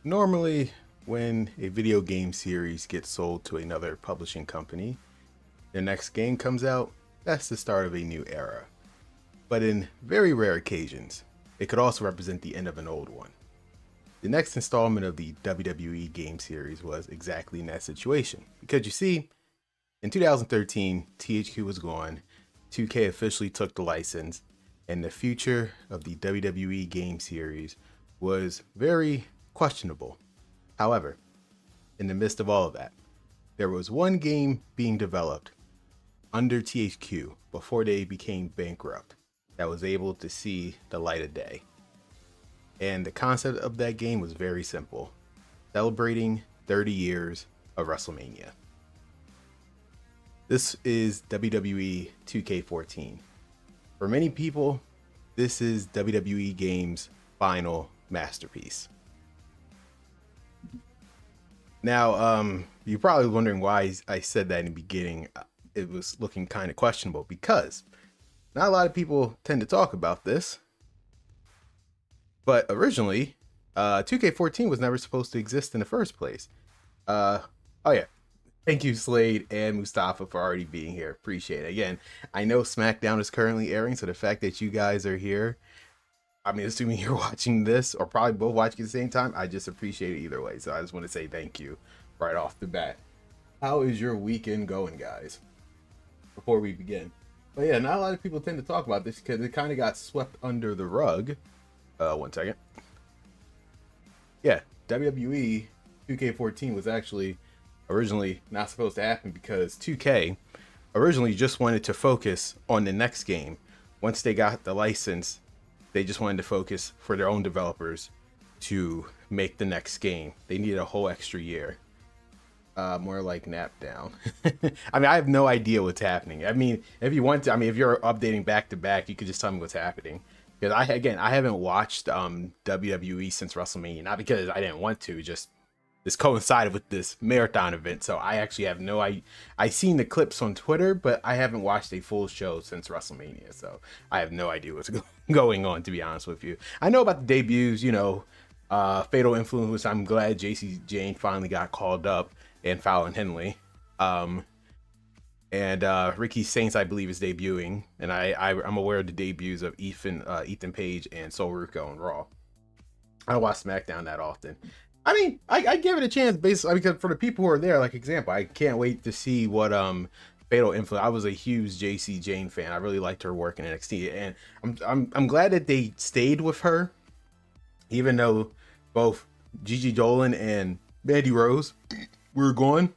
Normally, when a video game series gets sold to another publishing company, their next game comes out, that's the start of a new era. But in very rare occasions, it could also represent the end of an old one. The next installment of the WWE game series was exactly in that situation. Because you see, in 2013, THQ was gone, 2K officially took the license, and the future of the WWE game series was very questionable. However, in the midst of all of that, there was one game being developed under THQ before they became bankrupt that was able to see the light of day. And the concept of that game was very simple, celebrating 30 years of WrestleMania. This is WWE 2K14. For many people, this is WWE Games' final masterpiece. Now, you're probably wondering why I said that in the beginning. It was looking kind of questionable because not a lot of people tend to talk about this. But originally, 2K14 was never supposed to exist in the first place. Oh yeah. Thank you, Slade and Mustafa, for already being here. Appreciate it. Again, I know SmackDown is currently airing, so the fact that you guys are here, I mean, assuming you're watching this or probably both watching at the same time, I just appreciate it either way. So I just want to say thank you right off the bat. How is your weekend going, guys? Before we begin. But yeah, not a lot of people tend to talk about this because it kind of got swept under the rug. One second. Yeah, WWE 2K14 was actually originally not supposed to happen because 2K originally just wanted to focus on the next game. Once they got the license, they just wanted to focus for their own developers to make the next game. They needed a whole extra year. More like nap down. I mean, I have no idea what's happening. I mean, if you want to, I mean, if you're updating back to back, you could just tell me what's happening. Because I haven't watched WWE since WrestleMania. Not because I didn't want to, just this coincided with this marathon event. So I actually have no I seen the clips on Twitter, but I haven't watched a full show since WrestleMania. So I have no idea what's going on, to be honest with you. I know about the debuts, Fatal Influence, which I'm glad JC Jane finally got called up, and Fallon Henley. And Ricky Saints, I believe, is debuting, and I'm aware of the debuts of Ethan Page and Sol Ruco on Raw. I don't watch SmackDown that often. I mean, I give it a chance basically because for the people who are there, like example, I can't wait to see what Fatal Influence. I was a huge JC Jane fan. I really liked her work in NXT, and I'm glad that they stayed with her, even though both Gigi Dolan and Mandy Rose were gone.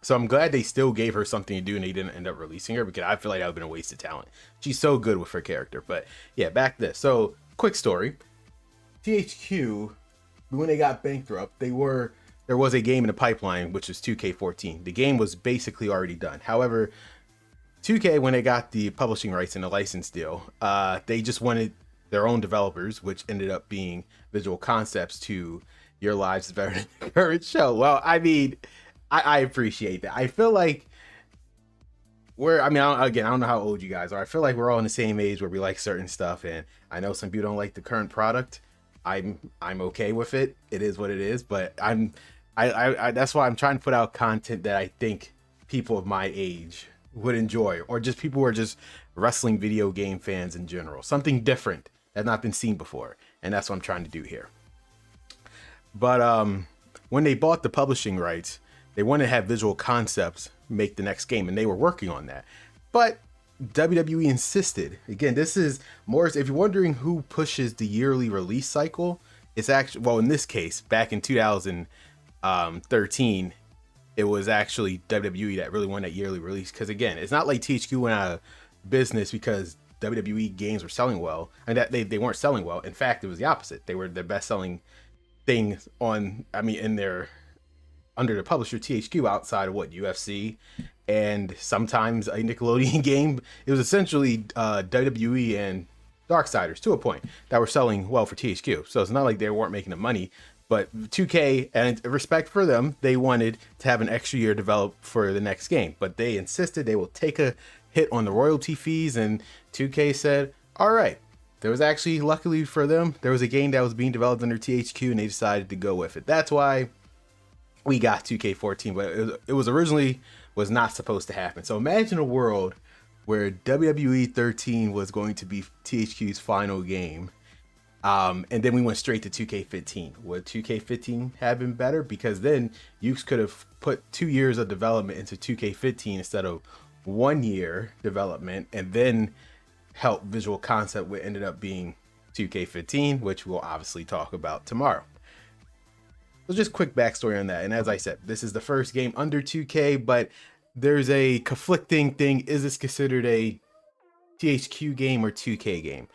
So I'm glad they still gave her something to do and they didn't end up releasing her because I feel like that would have been a waste of talent. She's so good with her character. But yeah, back to this. So quick story. THQ, when they got bankrupt, there was a game in the pipeline, which was 2K14. The game was basically already done. However, 2K, when they got the publishing rights and the license deal, they just wanted their own developers, which ended up being Visual Concepts, to Your Lives is Better Than the Current Show. Well, I mean, I appreciate that. I feel like I don't know how old you guys are. I feel like we're all in the same age where we like certain stuff, and I know some people don't like the current product. I'm okay with it. It is what it is, but I that's why I'm trying to put out content that I think people of my age would enjoy, or just people who are just wrestling video game fans in general. Something different that's not been seen before, and that's what I'm trying to do here. But when they bought the publishing rights, they wanted to have Visual Concepts make the next game, and they were working on that. But WWE insisted. Again, this is more, if you're wondering who pushes the yearly release cycle, it's actually, well, in this case, back in 2013, it was actually WWE that really wanted that yearly release. Because again, it's not like THQ went out of business because WWE games were selling well, and that they weren't selling well. In fact, it was the opposite. They were the best selling thing under the publisher THQ outside of UFC and sometimes a Nickelodeon game. It was essentially WWE and Darksiders to a point that were selling well for THQ. So it's not like they weren't making the money, but 2K, and respect for them, they wanted to have an extra year developed for the next game, but they insisted they will take a hit on the royalty fees, and 2K said, all right, there was actually, luckily for them, there was a game that was being developed under THQ and they decided to go with it. That's why we got 2K14, but it was originally was not supposed to happen. So imagine a world where WWE 13 was going to be THQ's final game. And then we went straight to 2K15. Would 2K15 have been better? Because then Yuke could have put 2 years of development into 2K15 instead of 1 year development, and then help Visual Concept, what ended up being 2K15, which we'll obviously talk about tomorrow. So just quick backstory on that. And as I said, this is the first game under 2K, but there's a conflicting thing. Is this considered a THQ game or 2K game?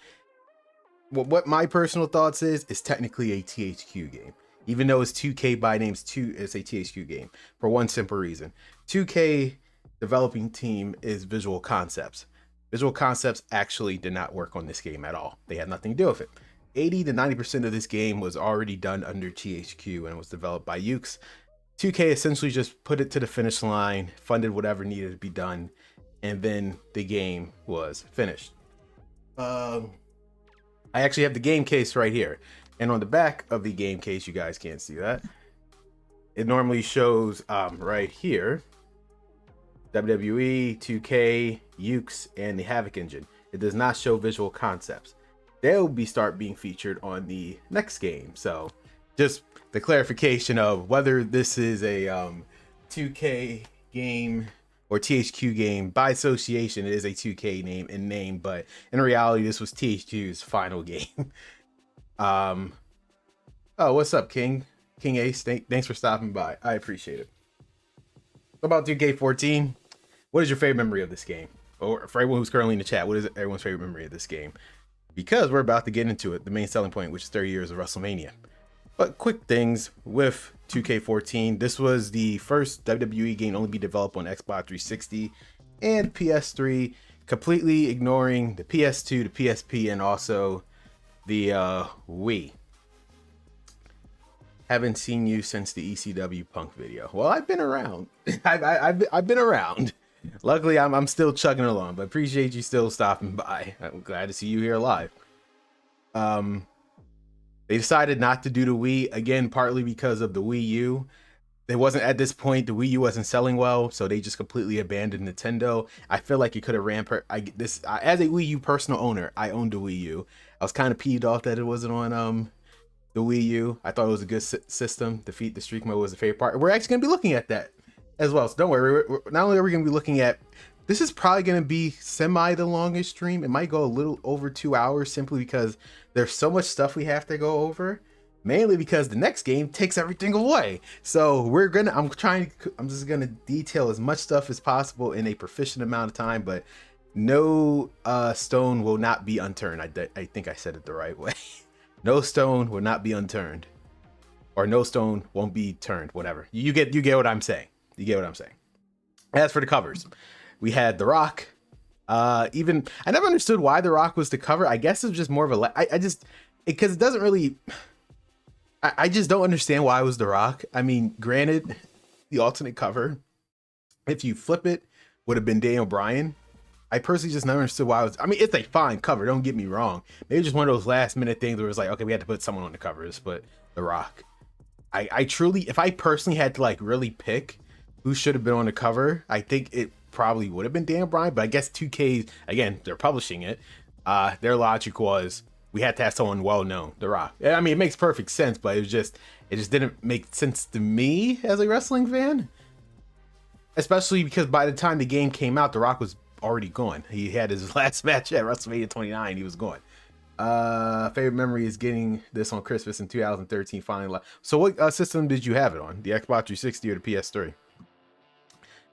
What my personal thoughts is technically a THQ game. Even though it's 2K by name, it's a THQ game for one simple reason. 2K developing team is Visual Concepts. Visual Concepts actually did not work on this game at all. They had nothing to do with it. 80 to 90% of this game was already done under THQ and was developed by Yuke. 2K essentially just put it to the finish line, funded whatever needed to be done, and then the game was finished. I actually have the game case right here. And on the back of the game case, you guys can't see that. It normally shows right here, WWE, 2K, Yuke, and the Havoc engine. It does not show Visual Concepts. They'll start being featured on the next game. So just the clarification of whether this is a 2K game or THQ game. By association, it is a 2K name, but in reality, this was THQ's final game. Oh, what's up, King Ace? Thanks for stopping by. I appreciate it. About 2K14, what is your favorite memory of this game? Or for everyone who's currently in the chat, what is everyone's favorite memory of this game? Because we're about to get into it, the main selling point, which is 30 years of WrestleMania. But quick things with 2K14. This was the first WWE game to only be developed on Xbox 360 and PS3, completely ignoring the PS2, the PSP, and also the Wii. Haven't seen you since the ECW Punk video. Well, I've been around. I've been around. Luckily, I'm still chugging along, but appreciate you still stopping by. I'm glad to see you here live. They decided not to do the Wii, again, partly because of the Wii U. It wasn't, at this point, the Wii U wasn't selling well, so they just completely abandoned Nintendo. I feel like it could have ran as a Wii U personal owner, I owned a Wii U. I was kind of peeved off that it wasn't on the Wii U. I thought it was a good system. Defeat the Streak mode was a favorite part. We're actually going to be looking at that as well, so don't worry. Not only are we going to be looking at, this is probably going to be semi the longest stream. It might go a little over 2 hours simply because there's so much stuff we have to go over, mainly because the next game takes everything away. So I'm just gonna detail as much stuff as possible in a proficient amount of time, but no stone will not be unturned. I think I said it the right way. No stone will not be unturned, or no stone won't be turned, whatever. You get what I'm saying. You get what I'm saying. As for the covers, we had The Rock. I never understood why The Rock was the cover. I guess it's just more of a, because it doesn't really, I just don't understand why it was The Rock. I mean, granted, the alternate cover, if you flip it, would have been Daniel Bryan. I personally just never understood why it was, it's a fine cover, don't get me wrong. Maybe just one of those last minute things where it's like, okay, we had to put someone on the covers, but The Rock. I truly, if I personally had to really pick who should have been on the cover, I think it probably would have been Daniel Bryan, but I guess 2K, again, they're publishing it. Their logic was we had to have someone well known, The Rock. It makes perfect sense, but it just didn't make sense to me as a wrestling fan. Especially because by the time the game came out, The Rock was already gone. He had his last match at WrestleMania 29. He was gone. Favorite memory is getting this on Christmas in 2013 finally. So what system did you have it on? The Xbox 360 or the PS3?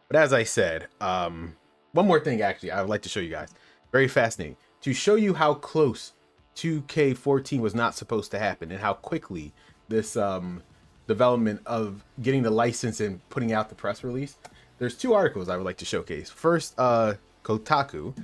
But as I said, one more thing actually I would like to show you guys. Very fascinating. To show you how close 2K14 was not supposed to happen and how quickly this development of getting the license and putting out the press release. There's two articles I would like to showcase. First, Kotaku.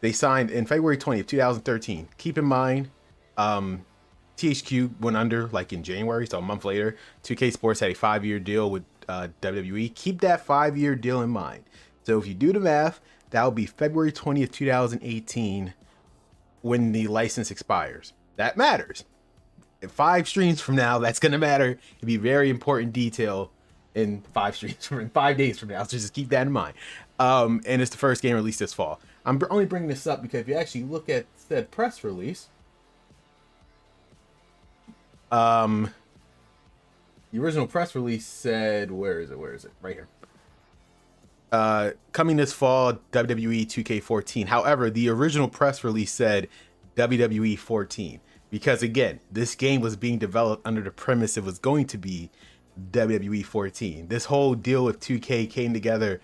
They signed in February 20th, 2013. Keep in mind, THQ went under in January, so a month later. 2K Sports had a 5-year deal with WWE. Keep that 5-year deal in mind. So if you do the math, that would be February 20th, 2018 when the license expires. That matters. In 5 streams from now, that's gonna matter. It'd be very important detail in 5 streams from in 5 days from now. So just keep that in mind. And it's the first game released this fall. I'm only bringing this up because if you actually look at said press release, the original press release said, where is it? Right here. Coming this fall, WWE 2K14. However, the original press release said WWE 14 because again, this game was being developed under the premise it was going to be WWE 14. This whole deal with 2K came together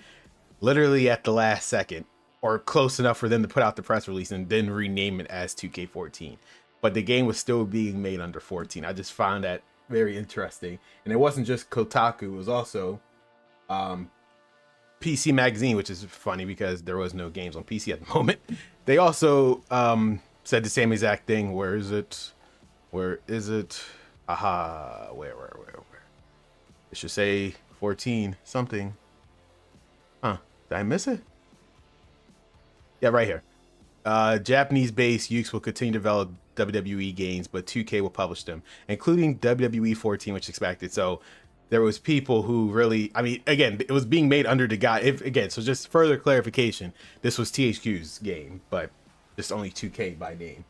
literally at the last second, or close enough for them to put out the press release and then rename it as 2K14. But the game was still being made under 14. I just found that very interesting. And it wasn't just Kotaku, it was also PC Magazine, which is funny because there was no games on PC at the moment. They also said the same exact thing. Where is it? Aha, where? It should say 14 something. Huh, did I miss it? Yeah, right here. Japanese-based Yuke will continue to develop WWE games, but 2K will publish them, including WWE 14, which is expected. So there was people who really, I mean, again, it was being made under the guise. So just further clarification, this was THQ's game, but just only 2K by name.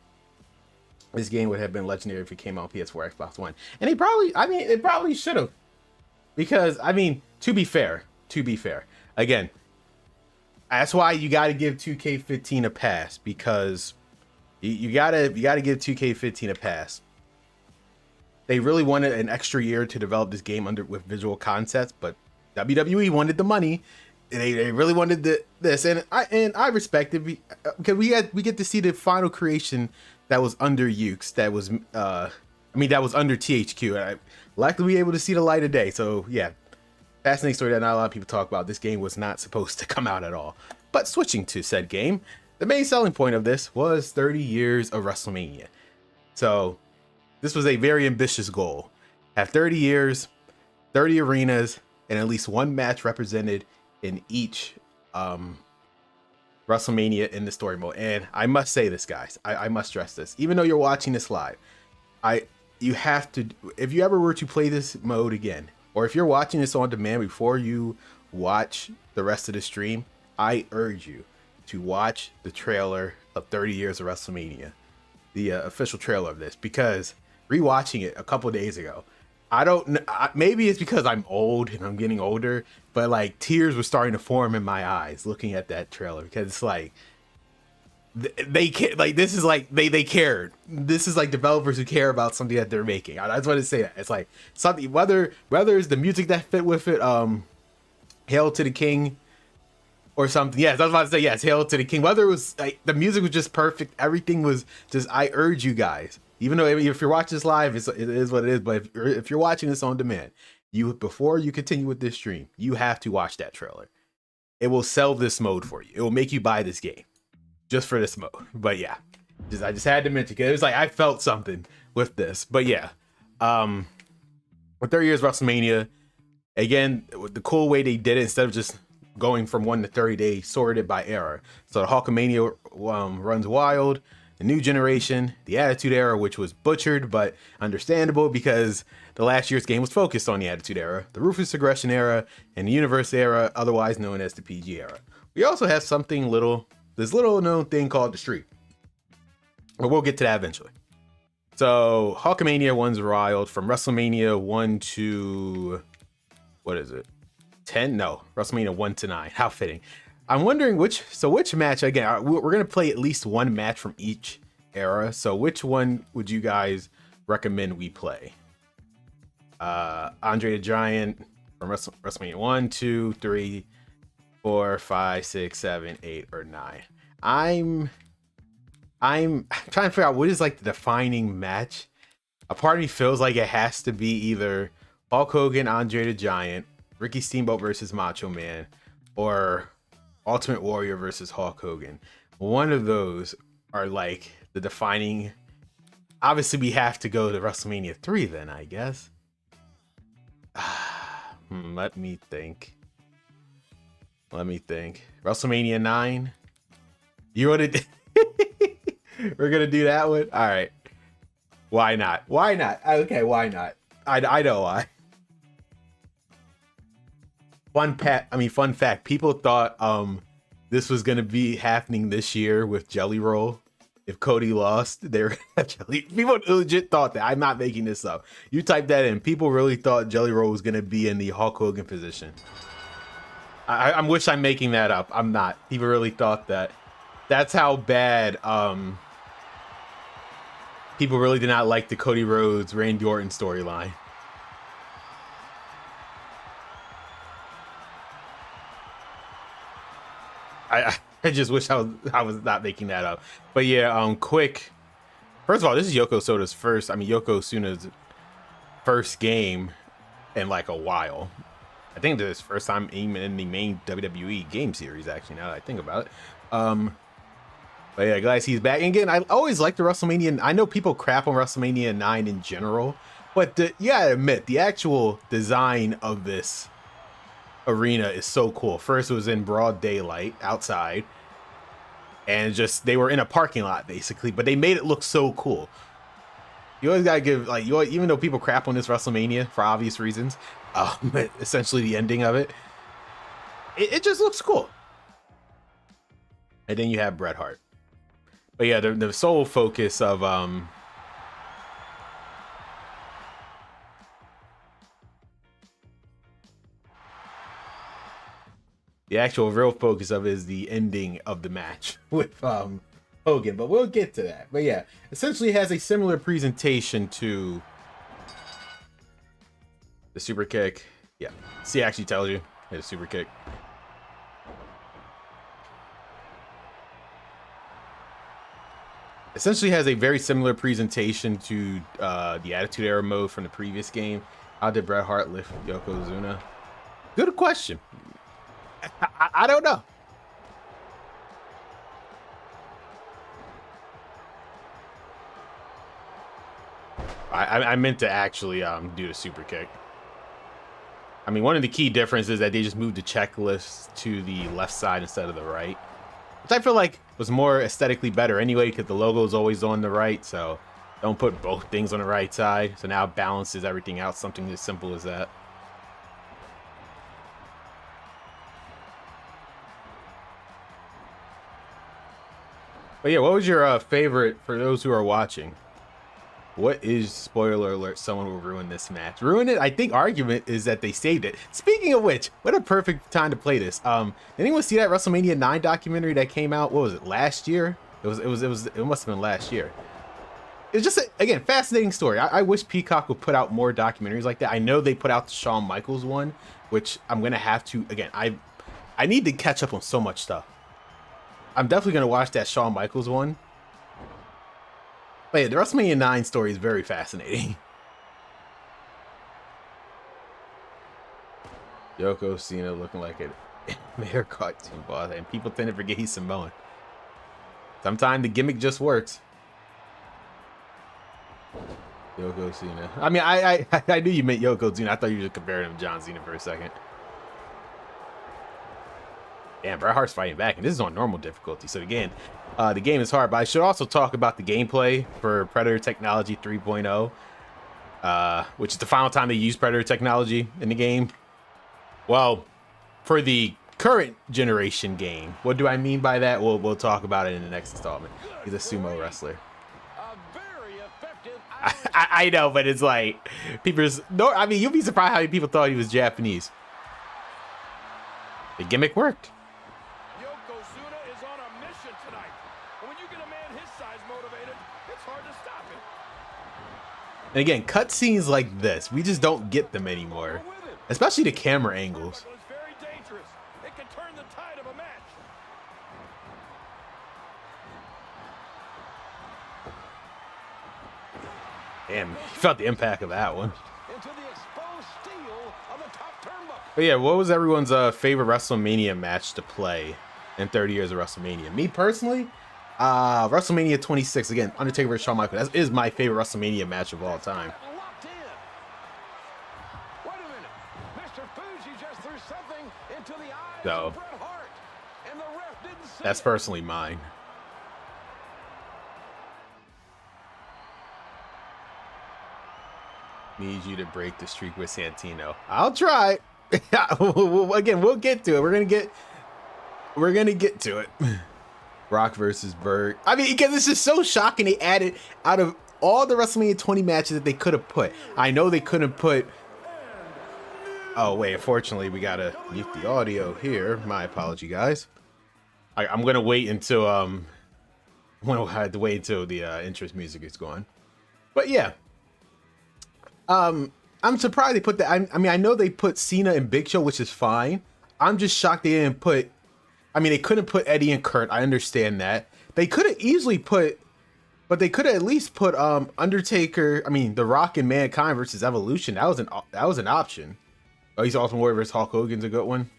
This game would have been legendary if it came out on PS4, Xbox One, and it probably should have, because I mean, to be fair, again, that's why you got to give 2K15 a pass, because you gotta give 2K15 a pass. They really wanted an extra year to develop this game with visual concepts, but WWE wanted the money. They really wanted this, and I respect it because we get to see the final creation that was under Yuke's, that was that was under THQ. And I likely be able to see the light of day. So yeah, fascinating story that not a lot of people talk about. This game was not supposed to come out at all. But switching to said game, the main selling point of this was 30 years of WrestleMania. So this was a very ambitious goal. Have 30 years, 30 arenas, and at least one match represented in each WrestleMania in the story mode. And I must say this, guys, I must stress this. Even though you're watching this live, you have to, if you ever were to play this mode again, or if you're watching this on demand before you watch the rest of the stream, I urge you to watch the trailer of 30 years of WrestleMania, the official trailer of this, because rewatching it a couple days ago, I don't know, maybe it's because I'm old and I'm getting older, but like tears were starting to form in my eyes looking at that trailer, because it's like they cared. This is like developers who care about something that they're making. I just want to say that it's like something, whether it's the music that fit with it, Hail to the King or something. Yes, I was about to say, yes, Hail to the King. Whether it was like the music was just perfect, everything was just, I urge you guys, even though if you're watching this live, it is what it is, but if you're watching this on demand, before you continue with this stream, you have to watch that trailer. It will sell this mode for you. It will make you buy this game just for this mode. But yeah, I just had to mention, because it was like I felt something with this. But yeah, with 30 years WrestleMania, again, the cool way they did it, instead of just going from 1 to 30, they sorted it by era. So the Hulkamania runs wild, the New Generation, the Attitude Era, which was butchered but understandable because the last year's game was focused on the Attitude Era, the Ruthless Aggression Era, and the Universe Era, otherwise known as the PG Era. We also have this little known thing called the Streak, but we'll get to that eventually. So Hulkamania runs wild from WrestleMania 1 to, what is it, 10? No, WrestleMania 1 to 9. How fitting. I'm wondering which match, again, we're going to play at least one match from each era. So which one would you guys recommend we play? Andre the Giant from WrestleMania 1, 2, 3, 4, 5, 6, 7, 8, or 9. I'm trying to figure out what is like the defining match. A part of me feels like it has to be either Hulk Hogan, Andre the Giant, Ricky Steamboat versus Macho Man, or Ultimate Warrior versus Hulk Hogan. One of those are like the defining. Obviously, we have to go to WrestleMania 3 then, I guess. Let me think. WrestleMania 9. You want to? We're gonna do that one. All right. Why not? Why not? Okay, why not? I know why. Fun fact. People thought this was gonna be happening this year with Jelly Roll. If Cody lost, they were gonna have Jelly. People legit thought that. I'm not making this up. You type that in. People really thought Jelly Roll was gonna be in the Hulk Hogan position. I wish I'm making that up. I'm not. People really thought that. That's how bad people really did not like the Cody Rhodes Randy Orton storyline. I just wish I was not making that up. But yeah, quick. First of all, this is Yokosuna's first game in like a while. I think this is his first time even in the main WWE game series, actually, now that I think about it. But yeah, guys, he's back. And again, I always like the WrestleMania. I know people crap on WrestleMania 9 in general, but you gotta admit, the actual design of this arena is so cool. First, it was in broad daylight outside, and just they were in a parking lot basically, but they made it look so cool. You always gotta give, like, even though people crap on this WrestleMania for obvious reasons, essentially the ending of it just looks cool. And then you have Bret Hart. But yeah, the sole focus of the actual real focus of it is the ending of the match with Hogan, but we'll get to that. But yeah, essentially has a similar presentation to the super kick. Yeah, see, actually tells you hit a super kick. Essentially has a very similar presentation to the Attitude Era mode from the previous game. How did Bret Hart lift Yokozuna? Good question. I don't know. I meant to actually do the super kick. I mean, one of the key differences is that they just moved the checklist to the left side instead of the right, which I feel like was more aesthetically better anyway, because the logo is always on the right, so don't put both things on the right side. So now it balances everything out, something as simple as that. But yeah, what was your favorite, for those who are watching? What is, spoiler alert, someone will ruin this match? Ruin it? I think argument is that they saved it. Speaking of which, what a perfect time to play this. Did anyone see that WrestleMania 9 documentary that came out? What was it, last year? It must have been last year. It's just, again, fascinating story. I wish Peacock would put out more documentaries like that. I know they put out the Shawn Michaels one, which I'm gonna have to, again, I need to catch up on so much stuff. I'm definitely gonna watch that Shawn Michaels one. But yeah, the WrestleMania 9 story is very fascinating. Yokozuna looking like a hair cartoon boss, and people tend to forget he's Samoan. Sometimes the gimmick just works. Yokozuna. I mean, I knew you meant Yokozuna. I thought you were just comparing him to John Cena for a second. Damn, Bret Hart's fighting back, and this is on normal difficulty. So again, the game is hard, but I should also talk about the gameplay for Predator Technology 3.0, which is the final time they use Predator Technology in the game. Well, for the current generation game, what do I mean by that? We'll talk about it in the next installment. He's a sumo wrestler. I know, but it's like I mean, you'll be surprised how many people thought he was Japanese. The gimmick worked. And again, cutscenes like this, we just don't get them anymore, especially the camera angles. Damn, you felt the impact of that one. But yeah, what was everyone's favorite WrestleMania match to play in 30 years of WrestleMania? Me personally, WrestleMania 26, again, Undertaker vs. Shawn Michaels. That is my favorite WrestleMania match of all time. So, that's personally mine. Need you to break the streak with Santino. I'll try. Again, we'll get to it. We're gonna get to it. Rock versus Berg. I mean, because this is so shocking. They added out of all the WrestleMania 20 matches that they could have put. I know they couldn't put. Oh wait, unfortunately, we gotta mute the audio here. My apology, guys. I'm gonna wait until I had to wait until the interest music is gone. But yeah, I'm surprised they put that. I mean, I know they put Cena and Big Show, which is fine. I'm just shocked they didn't put. I mean, they couldn't put Eddie and Kurt. I understand that. They could have easily put, but they could have at least put Undertaker. I mean, The Rock and Mankind versus Evolution. That was an option. Oh, he's Ultimate Warrior versus Hulk Hogan's a good one.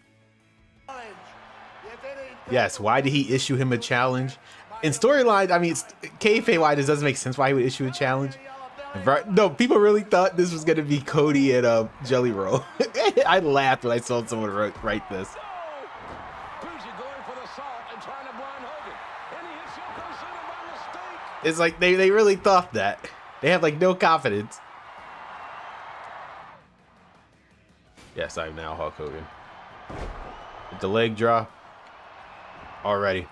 Yes. Why did he issue him a challenge? In storyline, I mean, kayfabe wise, it doesn't make sense why he would issue a challenge. No, people really thought this was gonna be Cody and Jelly Roll. I laughed when I saw someone write this. It's like they really thought that. They have like no confidence. Yes, I'm now Hulk Hogan. With the leg drop. Already.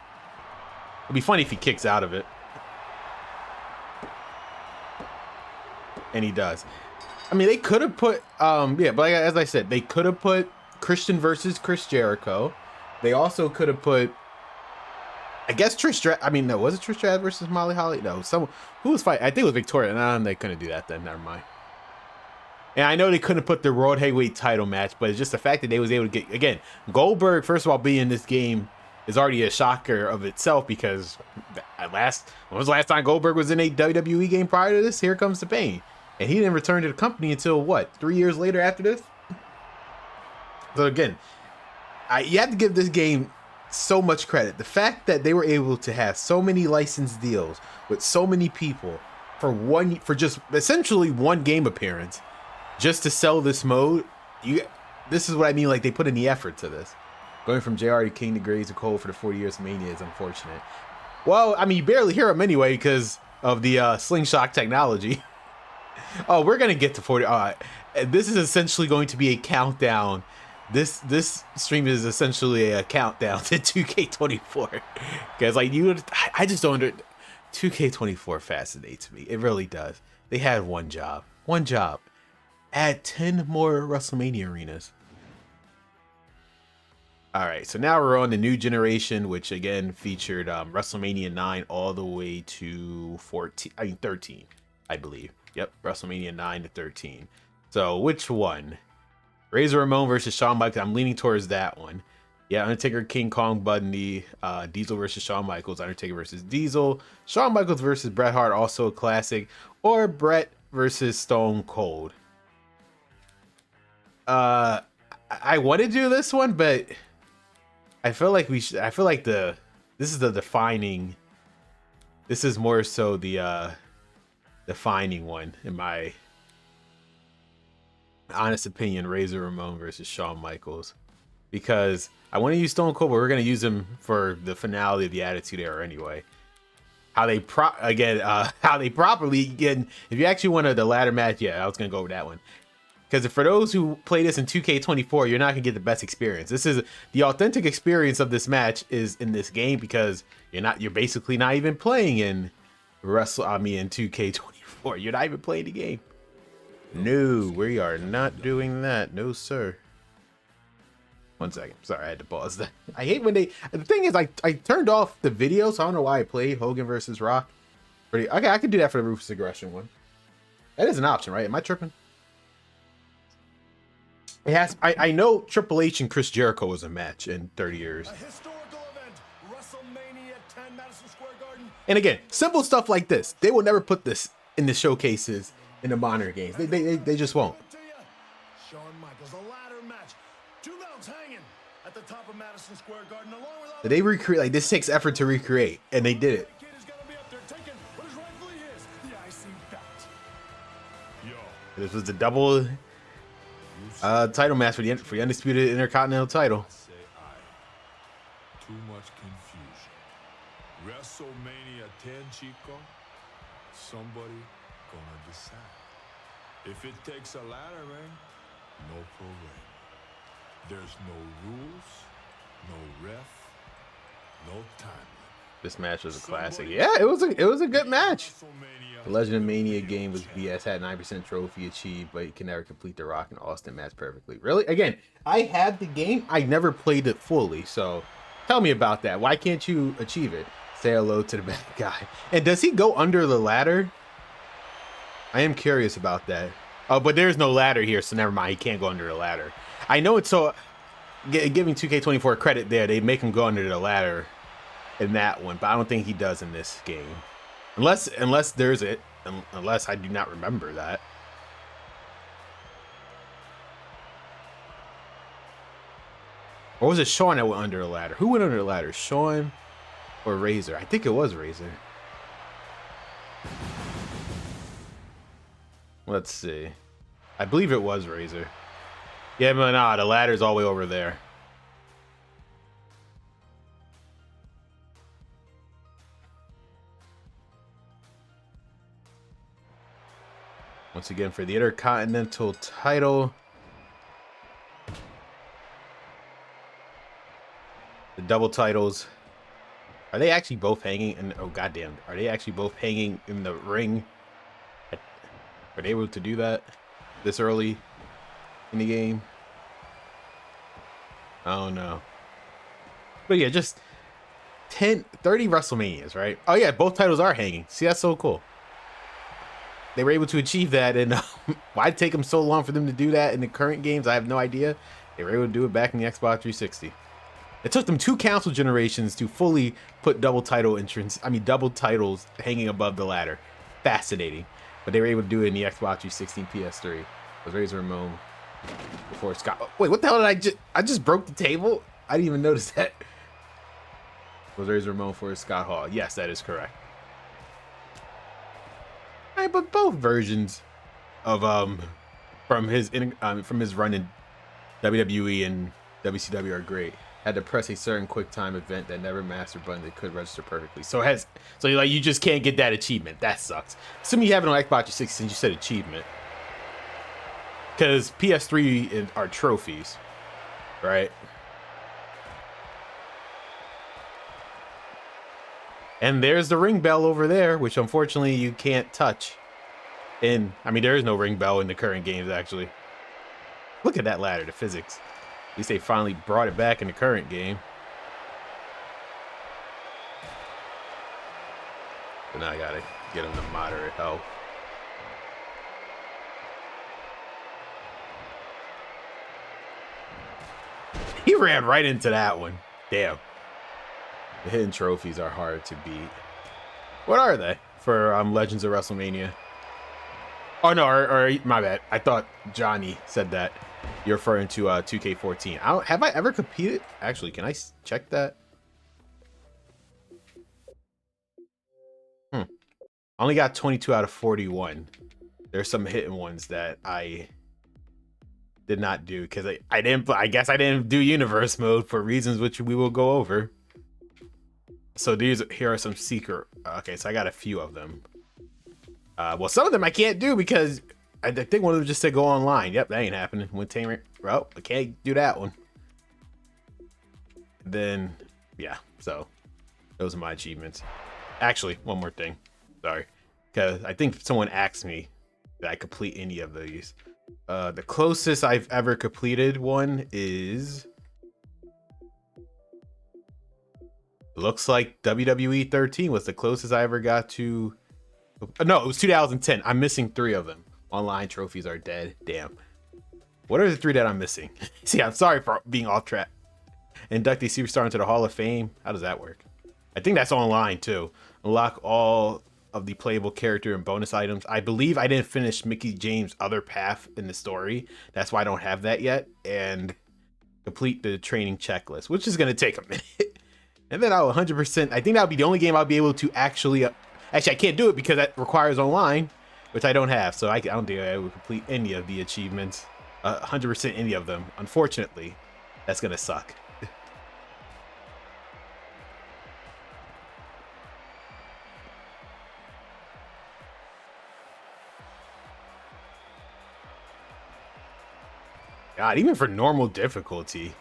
It'd be funny if he kicks out of it. And he does. I mean, they could have put, yeah, but as I said, they could have put Christian versus Chris Jericho. They also could have put, I guess no, was it Trish Stratus versus Molly Holly? No, who was fighting? I think it was Victoria. No, they couldn't do that then. Never mind. And I know they couldn't put the World Heavyweight title match, but it's just the fact that they was able to get, again, Goldberg, first of all, being in this game is already a shocker of itself because when was the last time Goldberg was in a WWE game prior to this? Here Comes the Pain. And he didn't return to the company until, what, 3 years later after this? So again, you have to give this game so much credit. The fact that they were able to have so many license deals with so many people for just essentially one game appearance, just to sell this mode, this is what I mean, like they put in the effort to this. Going from JR to King to Graves to Cole for the 40 years of Mania is unfortunate. Well, I mean, you barely hear him anyway because of the slingshot technology. Oh, we're going to get to 40. This is essentially going to be a countdown. This stream is essentially a countdown to 2K24. Because like I just don't 2K24 fascinates me. It really does. They had one job. Add 10 more WrestleMania arenas. All right, so now we're on the new generation, which again featured WrestleMania 9 all the way to 13, I believe. Yep, WrestleMania 9 to 13. So which one? Razor Ramon versus Shawn Michaels. I'm leaning towards that one. Yeah, Undertaker, King Kong Bundy, Diesel versus Shawn Michaels, Undertaker versus Diesel, Shawn Michaels versus Bret Hart, also a classic, or Bret versus Stone Cold. I want to do this one, but I feel like this is the defining. This is more so the defining one in my honest opinion. Razor Ramon versus Shawn Michaels, because I want to use Stone Cold, but we're gonna use him for the finale of the Attitude Era anyway. How they properly get. If you actually wanted the ladder match, yeah, I was gonna go with that one. Because for those who play this in 2K24, you're not gonna get the best experience. This is the authentic experience of this match is in this game because you're basically not even playing in in 2K24. You're not even playing the game. No, we are not doing that. No, sir. 1 second. Sorry, I had to pause that. I hate when the thing is, I turned off the video, so I don't know why I played Hogan versus Rock. Okay, I can do that for the Ruthless Aggression one. That is an option, right? Am I tripping? It has. I know Triple H and Chris Jericho was a match in 30 years. A historical event, WrestleMania 10, Madison Square Garden. And again, simple stuff like this. They will never put this in the showcases in the modern games. They just won't. Shawn Michaels, a ladder match. 2 belts hanging at the top of Madison Square Garden. They recreate, like, this takes effort to recreate, and they did it. This was the double title match for the undisputed Intercontinental title. Too much confusion. WrestleMania 10, Chico. Somebody gonna decide. If it takes a ladder, man, no problem. There's no rules, no ref, no time. This match was a classic. Yeah, it was a good match. The Legend of Mania game was BS, had 9% trophy achieved, but you can never complete the Rock and Austin match perfectly. Really? Again, I had the game. I never played it fully, so tell me about that. Why can't you achieve it? Say hello to the bad guy. And does he go under the ladder? I am curious about that. Oh, but there's no ladder here, so never mind. He can't go under the ladder. I know it's so... Giving 2K24 credit there, they make him go under the ladder in that one, but I don't think he does in this game. Unless there's it. Unless I do not remember that. Or was it Shawn that went under the ladder? Who went under the ladder? Shawn or Razor? I think it was Razor. Let's see. I believe it was Razor. Yeah, but nah, the ladder's all the way over there. Once again, for the Intercontinental title. The double titles. Are they actually both hanging in... Oh, goddamn. Are they actually both hanging in the ring? Are they able to do that this early in the game? Oh, no. But yeah, just 30 WrestleManias, right? Oh, yeah, both titles are hanging. See, that's so cool. They were able to achieve that, and why it take them so long for them to do that in the current games? I have no idea. They were able to do it back in the Xbox 360. It took them 2 console generations to fully put double titles hanging above the ladder. Fascinating. But they were able to do it in the Xbox 360 and PS3. It was Razor Ramon before Scott. Oh, wait, what the hell did I just broke the table? I didn't even notice that. It was Razor Ramon for Scott Hall. Yes, that is correct. All right, but both versions of from his run in WWE and WCW are great. Had to press a certain QuickTime event that never mastered button that could register perfectly. So you just can't get that achievement. That sucks. Assuming you have it on Xbox 360 since you said achievement. Because PS3 are trophies, right? And there's the ring bell over there, which unfortunately you can't touch. And I mean, there is no ring bell in the current games, actually. Look at that ladder, the physics. At least they finally brought it back in the current game. But now I gotta get him to moderate health. He ran right into that one. Damn. The hidden trophies are hard to beat. What are they for Legends of WrestleMania? Oh no, or my bad. I thought Johnny said that. You're referring to 2K14. Have I ever competed? Actually, can I check that? I only got 22 out of 41. There's some hidden ones that I did not do because I guess I didn't do universe mode for reasons which we will go over. So here are some secret. Okay, so I got a few of them. Well, some of them I can't do because I think one of them just said go online. Yep, that ain't happening. Well, I can't do that one. Then, yeah, so those are my achievements. Actually, one more thing. Sorry. Because I think someone asked me did I complete any of these. The closest I've ever completed one is... looks like WWE 13 was the closest I ever got to... No, it was 2010. I'm missing 3 of them. Online trophies are dead. Damn. What are the 3 that I'm missing? See, I'm sorry for being off track. Induct a superstar into the Hall of Fame. How does that work? I think that's online too. Unlock all of the playable character and bonus items. I believe I didn't finish Mickey James' other path in the story. That's why I don't have that yet. And complete the training checklist, which is going to take a minute. And then I'll 100%. I think that'll be the only game I'll be able to actually... actually, I can't do it because that requires online, which I don't have. So I don't think I would complete any of the achievements. 100% any of them. Unfortunately, that's going to suck. God, even for normal difficulty,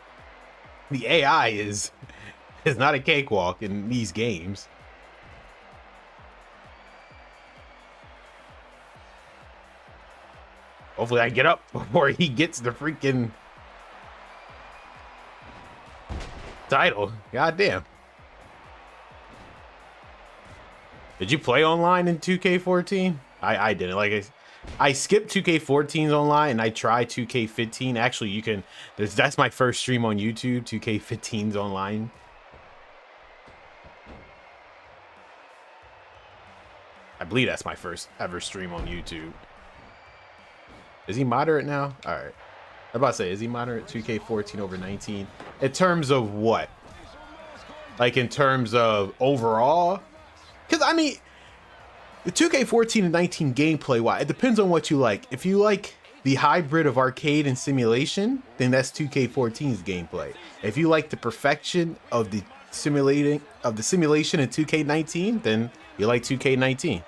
the AI is not a cakewalk in these games. Hopefully I get up before he gets the freaking title. God damn. Did you play online in 2K14? I didn't. Like I skipped 2K14's online and I tried 2K15. Actually, you can that's my first stream on YouTube, 2K15's online. I believe that's my first ever stream on YouTube. Is he moderate now? All right. I'm about to say, is he moderate? 2K14 over 19. In terms of what? Like in terms of overall? Because I mean, the 2K14 and 19 gameplay, why? It depends on what you like. If you like the hybrid of arcade and simulation, then that's 2K14's gameplay. If you like the perfection of the simulation in 2K19, then you like 2K19.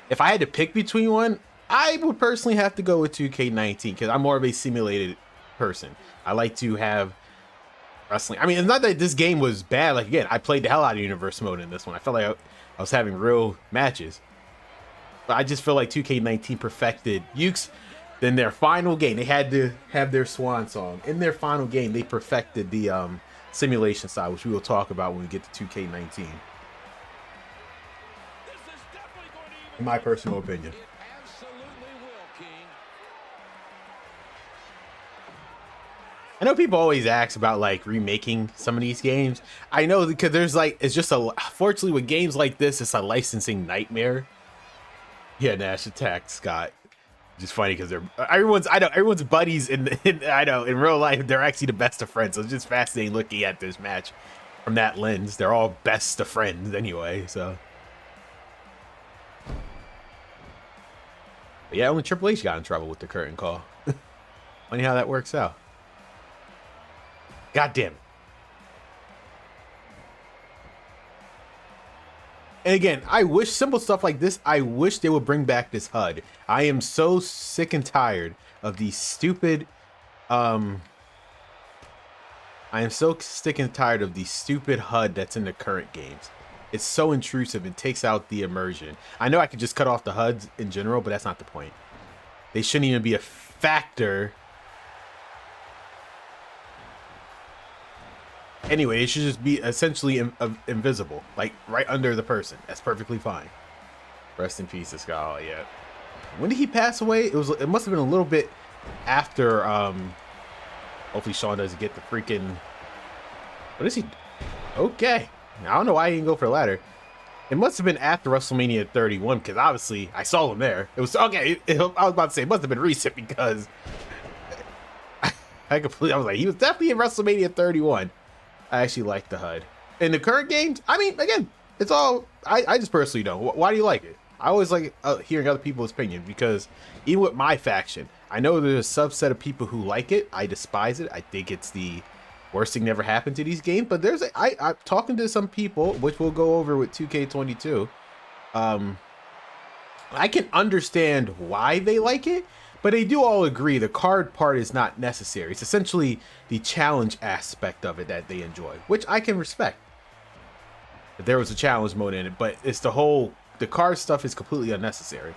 If I had to pick between one, I would personally have to go with 2K19 because I'm more of a simulated person. I like to have wrestling. I mean, it's not that this game was bad. Like, again, I played the hell out of universe mode in this one. I felt like I was having real matches. But I just feel like 2K19 perfected Yuke's. Then their final game, they had to have their swan song. In their final game, they perfected the simulation side, which we will talk about when we get to 2K19. In my personal opinion. I know people always ask about like remaking some of these games. I know because there's like, it's just fortunately with games like this, it's a licensing nightmare. Yeah, Nash attacked Scott. Just funny because everyone's buddies in real life, they're actually the best of friends. So it's just fascinating looking at this match from that lens. They're all best of friends anyway, so. But yeah, only Triple H got in trouble with the curtain call. Funny how that works out. God damn it. And again, I wish simple stuff like this, I wish they would bring back this HUD. I am so sick and tired of these stupid, I am so sick and tired of the stupid HUD that's in the current games. It's so intrusive and takes out the immersion. I know I could just cut off the HUDs in general, but that's not the point. They shouldn't even be a factor. Anyway, it should just be essentially invisible, like right under the person. That's perfectly fine. Rest in peace, this guy. Oh, yeah. When did he pass away? It must have been a little bit after. Hopefully Sean doesn't get the freaking. What is he? Okay. I don't know why he didn't go for a ladder. It must have been after WrestleMania 31 because obviously I saw him there. It was okay. I was about to say it must have been recent because I was like, he was definitely in WrestleMania 31. I actually like the HUD. In the current games, I mean, again, it's all, I just personally don't. Why do you like it? I always like hearing other people's opinion because even with my faction, I know there's a subset of people who like it. I despise it. I think it's the worst thing never happened to these games. But there's, I'm talking to some people, which we'll go over with 2K22. I can understand why they like it. But they do all agree the card part is not necessary. It's essentially the challenge aspect of it that they enjoy, which I can respect. If there was a challenge mode in it, but it's the card stuff is completely unnecessary.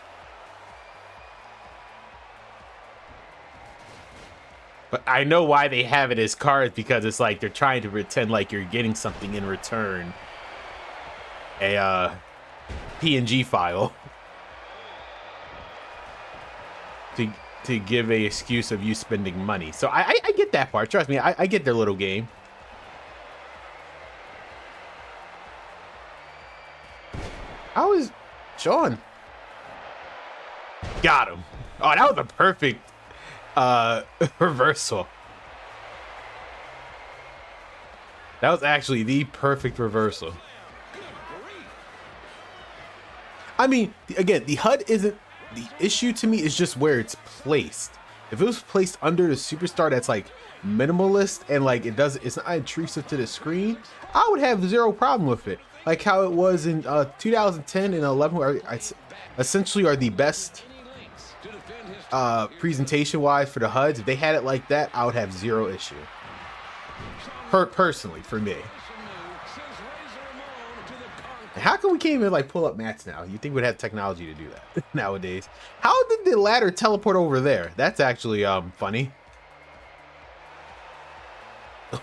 But I know why they have it as cards because it's like they're trying to pretend like you're getting something in return. A PNG file. To give a excuse of you spending money. So I get that part. Trust me, I get their little game. How is Sean? Got him. Oh, that was a perfect reversal. That was actually the perfect reversal. I mean, again, the HUD isn't the issue to me, is just where it's placed. If it was placed under the superstar that's like minimalist and like it's not intrusive to the screen, I would have zero problem with it. Like how it was in 2010 and 11, where essentially are the best presentation wise for the HUDs, if they had it like that, I would have zero issue. Personally, for me. And how come we can't even like pull up mats now? You think we'd have technology to do that nowadays? How did the ladder teleport over there? That's actually funny.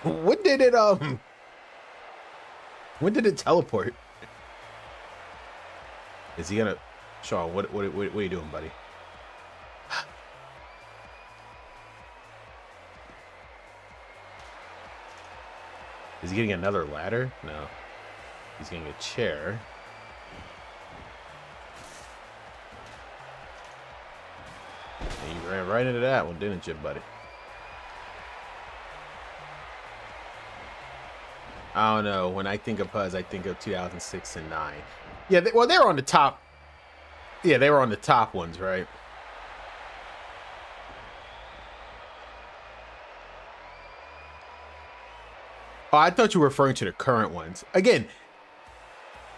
When did it teleport? Is he gonna, Sean? What are you doing, buddy? Is he getting another ladder? No. He's getting a chair. And you ran right into that one, didn't you, buddy? I don't know. When I think of Puzz, I think of 2006 and 9. Yeah, they were on the top. Yeah, they were on the top ones, right? Oh, I thought you were referring to the current ones. Again,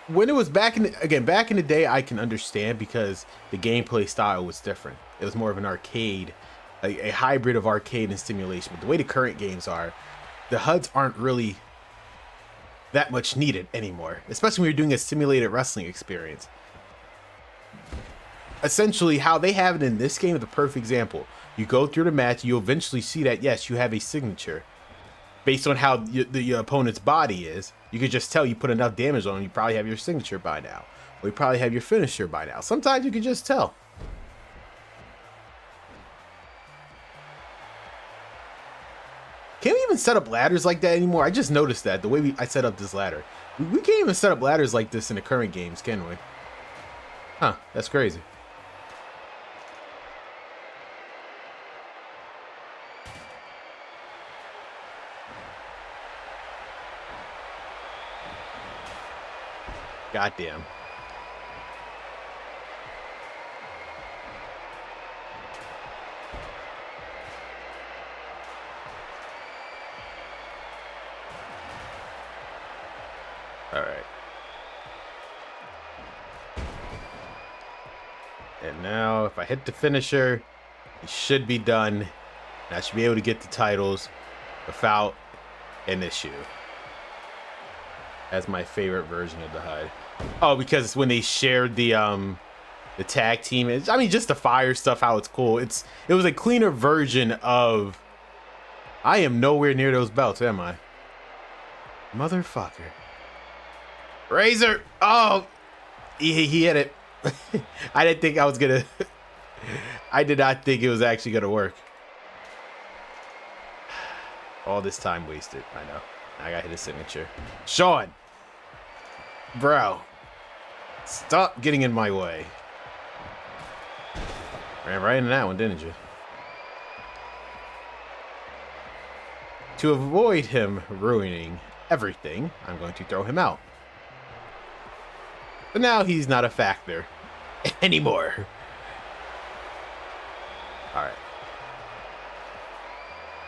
when it was back in the day, I can understand because the gameplay style was different. It was more of an arcade, a hybrid of arcade and simulation. But the way the current games are, the HUDs aren't really that much needed anymore, especially when you're doing a simulated wrestling experience. Essentially, how they have it in this game is the perfect example. You go through the match, you eventually see that, yes, you have a signature. Based on how the opponent's body is, you could just tell you put enough damage on him, you probably have your signature by now. Or you probably have your finisher by now. Sometimes you can just tell. Can't we even set up ladders like that anymore? I just noticed that, the way I set up this ladder. We can't even set up ladders like this in the current games, can we? Huh, that's crazy. Goddamn. All right. And now if I hit the finisher, it should be done. And I should be able to get the titles without an issue. That's my favorite version of the HUD. Oh, because when they shared the tag team, I mean, just the fire stuff, how it's cool. It was a cleaner version of. I am nowhere near those belts, am I? Motherfucker. Razor. Oh, he hit it. I didn't think I was gonna. I did not think it was actually gonna work. All this time wasted. I know. I gotta hit his signature. Sean. Bro. Stop getting in my way. Ran right into that one, didn't you? To avoid him ruining everything, I'm going to throw him out. But now he's not a factor anymore. Alright.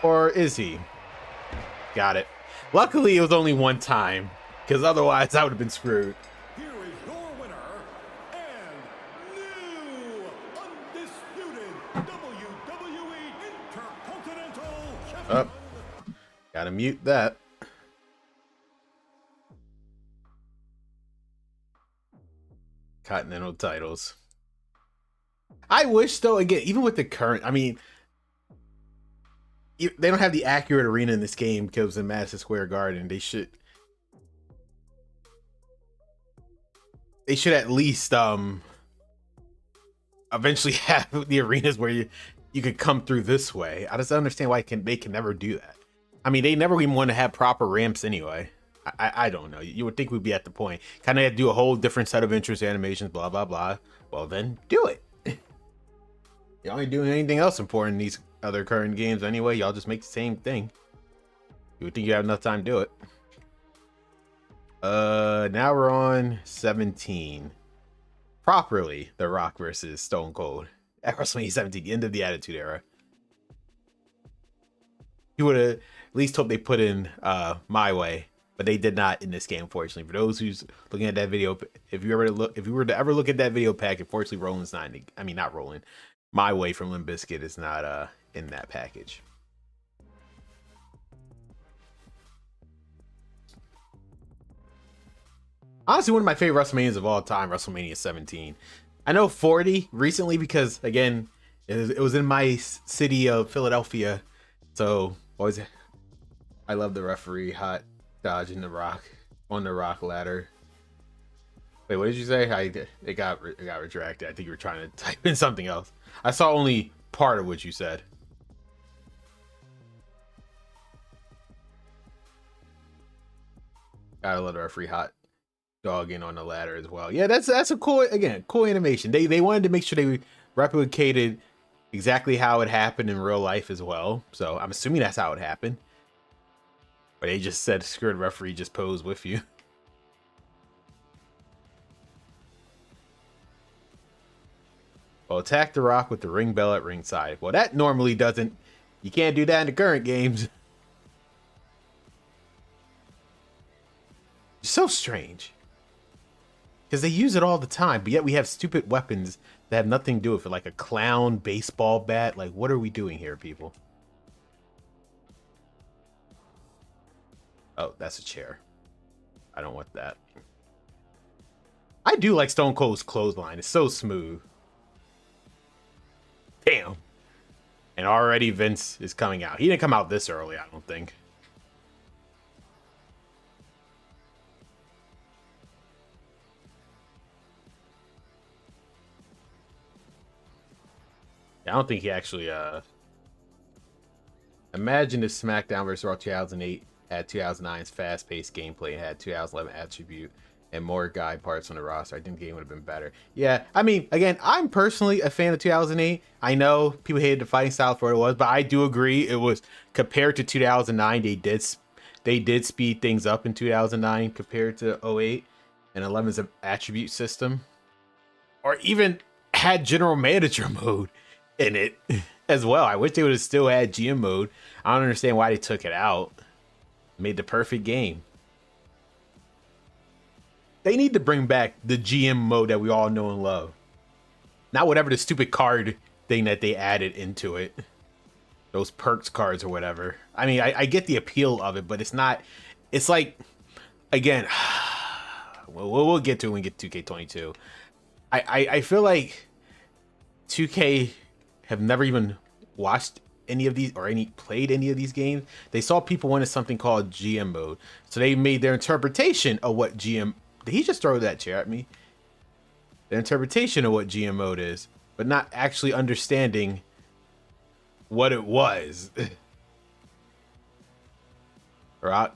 Or is he? Got it. Luckily, it was only one time, because otherwise I would have been screwed. Here is your winner and new undisputed WWE Intercontinental Champion. Gotta mute that. Continental titles. I wish, though, again, even with the current, I mean, they don't have the accurate arena in this game because it's in Madison Square Garden. They should at least eventually have the arenas where you could come through this way. I just don't understand why they can never do that. I mean, they never even want to have proper ramps anyway. I don't know. You would think we'd be at the point. Kind of have to do a whole different set of entrance animations, blah, blah, blah. Well, then do it. Y'all ain't doing anything else important in these other current games anyway. Y'all just make the same thing. You would think you have enough time to do it. Now we're on 17. Properly, The Rock versus Stone Cold at WrestleMania 17, the end of the Attitude Era. You would have at least hoped they put in My Way, but they did not in this game, unfortunately. For those who's looking at that video, if you were to ever look at that video pack, unfortunately, Roland's not rolling. My Way from Limp Bizkit is not in that package. Honestly, one of my favorite WrestleManias of all time, WrestleMania 17. I know 40 recently because, again, it was in my city of Philadelphia. So, always, I love the referee hot dodging the Rock on the Rock ladder. Wait, what did you say? It got retracted. I think you were trying to type in something else. I saw only part of what you said. Gotta love the referee hot dogging on the ladder as well. Yeah, that's a cool animation. They wanted to make sure they replicated exactly how it happened in real life as well. So I'm assuming that's how it happened. But they just said, screw it, referee, just pose with you. Well, attack the Rock with the ring bell at ringside. Well, that normally doesn't. You can't do that in the current games. So strange. Because they use it all the time, but yet we have stupid weapons that have nothing to do with it, like a clown baseball bat. Like, what are we doing here, people? Oh, that's a chair. I don't want that. I do like Stone Cold's clothesline. It's so smooth. Damn. And already Vince is coming out. He didn't come out this early, I don't think. I don't think he actually, imagine if SmackDown vs. Raw 2008 had 2009's fast-paced gameplay and had 2011 attribute and more guide parts on the roster. I think the game would have been better. Yeah, I mean, again, I'm personally a fan of 2008. I know people hated the fighting style for what it was, but I do agree it was, compared to 2009, they did speed things up in 2009 compared to 08 and 11's attribute system. Or even had general manager mode in it as well. I wish they would have still had GM mode. I don't understand why they took it out. Made the perfect game. They need to bring back the GM mode that we all know and love. Not whatever the stupid card thing that they added into it. Those perks cards or whatever. I mean, I get the appeal of it, but it's not. It's like, again, we'll get to it when we get to 2K22. I feel like 2K have never even watched any of these or played any of these games. They saw people wanted something called GM mode, so they made their interpretation of what GM. Did he just throw that chair at me? Their interpretation of what GM mode is, but not actually understanding what it was. Right?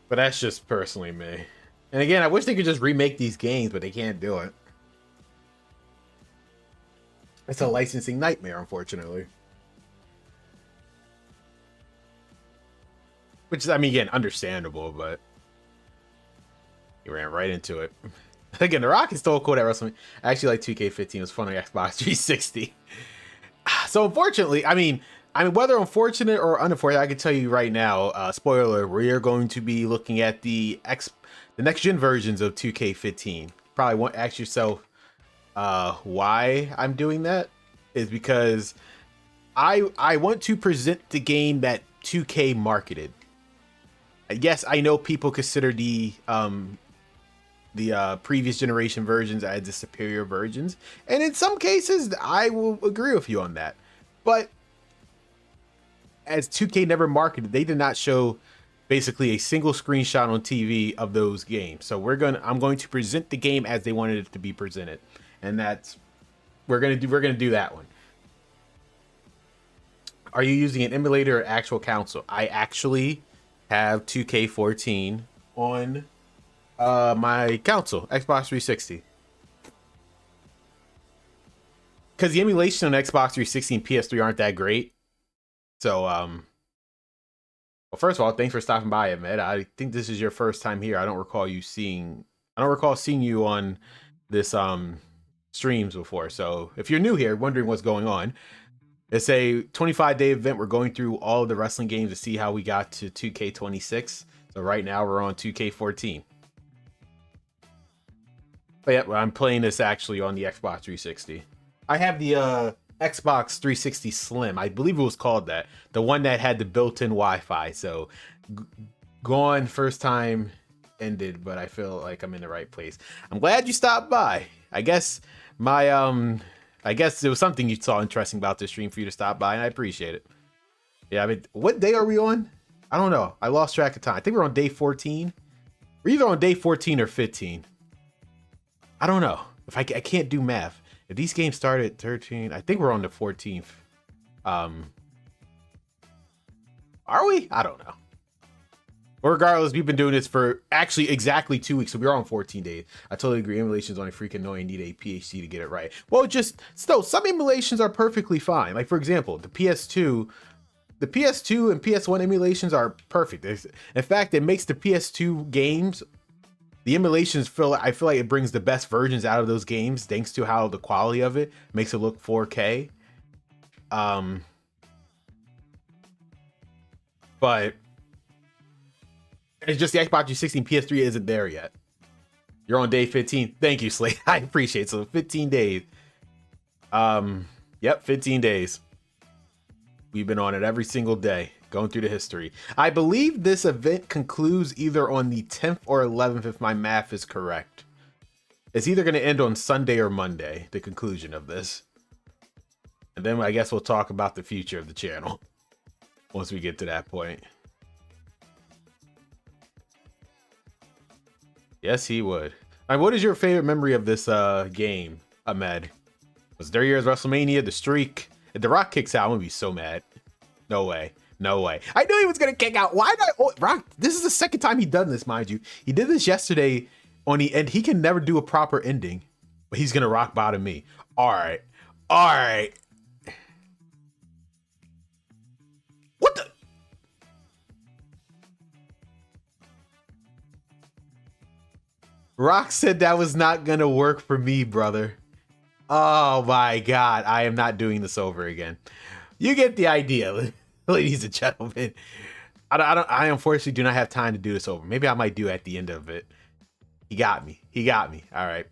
But that's just personally me. And again, I wish they could just remake these games, but they can't do it. It's a licensing nightmare, unfortunately. Which is, I mean, again, understandable, but he ran right into it. Again, The Rock is still cool at WrestleMania. I actually like 2K15. It was fun on Xbox 360. So unfortunately, I mean, whether unfortunate or unfortunate, I can tell you right now, spoiler, we are going to be looking at the next gen versions of 2K15. Probably won't ask yourself why I'm doing that is because I want to present the game that 2K marketed. Yes, I know people consider the previous generation versions as the superior versions, and in some cases I will agree with you on that. But as 2K never marketed, they did not show basically a single screenshot on TV of those games. So I'm going to present the game as they wanted it to be presented, and that's we're gonna do that one. Are you using an emulator or actual console? I actually have 2K14 on my console, Xbox 360. Because the emulation on Xbox 360 and PS3 aren't that great. So, well, first of all, thanks for stopping by, Ahmed. I think this is your first time here. I don't recall seeing you on this streams before. So if you're new here, wondering what's going on, It's a 25-day event. We're going through all of the wrestling games to see how we got to 2K26. So right now we're on 2K14. But yeah, I'm playing this actually on the Xbox 360. I have the Xbox 360 Slim. I believe it was called that. The one that had the built-in Wi-Fi. So gone first time ended, but I feel like I'm in the right place. I'm glad you stopped by. I guess I guess there was something you saw interesting about this stream for you to stop by, and I appreciate it. Yeah, I mean, what day are we on? I don't know. I lost track of time. I think we're on day 14. We're either on day 14 or 15. I don't know. If I can't do math. If these games start at 13, I think we're on the 14th. Are we? I don't know. Regardless, we've been doing this for actually exactly 2 weeks, so we're on 14 days. I totally agree. Emulations on a freaking annoying. Need a PhD to get it right. Well, just still, some emulations are perfectly fine. Like for example, the PS2 and PS1 emulations are perfect. In fact, it makes the PS2 games, the emulations I feel like it brings the best versions out of those games thanks to how the quality of it makes it look 4K. But it's just the Xbox 360 and PS3 isn't there yet. You're on day 15. Thank you, Slate. I appreciate it. So 15 days. Yep, 15 days. We've been on it every single day, going through the history. I believe this event concludes either on the 10th or 11th, if my math is correct. It's either going to end on Sunday or Monday, the conclusion of this. And then I guess we'll talk about the future of the channel once we get to that point. Yes, he would. What is your favorite memory of this game, Ahmed? Was it 30 years WrestleMania, the streak? If The Rock kicks out, I'm gonna be so mad. No way. No way. I knew he was gonna kick out. Why not? Oh, Rock, this is the second time he's done this, mind you. He did this yesterday on the end. He can never do a proper ending, but he's gonna rock bottom me. All right. All right. What the? Rock said that was not gonna work for me, brother. Oh my God, I am not doing this over again. You get the idea, ladies and gentlemen. I unfortunately do not have time to do this over. Maybe I might do at the end of it. He got me. He got me. All right.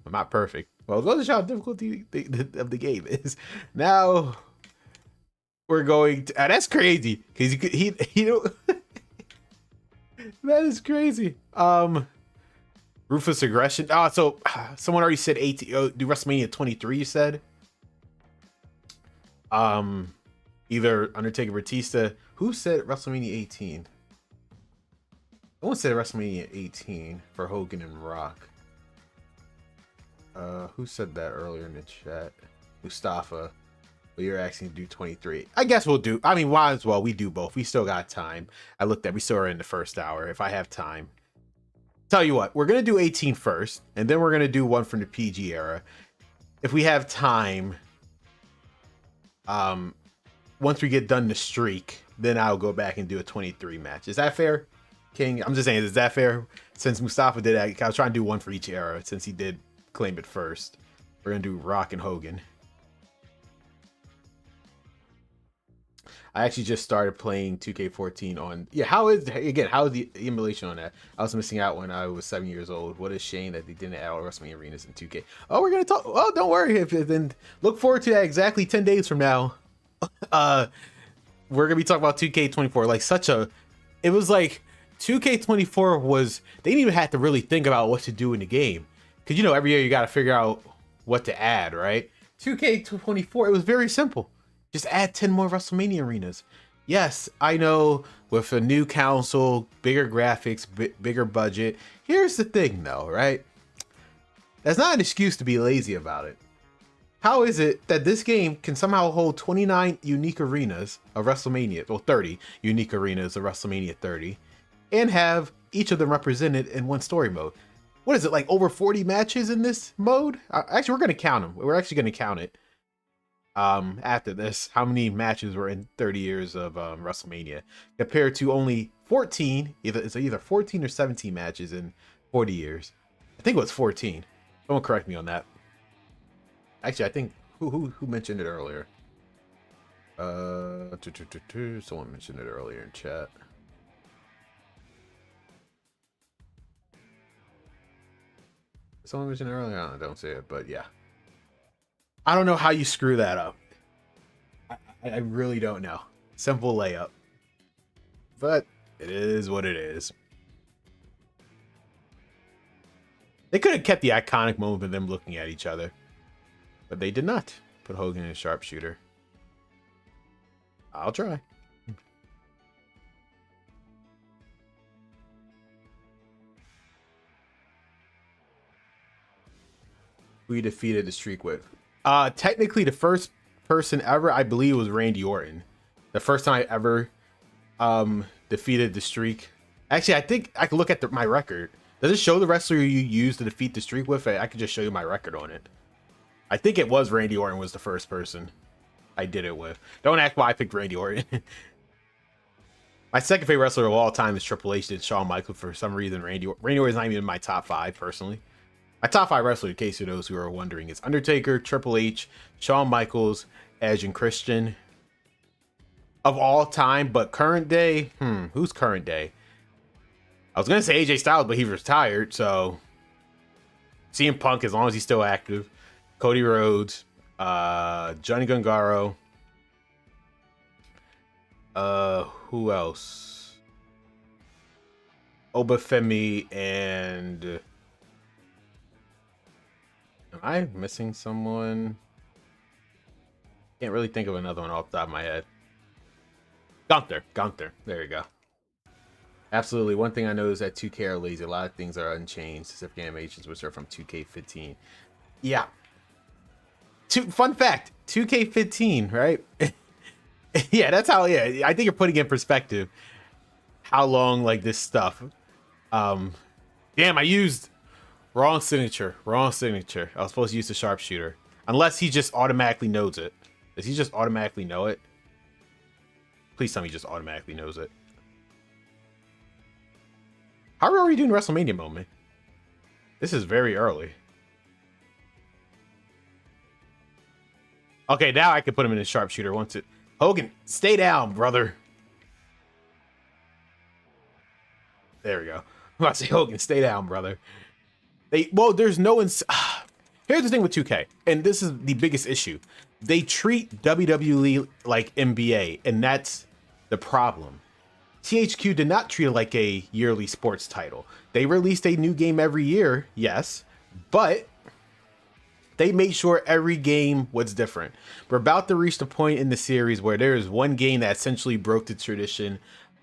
I'm not perfect. Well, those are how difficulty of the game is. Now we're going to. That's crazy because he that is crazy. Ruthless aggression. Oh, so someone already said 18. Oh, do WrestleMania 23? You said. Either Undertaker, Batista. Who said WrestleMania 18? No one said WrestleMania 18 for Hogan and Rock. Who said that earlier in the chat? Mustafa. But you're asking to do 23. I guess we'll do. I mean, why as well? We do both. We still got time. I looked at. We still are in the first hour. If I have time. Tell you what, we're going to do 18 first, and then we're going to do one from the PG era. If we have time, once we get done the streak, then I'll go back and do a 23 match. Is that fair, King? I'm just saying, is that fair? Since Mustafa did that, I was trying to do one for each era, since he did claim it first. We're going to do Rock and Hogan. I actually just started playing 2K14 on. Yeah, how is the emulation on that? I was missing out when I was 7 years old. What a shame that they didn't add all WrestleMania arenas in 2K. Oh, we're gonna talk. Oh, don't worry. Then look forward to that exactly 10 days from now. We're gonna be talking about 2K24. Like it was like 2K24 was. They didn't even have to really think about what to do in the game, because every year you got to figure out what to add, right? 2K24, it was very simple. Just add 10 more WrestleMania arenas. Yes, I know, with a new console, bigger graphics, bigger budget. Here's the thing though, right? That's not an excuse to be lazy about it. How is it that this game can somehow hold 29 unique arenas of WrestleMania, well 30 unique arenas of WrestleMania 30, and have each of them represented in one story mode? What is it, like over 40 matches in this mode? Actually, we're going to count them. We're actually going to count it. After this, how many matches were in 30 years of WrestleMania compared to only 14, it's either 14 or 17 matches in 40 years. I think it was 14. Someone correct me on that. Actually, I think who mentioned it earlier. Someone mentioned it earlier in chat. Someone mentioned it earlier. I don't see it, but yeah. I don't know how you screw that up. I really don't know. Simple layup. But it is what it is. They could have kept the iconic moment of them looking at each other. But they did not. Put Hogan in a sharpshooter. I'll try. Who you defeated the streak with? Technically the first person ever, I believe, was Randy Orton. The first time I ever defeated the streak. Actually, I think I could look at my record. Does it show the wrestler you used to defeat the streak with? I could just show you my record on it. I think it was Randy Orton was the first person I did it with. Don't ask why I picked Randy Orton. My second favorite wrestler of all time is Triple H and Shawn Michaels. For some reason, Randy Orton is not even in my top 5 personally. My top 5 wrestlers, in case of those who are wondering, is Undertaker, Triple H, Shawn Michaels, Edge, and Christian. Of all time, but current day, who's current day? I was gonna say AJ Styles, but he retired, so CM Punk, as long as he's still active. Cody Rhodes, Johnny Gargano. Who else? Obafemi and am I missing someone? Can't really think of another one off the top of my head. Gunther. There you go. Absolutely. One thing I know is that 2K are lazy. A lot of things are unchanged, specific animations, which are from 2K15. Yeah. Fun fact, 2K15, right? Yeah, that's how, yeah, I think you're putting in perspective how long, like, this stuff. Damn, I used wrong signature. I was supposed to use the sharpshooter. Unless he just automatically knows it. Does he just automatically know it? Please tell me he just automatically knows it. How are we doing WrestleMania moment? This is very early. Okay, now I can put him in a sharpshooter once it. Hogan, stay down, brother. There we go. I'm about to say, Hogan, stay down, brother. There's no. Here's the thing with 2K, and this is the biggest issue. They treat WWE like NBA, and that's the problem. THQ did not treat it like a yearly sports title. They released a new game every year, yes, but they made sure every game was different. We're about to reach the point in the series where there is one game that essentially broke the tradition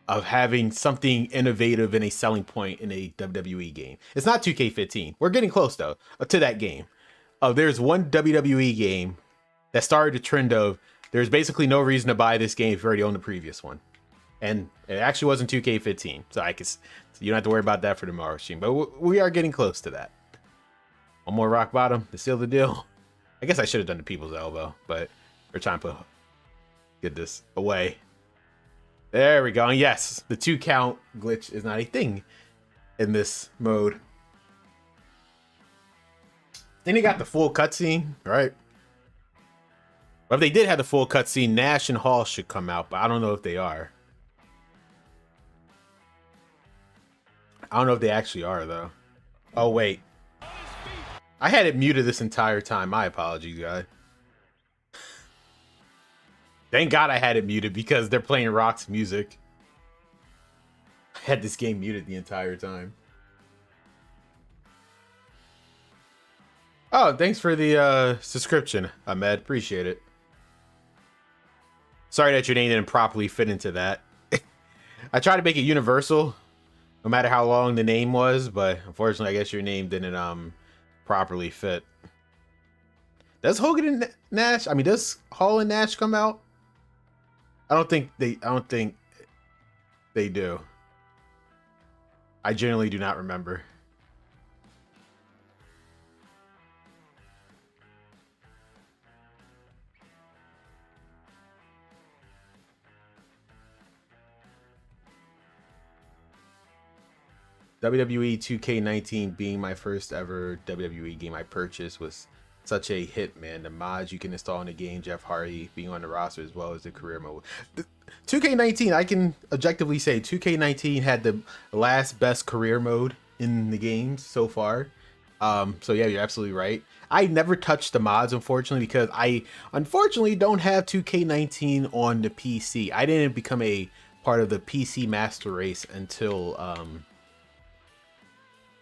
of having something innovative and a selling point in a WWE game. It's not 2K15. We're getting close, though, to that game. There's one WWE game that started the trend of there's basically no reason to buy this game if you already own the previous one. And it actually wasn't 2K15. So you don't have to worry about that for tomorrow's stream. But we are getting close to that. One more rock bottom to seal the deal. I guess I should have done the people's elbow, but we're trying to get this away. There we go. And yes, the 2 count glitch is not a thing in this mode. Then they got the full cutscene, right? But if they did have the full cutscene, Nash and Hall should come out, but I don't know if they are. I don't know if they actually are, though. Oh, wait. I had it muted this entire time. My apologies, guys. Thank God I had it muted because they're playing Rock's music. I had this game muted the entire time. Oh, thanks for the subscription, Ahmed. Appreciate it. Sorry that your name didn't properly fit into that. I tried to make it universal, no matter how long the name was, but unfortunately, I guess your name didn't properly fit. Does Hogan and Nash? I mean, does Hall and Nash come out? I don't think they do. I generally do not remember. WWE 2K19 being my first ever WWE game I purchased was such a hit, man. The mods you can install in the game, Jeff Hardy being on the roster as well as the career mode. 2K19, I can objectively say 2K19 had the last best career mode in the games so far. So yeah, you're absolutely right. I never touched the mods, unfortunately, because I unfortunately don't have 2K19 on the PC. I didn't become a part of the PC master race until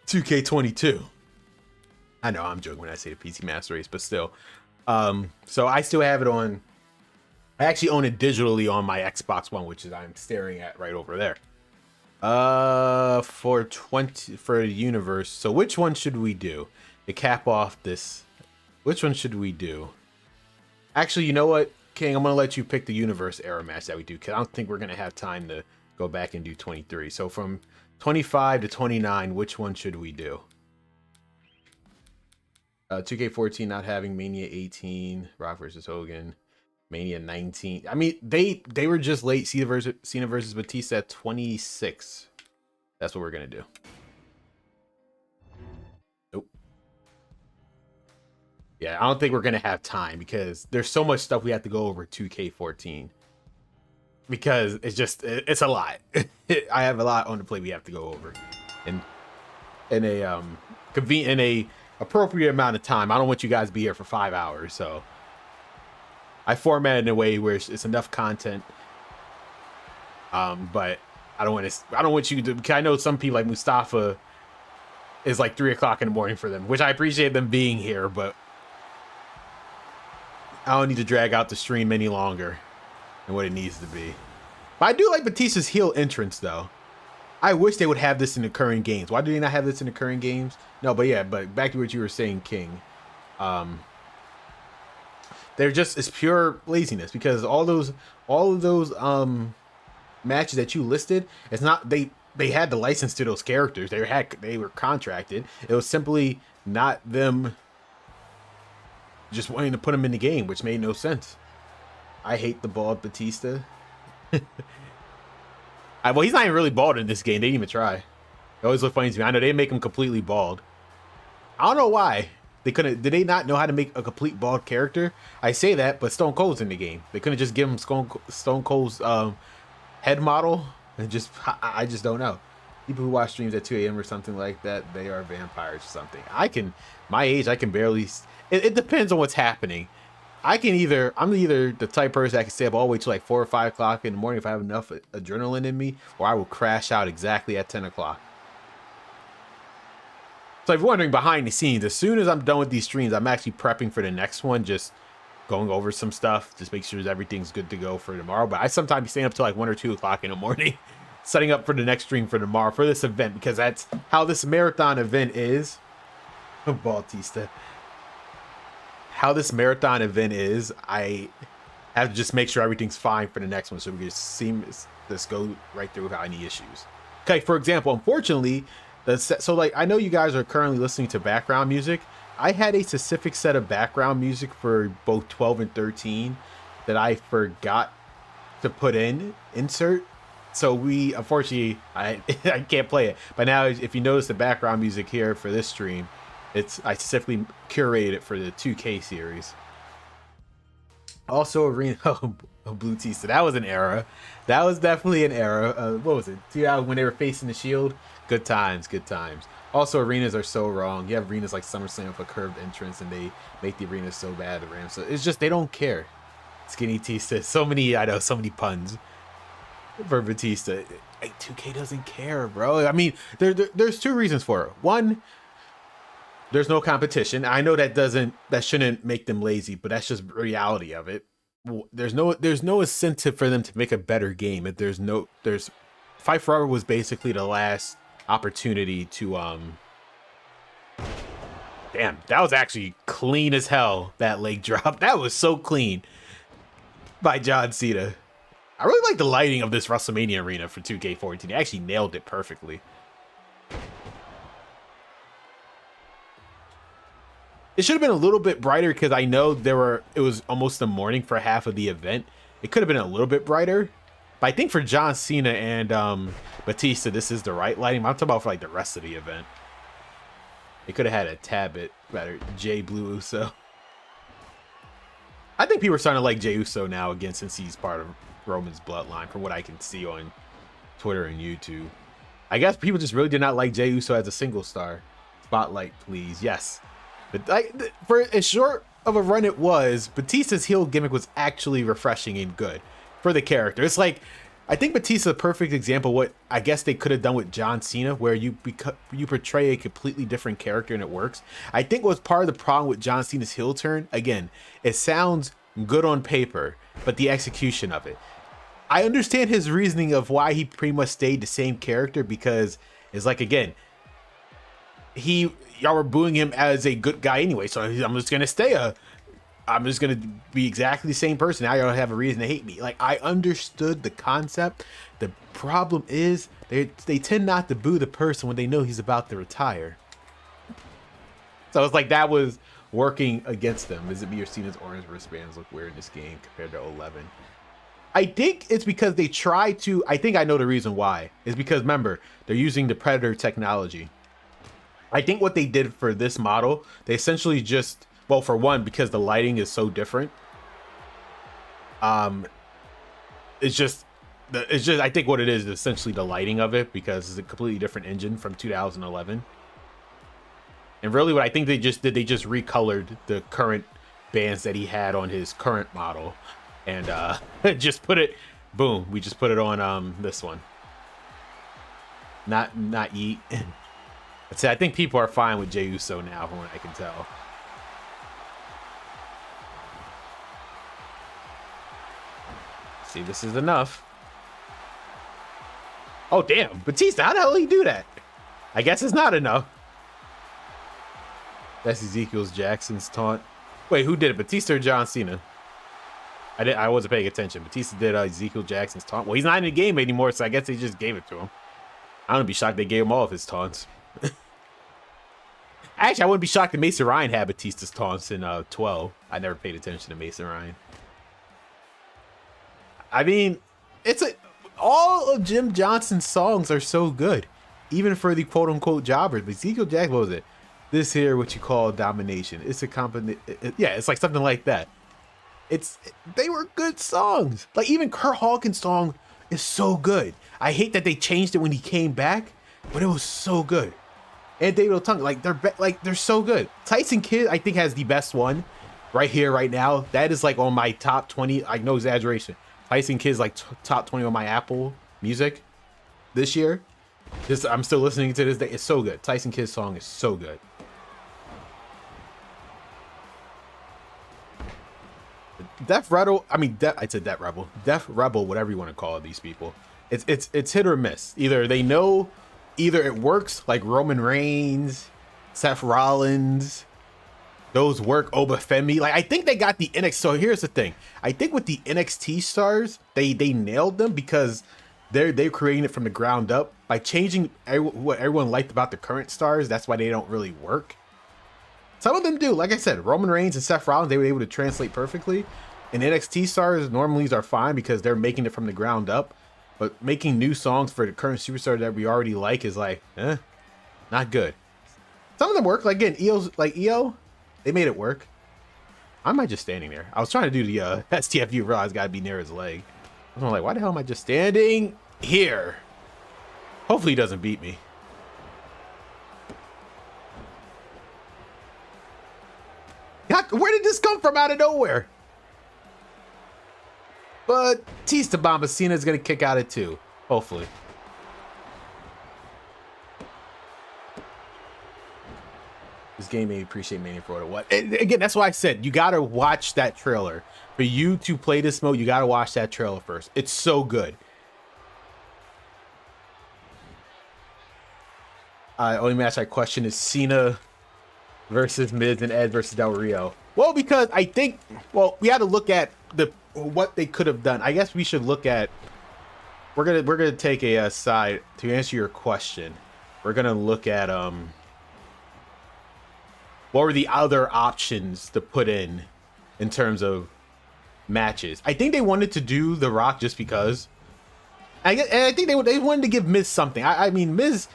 2K22. I know I'm joking when I say the PC master race, but still. So I still have it on. I actually own it digitally on my Xbox One, which is I'm staring at right over there. For the universe. So which one should we do to cap off this? Which one should we do? Actually, you know what, King? I'm gonna let you pick the universe era match that we do, because I don't think we're gonna have time to go back and do 23. So from 25 to 29, which one should we do? 2K14 not having Mania 18, Rock versus Hogan, Mania 19. I mean, they were just late. Cena versus Batista at 26. That's what we're gonna do. Nope. Yeah, I don't think we're gonna have time because there's so much stuff we have to go over 2K14. Because it's a lot. I have a lot on the plate we have to go over, and in a appropriate amount of time. I don't want you guys to be here for 5 hours, so I formatted in a way where it's enough content. But I don't want you to, because I know some people like Mustafa is like 3 o'clock in the morning for them, which I appreciate them being here, but I don't need to drag out the stream any longer than what it needs to be. But I do like Batista's heel entrance though. I wish they would have this in the current games. Why do they not have this in the current games? No, but yeah, but back to what you were saying, King. It's pure laziness, because all of those matches that you listed, it's not they had the license to those characters. They were contracted. It was simply not them just wanting to put them in the game, which made no sense. I hate the bald Batista. Well, he's not even really bald in this game. They didn't even try. It always look funny to me. I know they make him completely bald. I don't know why. They couldn't. Did they not know how to make a complete bald character? I say that, but Stone Cold's in the game. They couldn't just give him Stone Cold's head model and just. I just don't know. People who watch streams at 2 a.m. or something like that, they are vampires or something. My age, I can barely. It depends on what's happening. I'm either the type of person that can stay up all the way till like 4 or 5 o'clock in the morning if I have enough adrenaline in me, or I will crash out exactly at 10 o'clock. So if you're wondering behind the scenes, as soon as I'm done with these streams, I'm actually prepping for the next one, just going over some stuff, just make sure everything's good to go for tomorrow. But I sometimes be staying up till like 1 or 2 o'clock in the morning, setting up for the next stream for tomorrow for this event, because that's how this marathon event is. Bautista. How this marathon event is, I have to just make sure everything's fine for the next one, so we can just go right through without any issues. Okay, for example, unfortunately, so like I know you guys are currently listening to background music. I had a specific set of background music for both 12 and 13 that I forgot to put insert. So unfortunately, I can't play it. But now, if you notice the background music here for this stream, I specifically curated it for the 2K series. Also, Arena Blue Tista. That was an era. That was definitely an era. What was it? When they were facing the Shield. Good times, good times. Also, arenas are so wrong. You have arenas like SummerSlam with a curved entrance, and they make the arenas so bad. So it's just they don't care. Skinny Tista. So many puns for Batista. 2K doesn't care, bro. I mean, there's two reasons for it. One, there's no competition. I know that shouldn't make them lazy, but that's just reality of it. There's no incentive for them to make a better game. There's Fight Forever was basically the last opportunity to damn, that was actually clean as hell. That leg drop, that was so clean by John Cena. I really like the lighting of this WrestleMania arena for 2K14. They actually nailed it perfectly. It should have been a little bit brighter, because I know it was almost the morning for half of the event. It could have been a little bit brighter. But I think for John Cena and Batista, this is the right lighting. I'm talking about for like the rest of the event. They could have had a tad bit better. Jay Blue Uso. I think people are starting to like Jey Uso now again since he's part of Roman's bloodline, from what I can see on Twitter and YouTube. I guess people just really did not like Jey Uso as a single star. Spotlight, please. Yes. But for as short of a run it was, Batista's heel gimmick was actually refreshing and good for the character. It's like, I think Batista's a perfect example of what I guess they could have done with John Cena, where you portray a completely different character and it works. I think what was part of the problem with John Cena's heel turn, again, it sounds good on paper, but the execution of it. I understand his reasoning of why he pretty much stayed the same character, because it's like, again, y'all were booing him as a good guy anyway, so I'm just gonna be exactly the same person. Now y'all have a reason to hate me. Like, I understood the concept. The problem is they tend not to boo the person when they know he's about to retire. So it's like that was working against them. Is it me or Cena's orange wristbands look weird in this game compared to 11? I think it's because they try to, I think I know the reason why. It's because, remember, they're using the Predator technology. I think what they did for this model, they essentially just, well, for one, because the lighting is so different. It's just I think what it is essentially the lighting of it, because it's a completely different engine from 2011. And really what I think they just did, they just recolored the current bands that he had on his current model, and just put it, boom, we just put it on this one. Not Yeet. I think people are fine with Jey Uso now, from what I can tell. See, this is enough. Oh, damn. Batista, how the hell did he do that? I guess it's not enough. That's Ezekiel Jackson's taunt. Wait, who did it? Batista or John Cena? I wasn't paying attention. Batista did Ezekiel Jackson's taunt. Well, he's not in the game anymore, so I guess they just gave it to him. I wouldn't be shocked they gave him all of his taunts. Actually, I wouldn't be shocked if Mason Ryan had Batista's taunts in 12. I never paid attention to Mason Ryan. I mean, all of Jim Johnson's songs are so good, even for the quote-unquote jobbers. But Ezekiel Jackson, what was it? This here, what you call domination. It's a yeah, it's like something like that. They were good songs. Like, even Kurt Hawkins' song is so good. I hate that they changed it when he came back, but it was so good. And David Otunga, they're so good. Tyson Kidd, I think, has the best one right here, right now. That is like on my top 20. Like, no exaggeration. Tyson Kidd's like top 20 on my Apple Music this year. I'm still listening to this day. It's so good. Tyson Kidd's song is so good. Def Rebel, Def Rebel, whatever you want to call it, these people. It's hit or miss. Either it works, like Roman Reigns, Seth Rollins, those work. Obafemi, like, I think they got the NXT. So here's the thing. I think with the NXT stars, they nailed them, because they're creating it from the ground up by changing what everyone liked about the current stars. That's why they don't really work. Some of them do. Like I said, Roman Reigns and Seth Rollins, they were able to translate perfectly. And NXT stars normally are fine because they're making it from the ground up. But making new songs for the current superstar that we already like is like, not good. Some of them work. Like, again, EO, they made it work. Why am I just standing there? I was trying to do the STFU, realized gotta be near his leg. I'm like, why the hell am I just standing here? Hopefully he doesn't beat me. God, where did this come from out of nowhere? But Batista Bombacina is going to kick out at 2. Hopefully. This game made me appreciate Mania for what it was. And again, that's why I said you got to watch that trailer. For you to play this mode, you got to watch that trailer first. It's so good. Only match I question is Cena versus Miz and Ed versus Del Rio. Well, because I think, we had to look at what they could have done. I guess we should look at. We're gonna take a side to answer your question. We're gonna look at what were the other options to put in terms of matches. I think they wanted to do The Rock just because. I think they wanted to give Miz something. I mean, Miz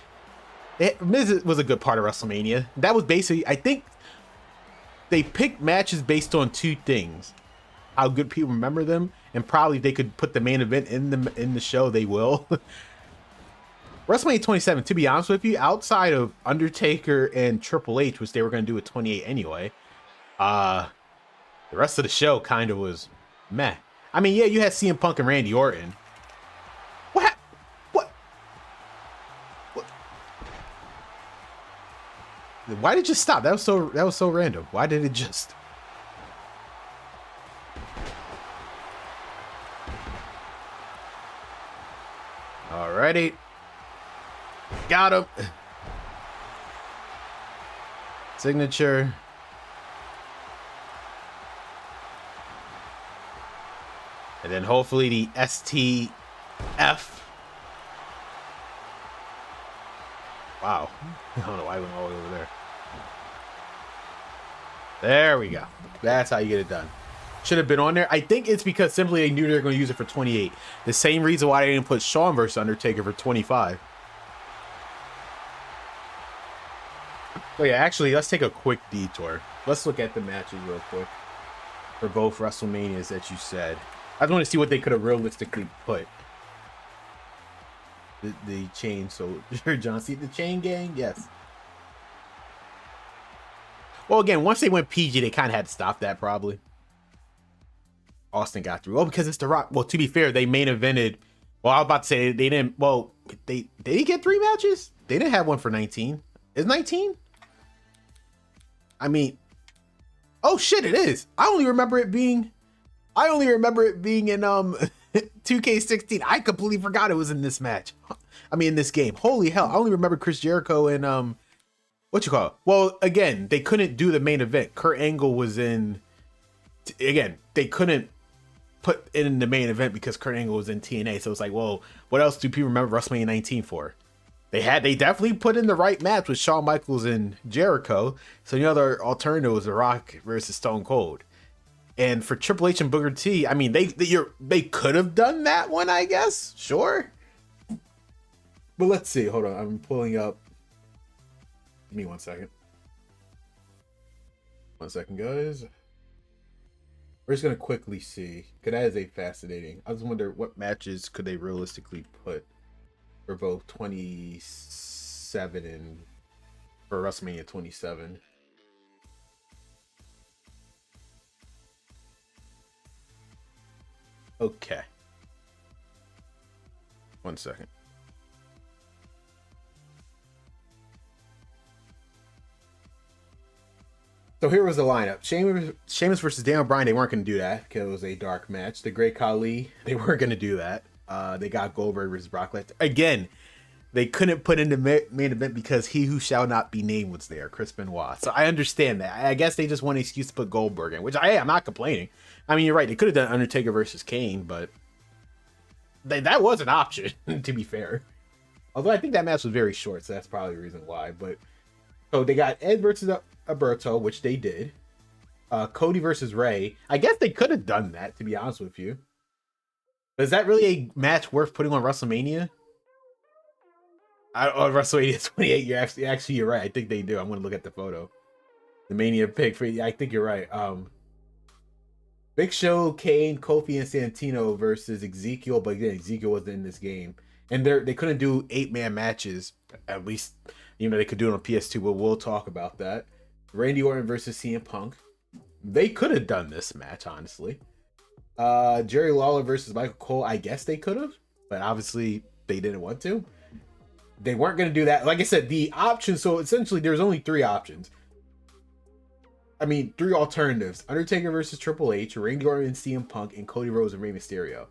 was a good part of WrestleMania. That was basically, I think they picked matches based on 2 things. how good people remember them, and probably if they could put the main event in the show, they will. WrestleMania 27, to be honest with you, outside of Undertaker and Triple H, which they were going to do at 28 anyway, the rest of the show kind of was meh. I mean, yeah, you had CM Punk and Randy Orton. What? Why did it just stop? That was so random. Why did it just? Alrighty. Got him. Signature. And then hopefully the STF. Wow. I don't know why I went all the way over there. There we go. That's how you get it done. Should have been on there. I think it's because simply they knew they were going to use it for 28. The same reason why they didn't put Shawn versus Undertaker for 25. Oh yeah, actually, let's take a quick detour. Let's look at the matches real quick for both WrestleManias that you said. I just want to see what they could have realistically put. The chain soldier, John Cena, the chain gang, yes. Well, again, once they went PG, they kind of had to stop that probably. Austin got through. Oh, because it's The Rock. Well, to be fair, they main evented. Well, I was about to say they didn't. Well, they get 3 matches. They didn't have one for 19. Is 19? I mean, oh shit, it is. I only remember it being in 2K16. I completely forgot it was in this match. I mean, in this game. Holy hell! I only remember Chris Jericho and what you call it? Well, again, they couldn't do the main event. Kurt Angle was in. Again, they couldn't put it in the main event because Kurt Angle was in TNA. So it's like, well, what else do people remember WrestleMania 19 for? They definitely put in the right match with Shawn Michaels and Jericho. So the other alternative was The Rock versus Stone Cold. And for Triple H and Booker T, I mean, they could have done that one, I guess. Sure. But let's see. Hold on. I'm pulling up. Give me 1 second. 1 second, guys. We're just going to quickly see. Because that is a fascinating. I just wonder what matches could they realistically put for both 27 and for WrestleMania 27. Okay. 1 second. So here was the lineup. Sheamus versus Daniel Bryan. They weren't going to do that because it was a dark match. The Great Khali. They weren't going to do that. They got Goldberg versus Brock Lesnar. Again, they couldn't put in the main event because he who shall not be named was there, Chris Benoit. So I understand that. I guess they just want an excuse to put Goldberg in, which I'm not complaining. I mean, you're right. They could have done Undertaker versus Kane, but that was an option, to be fair. Although I think that match was very short, so that's probably the reason why. But so they got Ed versus Alberto, which they did. Cody versus Ray. I guess they could have done that, to be honest with you. Is that really a match worth putting on WrestleMania? On WrestleMania 28, you're you're right. I think they do. I'm gonna look at the photo. The Mania pick for. I think you're right. Big Show, Kane, Kofi, and Santino versus Ezekiel, but again, Ezekiel wasn't in this game, and they couldn't do 8-man matches. At least, they could do it on PS2, but we'll talk about that. Randy Orton versus CM Punk. They could have done this match, honestly. Jerry Lawler versus Michael Cole. I guess they could have, but obviously they didn't want to. They weren't going to do that. Like I said, the options. So essentially, there's only 3 options. I mean, 3 alternatives: Undertaker versus Triple H, Randy Orton and CM Punk, and Cody Rhodes and Rey Mysterio.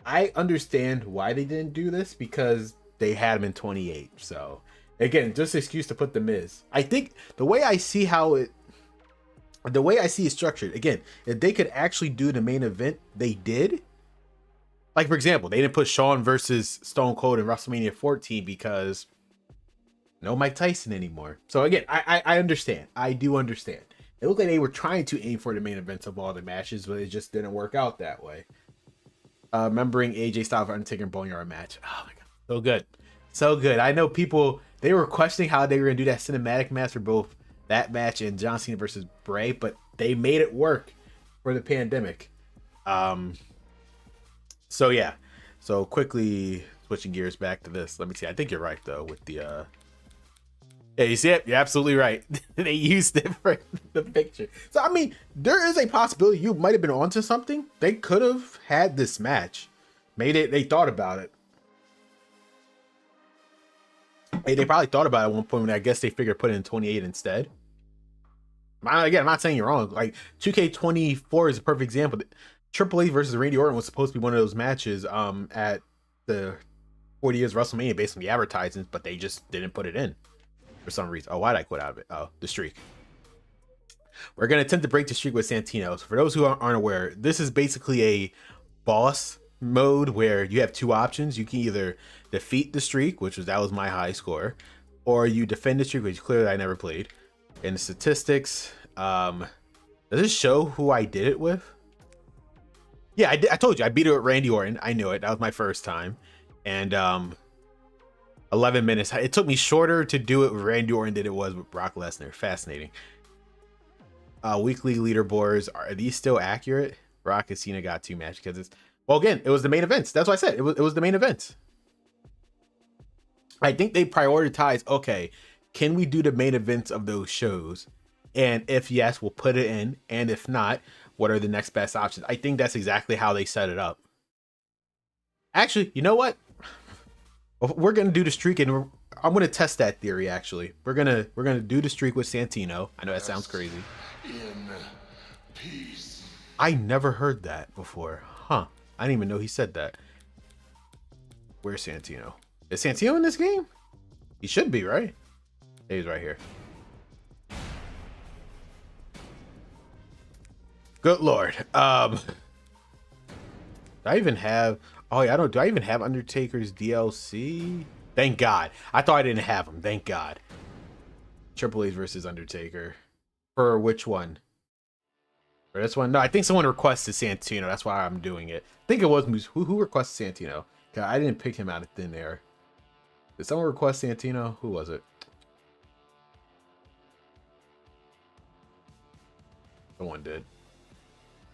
I understand why they didn't do this because they had him in 28. So again, just an excuse to put the Miz. I think the way I see it structured, again, if they could actually do the main event, they did. Like, for example, they didn't put Shawn versus Stone Cold in WrestleMania 14 because no Mike Tyson anymore. So again, I understand. I do understand. It looked like they were trying to aim for the main events of all the matches, but it just didn't work out that way. Remembering AJ Styles for Undertaker and Boneyard match. Oh my god, so good, so good. I know people, they were questioning how they were gonna do that cinematic match for both that match and John Cena versus Bray, but they made it work for the pandemic. Um, so yeah, so quickly switching gears back to this. Let me see. I think you're right though with the yeah, you see it? You're absolutely right. They used it for the picture. So I mean, there is a possibility you might have been onto something. They could have had this match, made it. They thought about it. They probably thought about it at one point when I guess they figured put it in 28 instead. Again, I'm not saying you're wrong. Like 2K24 is a perfect example. Triple H versus Randy Orton was supposed to be one of those matches at the 40 years WrestleMania based on the advertisements, but they just didn't put it in for some reason. Oh, why'd I quit out of it? Oh, the streak. We're going to attempt to break the streak with Santino. So for those who aren't aware, this is basically a boss mode where you have two options. You can either defeat the streak, that was my high score, or you defend the streak, which clearly I never played. In the statistics, does this show who I did it with? Yeah, I told you I beat it with Randy Orton. I knew it. That was my first time. And 11 minutes. It took me shorter to do it with Randy Orton than it was with Brock Lesnar. Fascinating. Weekly leaderboards, are these still accurate? Brock and Cena got 2 matches because it's, well, again, it was the main events. That's what I said. It was the main events. I think they prioritized, okay, can we do the main events of those shows? And if yes, we'll put it in. And if not, what are the next best options? I think that's exactly how they set it up. Actually, you know what? We're gonna do the streak, and I'm gonna test that theory. Actually, we're gonna do the streak with Santino. I know that sounds crazy. In peace. I never heard that before, huh? I didn't even know he said that. Where's Santino? Is Santino in this game? He should be, right? He's right here. Good Lord. Do I even have, oh yeah, do I even have Undertaker's DLC? Thank God. I thought I didn't have him. Thank God. Triple H versus Undertaker. For which one? For this one? No, I think someone requested Santino. That's why I'm doing it. I think it was who requested Santino. I didn't pick him out of thin air. Did someone request Santino? Who was it? Someone did.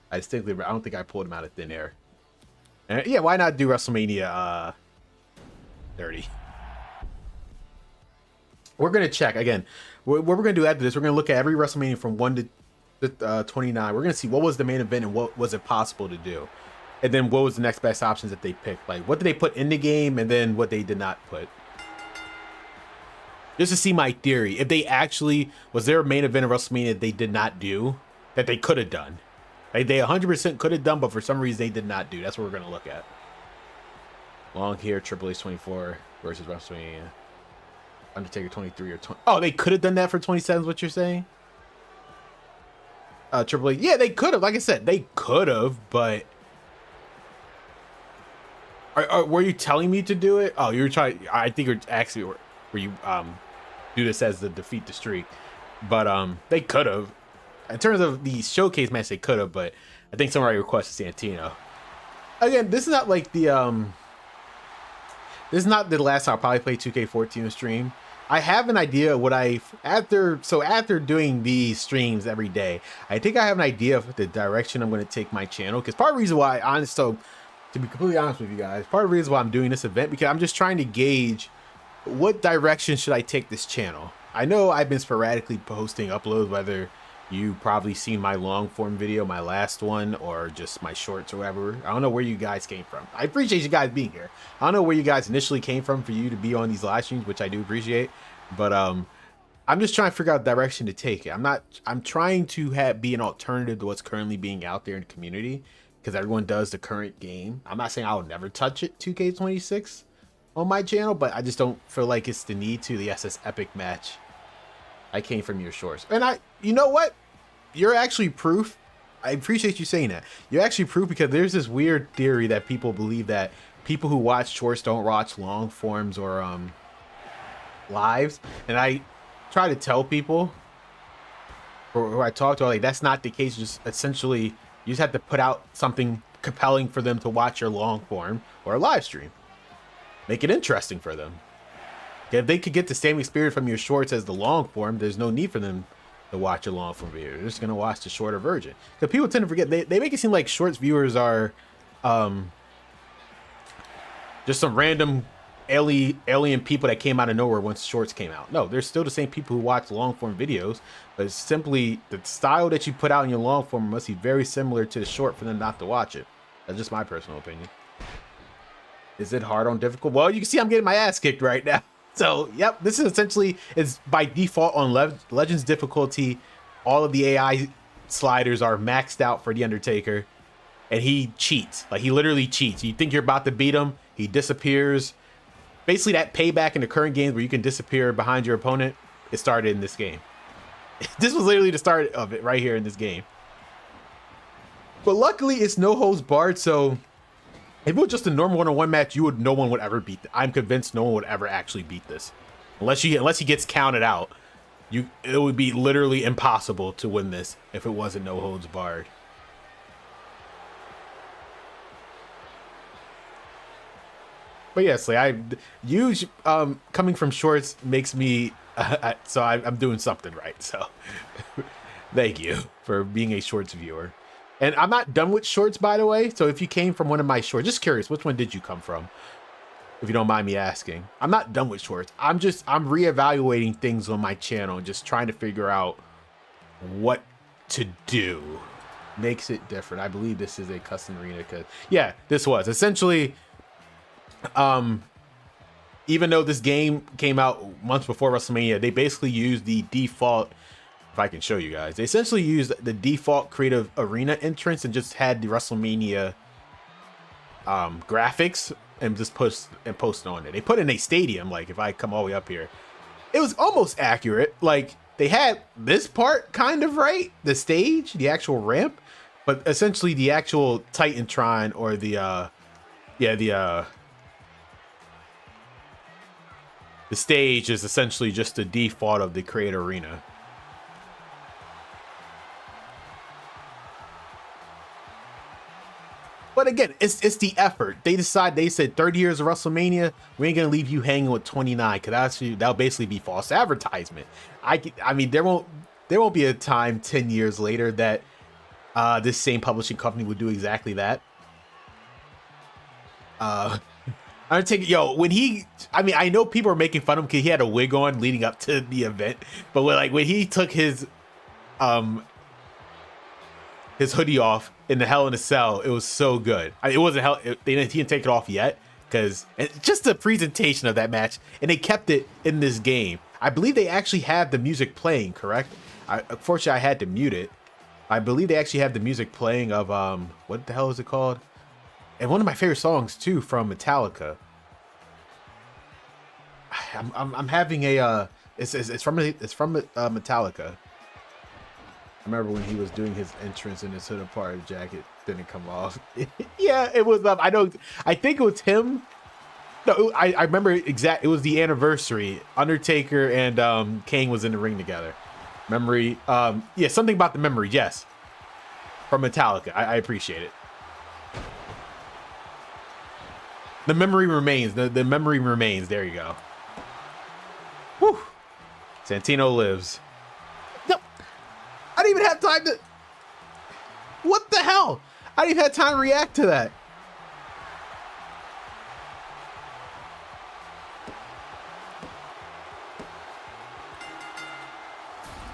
I don't think I pulled him out of thin air. And yeah, why not do WrestleMania 30? We're gonna check again. What we're gonna do after this, we're gonna look at every WrestleMania from 1 to 29. We're gonna see what was the main event and what was it possible to do, and then what was the next best options that they picked. Like what did they put in the game, and then what they did not put. Just to see my theory, if they actually was there a main event of WrestleMania they did not do that they could have done. Like they 100% could have done, but for some reason they did not do. That's what we're gonna look at. Long here, Triple H 24 versus WrestleMania. Undertaker 23 or 20. Oh, they could have done that for 27. What you're saying? Triple H. Yeah, they could have. Like I said, they could have. But were you telling me to do it? Oh, you were trying. I think you're actually where you do this as the defeat the streak. But they could have. In terms of the showcase match, they could have. But I think somebody requested Santino. Again, this is not like the This is not the last time I'll probably play 2K14 stream. I have an idea of what after doing these streams every day, I think I have an idea of the direction I'm going to take my channel. Because part of the reason why, to be completely honest with you guys, part of the reason why I'm doing this event, because I'm just trying to gauge what direction should I take this channel. I know I've been sporadically posting uploads, whether you probably seen my long form video, my last one, or just my shorts or whatever. I don't know where you guys came from. I appreciate you guys being here. I don't know where you guys initially came from for you to be on these live streams, which I do appreciate. But I'm just trying to figure out the direction to take it. I'm trying to be an alternative to what's currently being out there in the community, because everyone does the current game. I'm not saying I'll never touch it, 2K26 on my channel, but I just don't feel like it's the need to. The SS Epic match. I came from your shorts. And you know what? You're actually proof. I appreciate you saying that. You're actually proof, because there's this weird theory that people believe that people who watch shorts don't watch long forms or lives. And I try to tell people, or who I talk to, like, that's not the case. Just essentially, you just have to put out something compelling for them to watch your long form or a live stream. Make it interesting for them. If they could get the same experience from your shorts as the long form, there's no need for them to watch a long form video. They're just gonna watch the shorter version. Because people tend to forget, they make it seem like shorts viewers are just some random alien people that came out of nowhere once shorts came out. No, they're still the same people who watch long form videos, but it's simply the style that you put out in your long form must be very similar to the short for them not to watch it. That's just my personal opinion. Is it hard on difficult? Well, you can see I'm getting my ass kicked right now. So, yep, this is essentially, is by default on Legends difficulty. All of the AI sliders are maxed out for The Undertaker, and he cheats. Like, he literally cheats. You think you're about to beat him, he disappears. Basically, that payback in the current games where you can disappear behind your opponent, it started in this game. This was literally the start of it right here in this game. But luckily, it's no holds barred, so if it was just a normal one-on-one match, no one would ever beat it. I'm convinced no one would ever actually beat this. Unless he gets counted out. It would be literally impossible to win this if it wasn't no holds barred. But yes, coming from shorts makes me so I'm doing something right. So thank you for being a shorts viewer. And I'm not done with shorts, by the way. So if you came from one of my shorts, just curious, which one did you come from? If you don't mind me asking. I'm not done with shorts. I'm reevaluating things on my channel and just trying to figure out what to do. Makes it different. I believe this is a custom arena because, yeah, this was. Essentially, even though this game came out months before WrestleMania, they basically used the default, if I can show you guys, they essentially used the default creative arena entrance and just had the WrestleMania graphics and just posted on it. They put in a stadium. Like, if I come all the way up here, it was almost accurate. Like, they had this part kind of right, the stage, the actual ramp, but essentially the actual Titantron or the stage is essentially just the default of the create arena. But again, it's the effort. They said 30 years of WrestleMania, we ain't gonna leave you hanging with 29, because that'll basically be false advertisement. I mean, there won't be a time 10 years later that this same publishing company would do exactly that. Undertaker, I know people are making fun of him because he had a wig on leading up to the event, but when he took his hoodie off in the Hell in a Cell, it was so good. It wasn't he didn't take it off yet, because just the presentation of that match, and they kept it in this game. I believe they actually have the music playing, correct? Unfortunately, I had to mute it. I believe they actually have the music playing of what the hell is it called? And one of my favorite songs too from Metallica. I'm having a it's from Metallica. I remember when he was doing his entrance and his hooded part of the jacket didn't come off. Yeah, it was. I think it was him. No, I remember exact. It was the anniversary. Undertaker and Kane was in the ring together. Memory. Yeah, something about the memory. Yes, from Metallica. I appreciate it. The memory remains. The memory remains. There you go. Whew. Santino lives. No, I didn't even have time to. What the hell? I didn't even have time to react to that.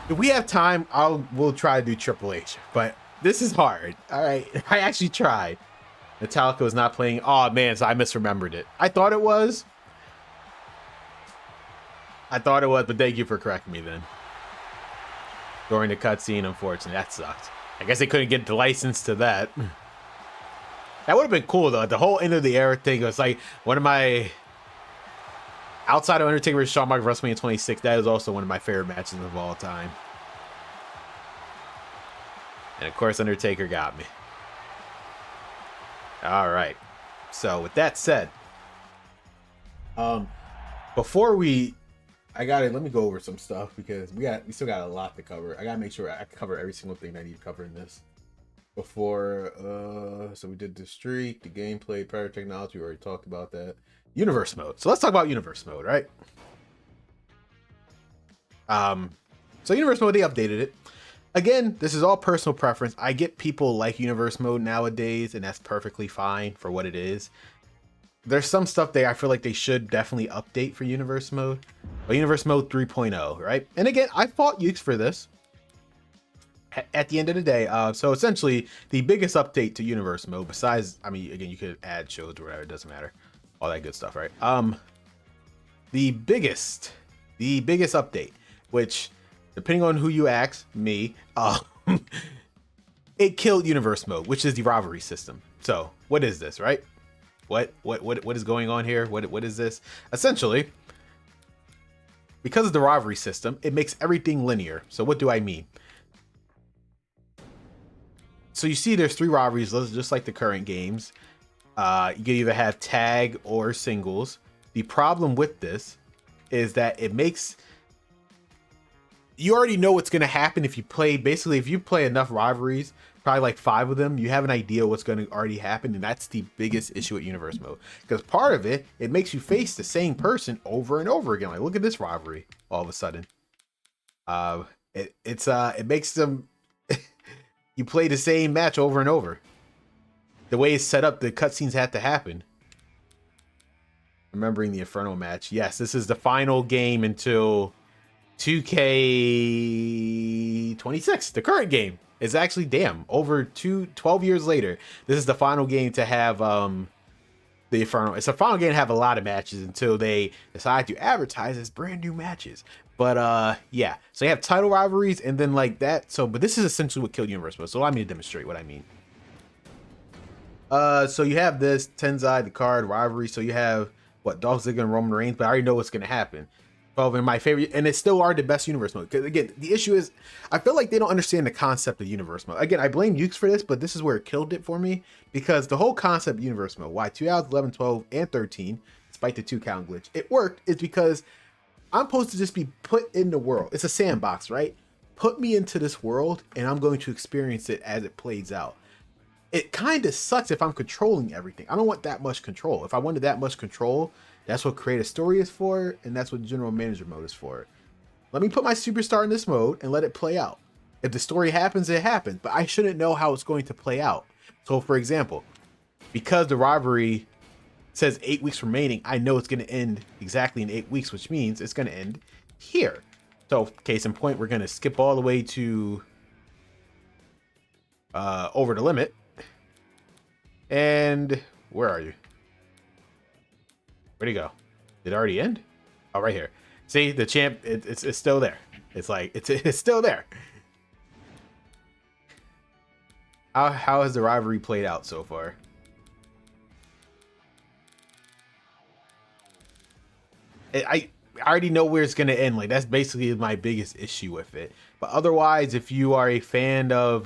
If we have time, we'll try to do Triple H, but this is hard. All right, I actually tried. Metallica was not playing. Oh man, so I misremembered it. I thought it was, but thank you for correcting me then. During the cutscene, unfortunately, that sucked. I guess they couldn't get the license to that. That would have been cool though. The whole end of the era thing was like one of my, outside of Undertaker vs. Shawn Michaels WrestleMania 26, that is also one of my favorite matches of all time. And of course, Undertaker got me. All right. So with that said, before let me go over some stuff because we still got a lot to cover. I gotta make sure I cover every single thing I need to cover in this. Before, so we did the streak, the gameplay, prior technology. We already talked about that. Universe mode. So let's talk about universe mode, right? So universe mode, they updated it. Again, this is all personal preference. I get people like universe mode nowadays, and that's perfectly fine for what it is. There's some stuff there I feel like they should definitely update for universe mode. But universe mode 3.0, right? And again, I fought Yuke for this. At the end of the day, so essentially the biggest update to universe mode, besides, I mean, again, you could add shows or whatever, it doesn't matter, all that good stuff, right? The biggest update, which depending on who you ask, me, it killed universe mode, which is the rivalry system. So what is this, right? What is going on here? What is this? Essentially, because of the rivalry system, it makes everything linear. So what do I mean? So you see there's 3 rivalries, just like the current games. You can either have tag or singles. The problem with this is that it makes... You already know what's going to happen if you play... Basically, if you play enough rivalries, probably like 5 of them, you have an idea what's going to already happen. And that's the biggest issue with universe mode. Because part of it, it makes you face the same person over and over again. Like, look at this rivalry all of a sudden. It makes them... You play the same match over and over. The way it's set up, the cutscenes had to happen. Remembering the Inferno match. Yes, this is the final game until 2K26. The current game is actually, damn, over 12 years later. This is the final game to have the Inferno. It's a final game to have a lot of matches until they decide to advertise as brand new matches. But yeah, so you have title rivalries and then like that. So, but this is essentially what killed universe mode. So allow me to demonstrate what I mean. So you have this Tensai, the card rivalry. So you have what, Dolph Ziggler and Roman Reigns, but I already know what's gonna happen. 12 in my favorite, and it still are the best universe mode. Because again, the issue is, I feel like they don't understand the concept of universe mode. Again, I blame Yuke for this, but this is where it killed it for me, because the whole concept of universe mode, why 2011, 12, and 13, despite the 2 count glitch, it worked, is because I'm supposed to just be put in the world. It's a sandbox, right? Put me into this world, and I'm going to experience it as it plays out. It kind of sucks if I'm controlling everything. I don't want that much control. If I wanted that much control, that's what create a story is for, and that's what general manager mode is for. Let me put my superstar in this mode and let it play out. If the story happens, it happens, but I shouldn't know how it's going to play out. So for example, because the rivalry says 8 weeks remaining, I know it's going to end exactly in 8 weeks, which means it's going to end here. So case in point, we're going to skip all the way to over the limit. And where are you? Where'd he go? Did it already end? Oh, right here. See, the champ, it's still there. It's like, it's still there. How has the rivalry played out so far? I already know where it's going to end. Like, that's basically my biggest issue with it. But otherwise, if you are a fan of,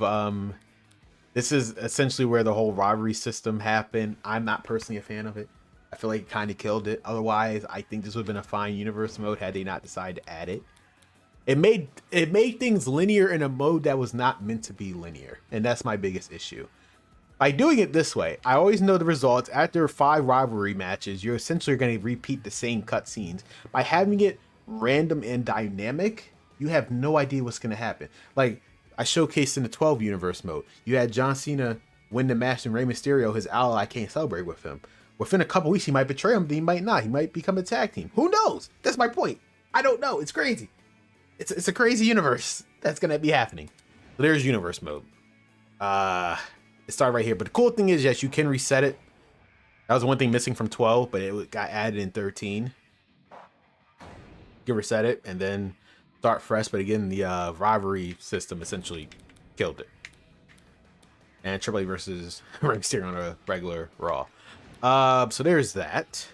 this is essentially where the whole rivalry system happened. I'm not personally a fan of it. I feel like it kind of killed it. Otherwise, I think this would have been a fine universe mode had they not decided to add it. It made things linear in a mode that was not meant to be linear. And that's my biggest issue. By doing it this way, I always know the results. After 5 rivalry matches, you're essentially going to repeat the same cutscenes. By having it random and dynamic, you have no idea what's going to happen. Like, I showcased in the 12 universe mode. You had John Cena win the match and Rey Mysterio, his ally, can't celebrate with him. Within a couple weeks, he might betray him, then he might not. He might become a tag team. Who knows? That's my point. I don't know. It's crazy. It's a crazy universe that's going to be happening. So there's universe mode. It started right here. But the cool thing is, yes, you can reset it. That was the one thing missing from 12, but it got added in 13. You can reset it and then start fresh. But again, the rivalry system essentially killed it. And Triple H versus Rey Mysterio on a regular Raw. So there's that.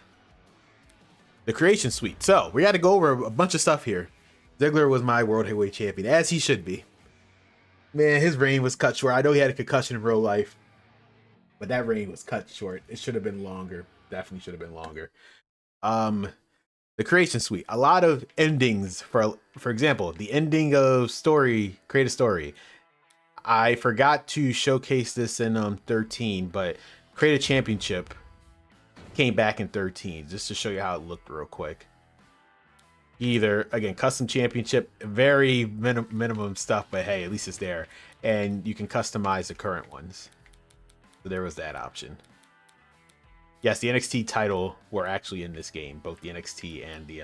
The creation suite. So we got to go over a bunch of stuff here. Ziggler was my world heavyweight champion, as he should be. Man, his reign was cut short. I know he had a concussion in real life, but that reign was cut short. It should have been longer. Definitely should have been longer. The creation suite. A lot of endings. For example, the ending of story, create a story. I forgot to showcase this in 13, but create a championship came back in 13, just to show you how it looked real quick. Either again custom championship, very minimum stuff, but hey, at least it's there, and you can customize the current ones. So there was that option. Yes, the NXT title were actually in this game, both the NXT and the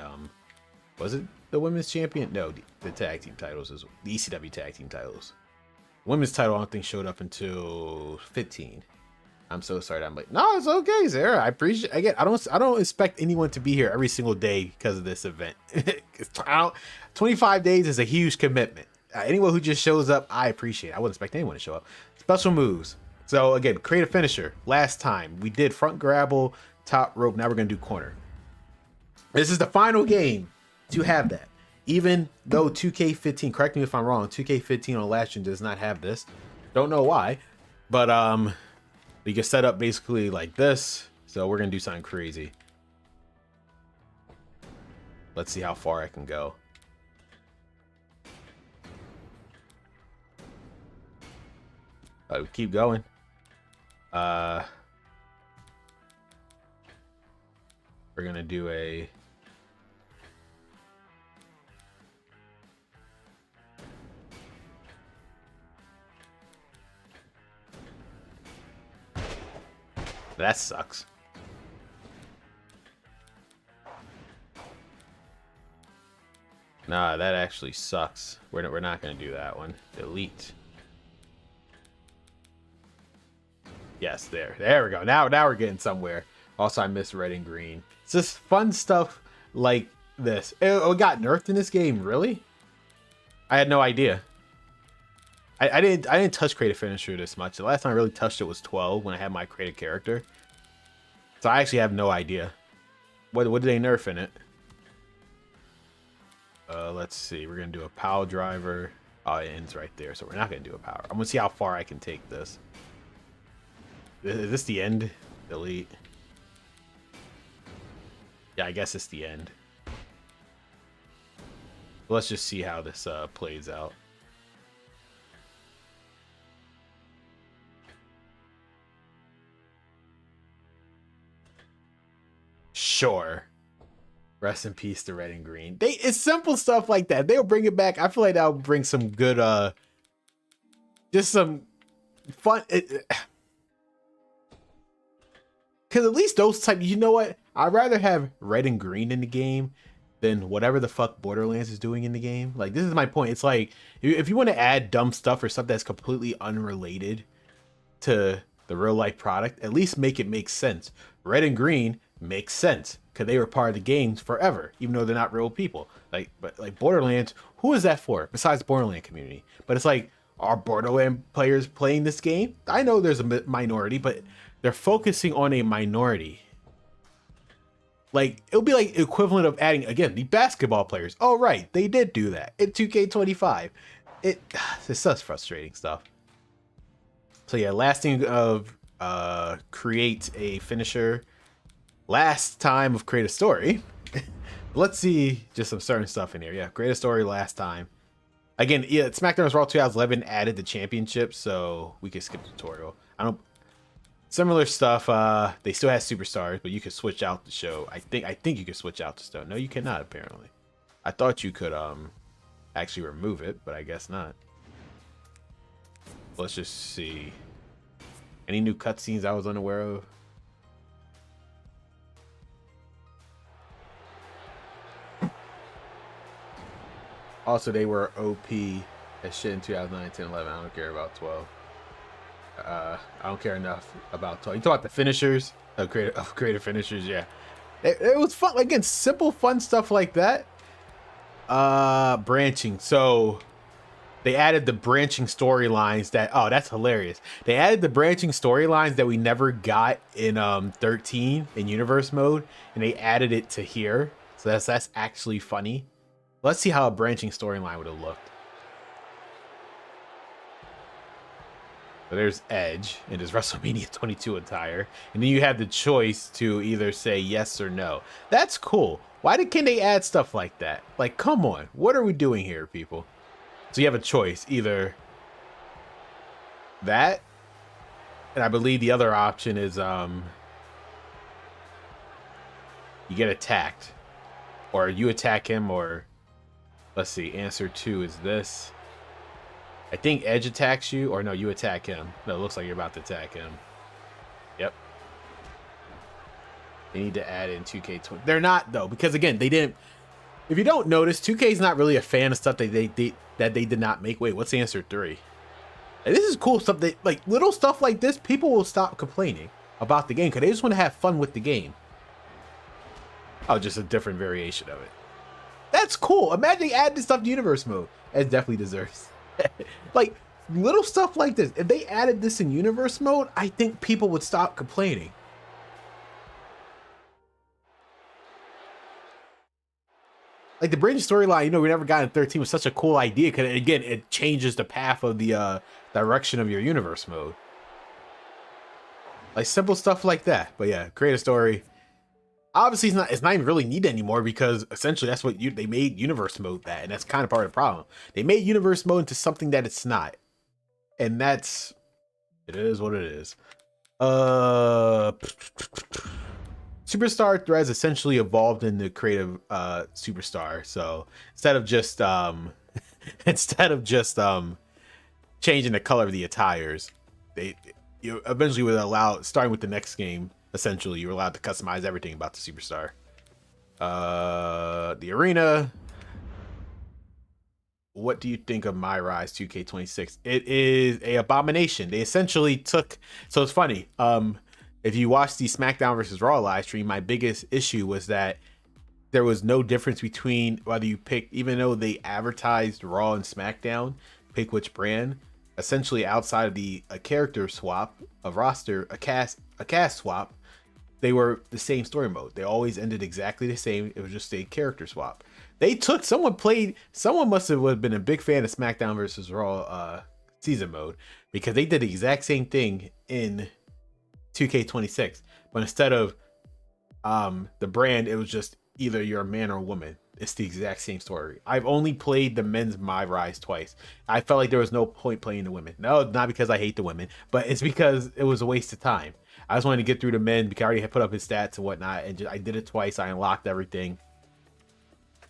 was it the women's champion? No, the tag team titles is the ECW tag team titles. Women's title I don't think showed up until 15. I'm so sorry. I'm like, no, it's okay, Sarah. I appreciate. Again, I don't expect anyone to be here every single day because of this event. 25 days is a huge commitment. Anyone who just shows up, I appreciate. I wouldn't expect anyone to show up. Special moves. So again, create a finisher. Last time we did front grapple, top rope. Now we're gonna do corner. This is the final game to have that. Even though 2K15, correct me if I'm wrong, 2K15 on last gen does not have this. Don't know why, but you can set up basically like this. So we're gonna do something crazy. Let's see how far I can go. Keep going. We're gonna do a that sucks. Nah, that actually sucks. We're not gonna do that one. Delete. Yes, there we go. Now we're getting somewhere. Also, I miss red and green. It's just fun stuff like this. It got nerfed in this game, really? I had no idea. I didn't touch create a finisher this much. The last time I really touched it was 12 when I had my created character. So I actually have no idea. What did they nerf in it? Let's see. We're gonna do a power driver. Oh, it ends right there, so we're not gonna do a power. I'm gonna see how far I can take this. Is this the end? Delete. Yeah, I guess it's the end. Let's just see how this plays out. Sure. Rest in peace to red and green. It's simple stuff like that. They'll bring it back. I feel like that'll bring some good just some fun. Because at least those type, you know what? I'd rather have red and green in the game than whatever the fuck Borderlands is doing in the game. Like, this is my point. It's like, if you want to add dumb stuff or stuff that's completely unrelated to the real life product, at least make it make sense. Red and green makes sense because they were part of the games forever, even though they're not real people. But Borderlands, who is that for besides the Borderlands community? But it's like, are Borderlands players playing this game? I know there's a minority, but they're focusing on a minority. Like, it'll be like equivalent of adding, again, the basketball players. Oh, right, they did do that in 2K25. It's such frustrating stuff. So yeah, last thing of create a finisher. Last time of create a story. Let's see just some certain stuff in here. Yeah, create a story last time. Again, yeah, SmackDown Raw 2011 added the championship, so we could skip the tutorial. Similar stuff. They still have superstars, but you could switch out the show. I think you could switch out the stuff. No, you cannot apparently. I thought you could actually remove it, but I guess not. Let's just see. Any new cutscenes I was unaware of? Also, they were OP as shit in 2009, 10, 11. I don't care about 12. I don't care enough about 12. You talk about the finishers, creative finishers, yeah. It was fun. Again, simple, fun stuff like that. Branching. So they added the branching storylines that, oh, that's hilarious. They added the branching storylines that we never got in 13 in universe mode, and they added it to here. So that's actually funny. Let's see how a branching storyline would have looked. So there's Edge in his WrestleMania 22 attire. And then you have the choice to either say yes or no. That's cool. Why can't they add stuff like that? Like, come on. What are we doing here, people? So you have a choice. Either that, and I believe the other option is you get attacked. or you attack him, or let's see, answer 2 is this. I think Edge attacks you, or no, you attack him. No, it looks like you're about to attack him. Yep. They need to add in 2K20. They're not though, because again, they didn't. If you don't notice, 2K is not really a fan of stuff that they did not make. Wait, what's answer 3? And this is cool stuff. That like little stuff like this, people will stop complaining about the game because they just want to have fun with the game. Oh, just a different variation of it. That's cool. Imagine they add this stuff to universe mode. It definitely deserves. Like little stuff like this. If they added this in universe mode, I think people would stop complaining. Like the bridge storyline, you know, we never got in 13 was such a cool idea because again, it changes the path of the direction of your universe mode. Like simple stuff like that. But yeah, create a story. Obviously, it's not even really needed anymore because essentially that's what they made universe mode that, and that's kind of part of the problem. They made universe mode into something that it's not, and it is what it is. Superstar threads essentially evolved into creative superstar. So instead of just changing the color of the attires, you eventually would allow, starting with the next game, essentially you're allowed to customize everything about the superstar. The arena. What do you think of My Rise 2K26? It is a abomination. They essentially took, so it's funny. If you watch the SmackDown versus Raw live stream, my biggest issue was that there was no difference between whether you pick, even though they advertised Raw and SmackDown, pick which brand. Essentially, outside of a character swap, a roster, a cast swap, they were the same story mode. They always ended exactly the same. It was just a character swap. They took, someone must have been a big fan of SmackDown versus Raw season mode because they did the exact same thing in 2K26, but instead of the brand, it was just either you're a man or a woman. It's the exact same story. I've only played the men's My Rise twice. I felt like there was no point playing the women. No, not because I hate the women, but it's because it was a waste of time. I just wanted to get through the men because I already had put up his stats and whatnot, and I did it twice. I unlocked everything.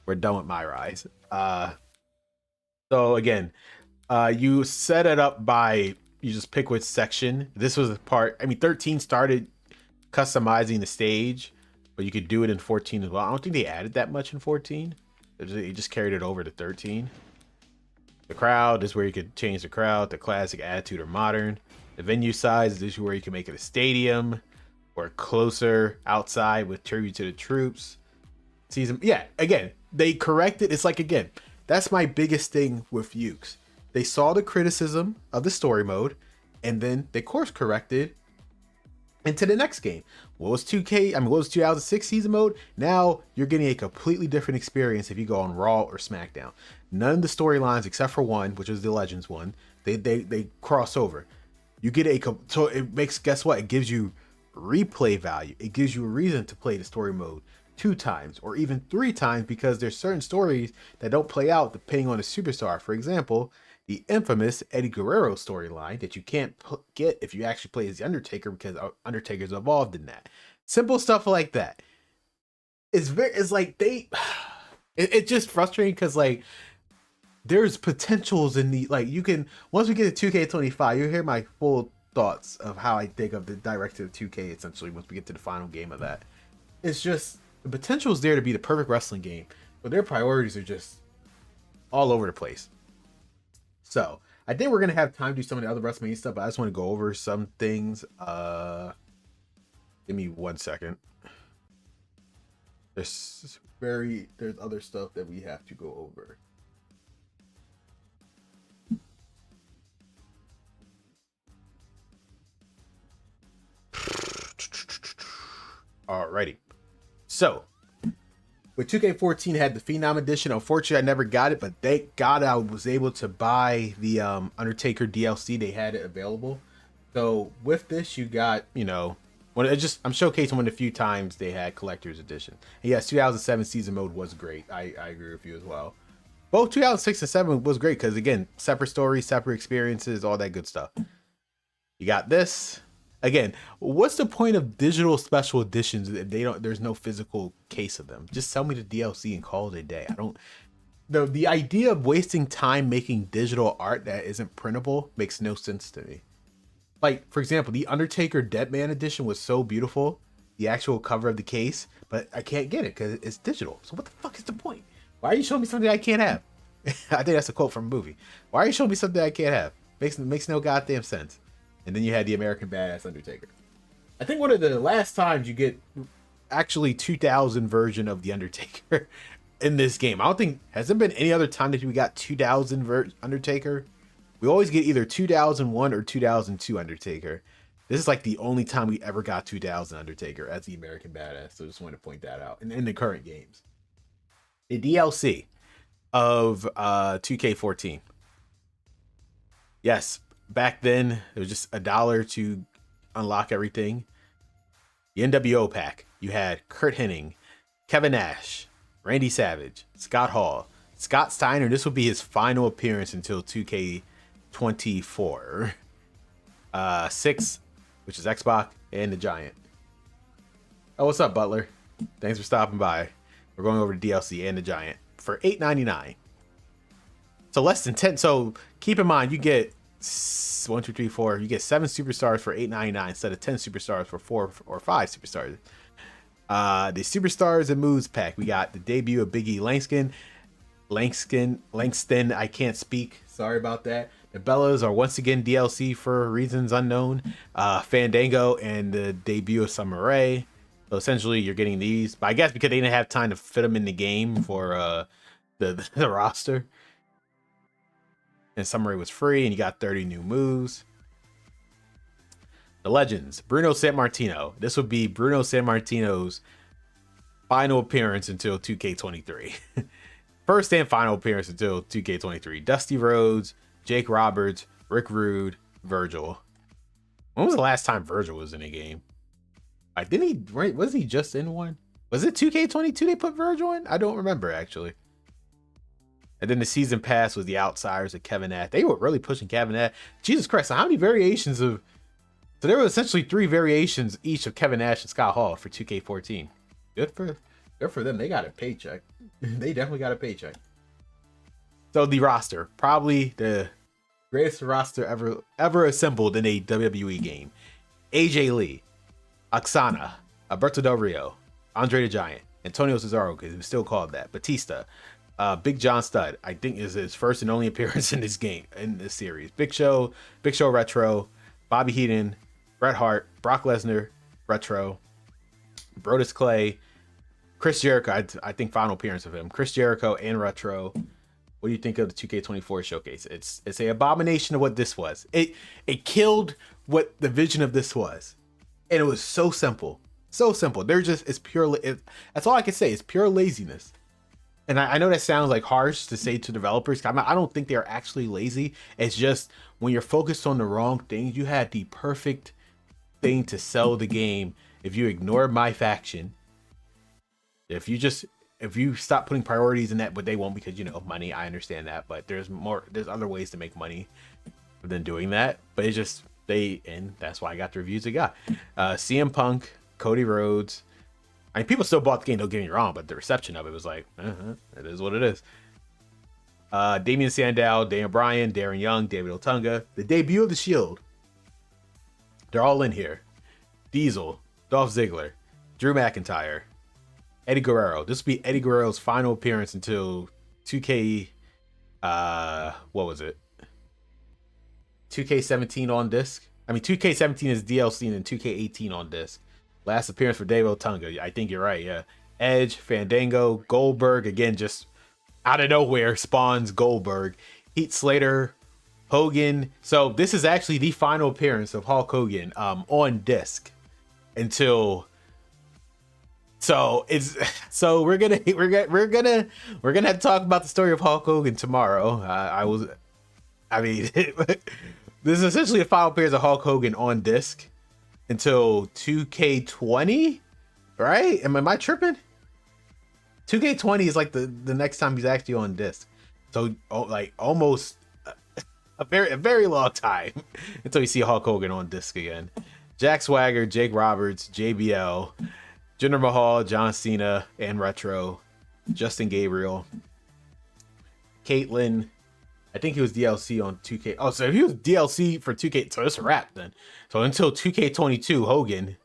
We're done with My Rise. So again, you set it up by, you just pick which section. This was a part, I mean, 13 started customizing the stage, but you could do it in 14 as well. I don't think they added that much in 14. They just carried it over to 13. The crowd is where you could change the crowd, the classic, attitude, or modern. The venue size, this is where you can make it a stadium or closer outside with tribute to the troops. Season, yeah, again, they corrected. It's like, again, that's my biggest thing with Yuke's. They saw the criticism of the story mode, and then they course corrected into the next game. What was 2006 season mode? Now you're getting a completely different experience if you go on Raw or SmackDown. None of the storylines except for one, which is the Legends one, they cross over. You get so it makes, guess what? It gives you replay value. It gives you a reason to play the story mode 2 times or even 3 times because there's certain stories that don't play out depending on the superstar. For example, the infamous Eddie Guerrero storyline that you can't get if you actually play as the Undertaker because Undertaker's involved in that. Simple stuff like that. It's like it's just frustrating because like there's potentials in the, like, you can, once we get to 2K25, you'll hear my full thoughts of how I think of the directive of 2K essentially once we get to the final game of that. It's just the potential is there to be the perfect wrestling game, but their priorities are just all over the place. So I think we're gonna have time to do some of the other WrestleMania stuff, but I just want to go over some things. Give me 1 second. There's other stuff that we have to go over. Alrighty. So with 2K14 had the Phenom edition. Unfortunately, I never got it, but thank God I was able to buy the Undertaker DLC. They had it available. So with this, you got, you know, I'm showcasing one of the few times they had collector's edition. And yes, 2007 season mode was great. I agree with you as well. Both 2006 and 7 was great because, again, separate stories, separate experiences, all that good stuff. You got this. Again, what's the point of digital special editions if there's no physical case of them? Just sell me the DLC and call it a day. I don't the idea of wasting time making digital art that isn't printable makes no sense to me. Like, for example, the Undertaker Deadman edition was so beautiful, the actual cover of the case, but I can't get it because it's digital. So what the fuck is the point? Why are you showing me something I can't have? I think that's a quote from a movie. Why are you showing me something I can't have? Makes no goddamn sense. And then you had the American Badass Undertaker. I think one of the last times you get actually 2000 version of the Undertaker in this game. I don't think, has there been any other time that we got 2000 Undertaker? We always get either 2001 or 2002 Undertaker. This is like the only time we ever got 2000 Undertaker as the American Badass. So I just wanted to point that out. And in the current games, the DLC of 2K14. Yes, back then it was just $1 to unlock everything. The NWO pack. You had Kurt Hennig, Kevin Nash, Randy Savage, Scott Hall, Scott Steiner. This will be his final appearance until 2K24. 6, which is Xbox, and the Giant. Oh, what's up, Butler? Thanks for stopping by. We're going over to DLC and the Giant for $8.99. So less than 10. So keep in mind, you get 1, 2, 3, 4. You get 7 superstars for $8.99 instead of 10 superstars for 4 or 5 superstars. The Superstars and Moves pack. We got the debut of Big E Langston. I can't speak. Sorry about that. The Bellas are once again DLC for reasons unknown. Fandango and the debut of Summer Rae. So essentially, you're getting these. But I guess because they didn't have time to fit them in the game for the roster. And Summer Rae was free, and you got 30 new moves. The Legends, Bruno Sammartino. This would be Bruno Sammartino's final appearance until 2K23. First and final appearance until 2K23. Dusty Rhodes, Jake Roberts, Rick Rude, Virgil. When was the last time Virgil was in a game? Didn't he? Right? Was he just in one? Was it 2K22 they put Virgil in? I don't remember actually. And then the season pass was the Outsiders of Kevin Nash. They were really pushing Kevin Nash. Jesus Christ! So how many variations of? So there were essentially 3 variations each of Kevin Nash and Scott Hall for 2K14. Good for them. They got a paycheck. They definitely got a paycheck. So the roster, probably the greatest roster ever assembled in a WWE game. AJ Lee, Oksana, Alberto Del Rio, Andre the Giant, Antonio Cesaro, because he was still called that, Batista, Big John Studd, I think is his first and only appearance in this game, in this series. Big Show Retro, Bobby Heenan, Bret Hart, Brock Lesnar, Retro, Brodus Clay, Chris Jericho, I think final appearance of him, Chris Jericho and Retro. What do you think of the 2K24 showcase? It's an abomination of what this was. It killed what the vision of this was. And it was so simple. So simple. It's pure, that's all I can say. It's pure laziness. And I know that sounds like harsh to say to developers. I don't think they're actually lazy. It's just when you're focused on the wrong things, you had the perfect thing to sell the game. If you ignore my faction, if you stop putting priorities in that, but they won't because, money, I understand that, but there's other ways to make money than doing that. But it's just, and that's why I got the reviews I got. CM Punk, Cody Rhodes. I mean, people still bought the game, don't get me wrong, but the reception of it was like, it is what it is. Damian Sandow, Daniel Bryan, Darren Young, David Otunga. The debut of The Shield. They're all in here. Diesel, Dolph Ziggler, Drew McIntyre, Eddie Guerrero. This will be Eddie Guerrero's final appearance until 2K, what was it? 2K17 on disc. I mean, 2K17 is DLC and then 2K18 on disc. Last appearance for David Otunga. I think you're right, yeah. Edge, Fandango, Goldberg. Again, just out of nowhere spawns Goldberg. Heath Slater, Hogan. So this is actually the final appearance of Hulk Hogan on disc until. So we're gonna have to talk about the story of Hulk Hogan tomorrow. This is essentially the final appearance of Hulk Hogan on disc until 2K20, right? Am I tripping? 2K20 is like the next time he's actually on disc. So like almost a very long time until you see Hulk Hogan on disc again. Jack Swagger, Jake Roberts, JBL, Jinder Mahal, John Cena, and Retro, Justin Gabriel, Caitlyn. I think he was DLC on 2K. Oh, so if he was DLC for 2K, so it's a wrap then. So until 2K22, Hogan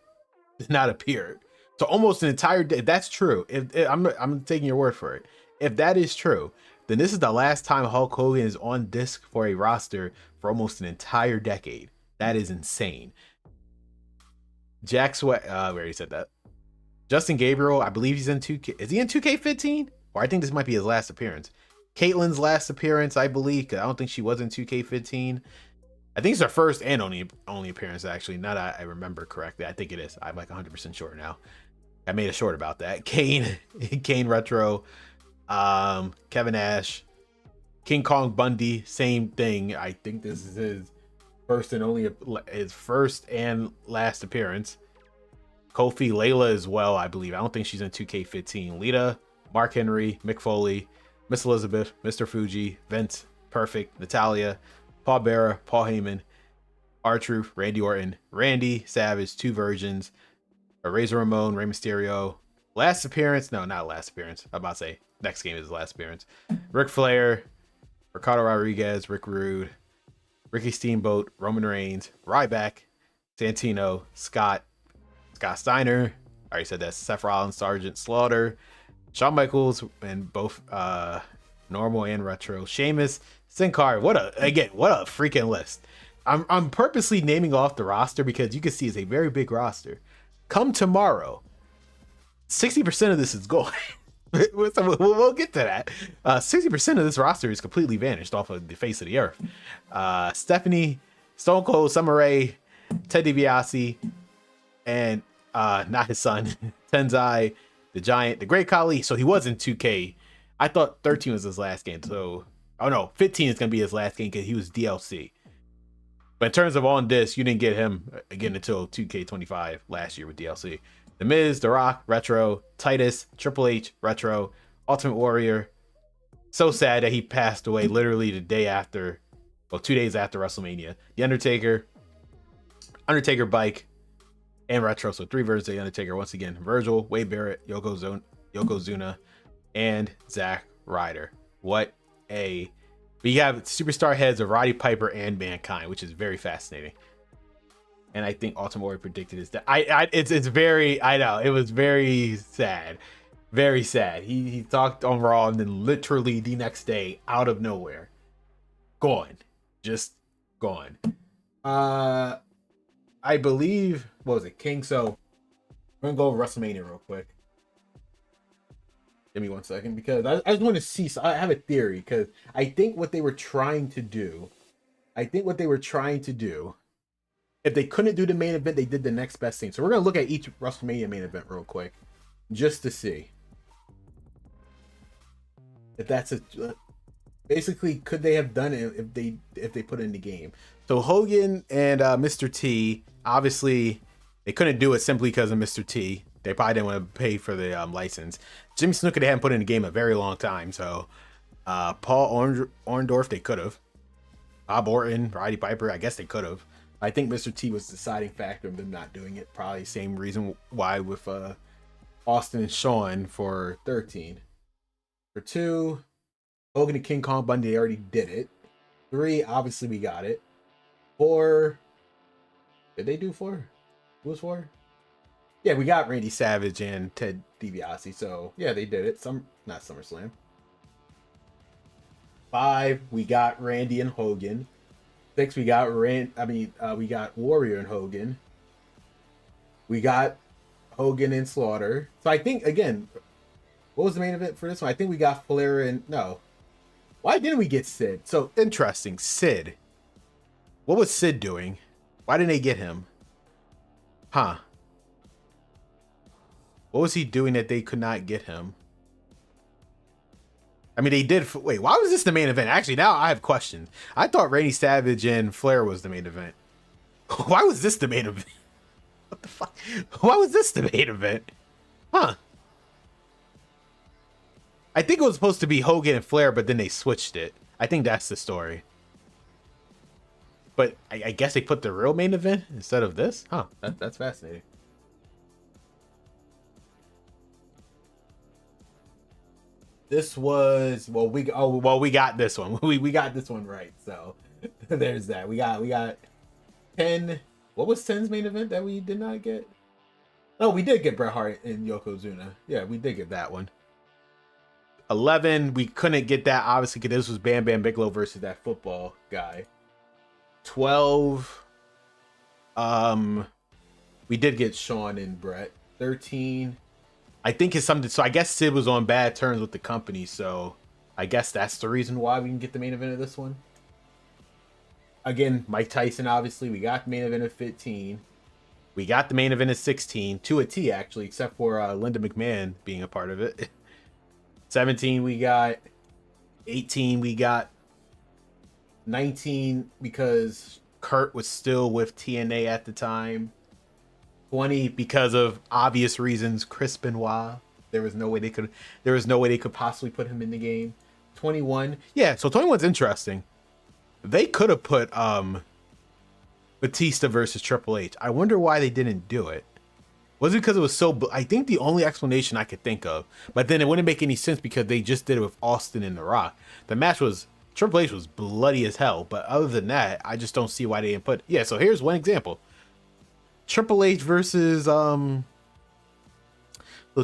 did not appear. So almost an entire day. That's true. If I'm taking your word for it. If that is true, then this is the last time Hulk Hogan is on disc for a roster for almost an entire decade. That is insane. Jack Sweat. We already said that. Justin Gabriel, I believe he's in 2K. Is he in 2K15? Or I think this might be his last appearance. Caitlyn's last appearance, I believe, because I don't think she was in 2K15. I think it's her first and only appearance, actually. Now that I remember correctly. I think it is. I'm like 100% sure now. I made a short about that. Kane Retro, Kevin Nash, King Kong Bundy, same thing. I think this is his first and last appearance. Kofi, Layla as well, I believe. I don't think she's in 2K15. Lita, Mark Henry, Mick Foley, Miss Elizabeth, Mr. Fuji, Vince, Perfect, Natalia, Paul Bearer, Paul Heyman, R-Truth, Randy Orton, Randy Savage, Two Virgins, Razor Ramon, Rey Mysterio. Last appearance? No, not last appearance. I'm about to say next game is his last appearance. Ric Flair, Ricardo Rodriguez, Rick Rude, Ricky Steamboat, Roman Reigns, Ryback, Santino, Scott Steiner. I already said that. Seth Rollins, Sergeant Slaughter, Shawn Michaels, and both normal and retro. Sheamus, Sin Cara. What a freaking list. I'm purposely naming off the roster because you can see it's a very big roster. Come tomorrow, 60% of this is gone. We'll get to that. 60% of this roster is completely vanished off of the face of the earth. Stephanie, Stone Cold, Summer Rae, Ted DiBiase, and not his son, Tenzai, the Giant, the Great Khali. So he was in 2K. I thought 13 was his last game. So, oh no, 15 is going to be his last game because he was DLC. But in terms of on disc, you didn't get him again until 2K25 last year with DLC. The Miz, The Rock, Retro, Titus, Triple H, Retro, Ultimate Warrior. So sad that he passed away literally the day after, well, 2 days after WrestleMania. The Undertaker, Bike, and Retro. So 3 versions of The Undertaker once again. Virgil, Wade Barrett, Yokozuna, and Zack Ryder. What a... But you have superstar heads of Roddy Piper and Mankind, which is very fascinating. And I think Ultimate Warrior predicted his death. It's very, I know, it was very sad. Very sad. He talked on Raw and then literally the next day, out of nowhere, gone. Just gone. I believe, what was it, King? So we're gonna go over WrestleMania real quick. Give me 1 second because I just want to see. So I have a theory because I think what they were trying to do, if they couldn't do the main event, they did the next best thing. So we're gonna look at each WrestleMania main event real quick, just to see if that's basically could they have done it if they put it in the game. So Hogan and Mr. T, obviously they couldn't do it simply because of Mr. T. They probably didn't want to pay for the license. Jimmy Snuka, they haven't put in the game a very long time. So Paul Orndorff, they could have. Bob Orton, Roddy Piper, I guess they could have. I think Mr. T was the deciding factor of them not doing it. Probably same reason why with Austin and Shawn for 13. For 2, Hogan and King Kong Bundy, they already did it. 3, obviously we got it. 4, did they do 4? Who was 4? Yeah, we got Randy Savage and Ted DiBiase. So yeah, they did it. Not SummerSlam. 5, we got Randy and Hogan. 6, we got we got Warrior and Hogan. We got Hogan and Slaughter. So I think again, what was the main event for this one? I think we got Flair and no. Why didn't we get Sid? So interesting. Sid. What was Sid doing? Why didn't they get him? Huh. What was he doing that they could not get him? I mean, they did. Wait, why was this the main event? Actually, now I have questions. I thought Randy Savage and Flair was the main event. Why was this the main event? What the fuck? Why was this the main event? Huh. I think it was supposed to be Hogan and Flair, but then they switched it. I think that's the story. But I guess they put the real main event instead of this? Huh, that's fascinating. This was we got this one. We got this one right. So there's that. We got 10. What was 10's main event that we did not get? Oh, we did get Bret Hart and Yokozuna. Yeah, we did get that one. 11, we couldn't get that obviously because this was Bam Bam Bigelow versus that football guy. 12, we did get Shawn and Bret. 13, I think it's something. So I guess Sid was on bad terms with the company, so I guess that's the reason why we can get the main event of this one. Again, Mike Tyson, obviously, we got the main event of 15. We got the main event of 16, to a T actually, except for Linda McMahon being a part of it. 17, we got 18, we got 19 because Kurt was still with TNA at the time. 20 because of obvious reasons, Chris Benoit. There was no way they could possibly put him in the game. 21. Yeah, so 21's interesting. They could have put Batista versus Triple H. I wonder why they didn't do it. Was it because it was so... I think the only explanation I could think of, but then it wouldn't make any sense because they just did it with Austin and The Rock. The match was... Triple H was bloody as hell, but other than that, I just don't see why they didn't put... Yeah, so here's one example. Triple H versus...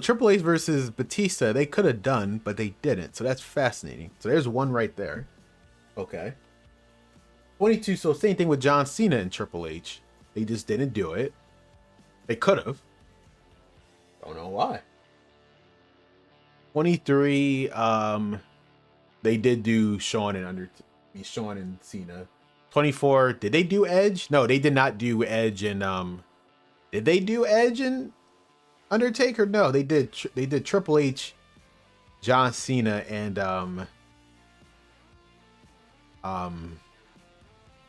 Triple H versus Batista, they could have done, but they didn't. So that's fascinating. So there's one right there. Okay. 22, so same thing with John Cena and Triple H. They just didn't do it. They could have. Don't know why. 23, they did do Shawn and Cena. 24, did they do Edge? No, they did not do Edge and did they do Edge and Undertaker? No, they did Triple H, John Cena, and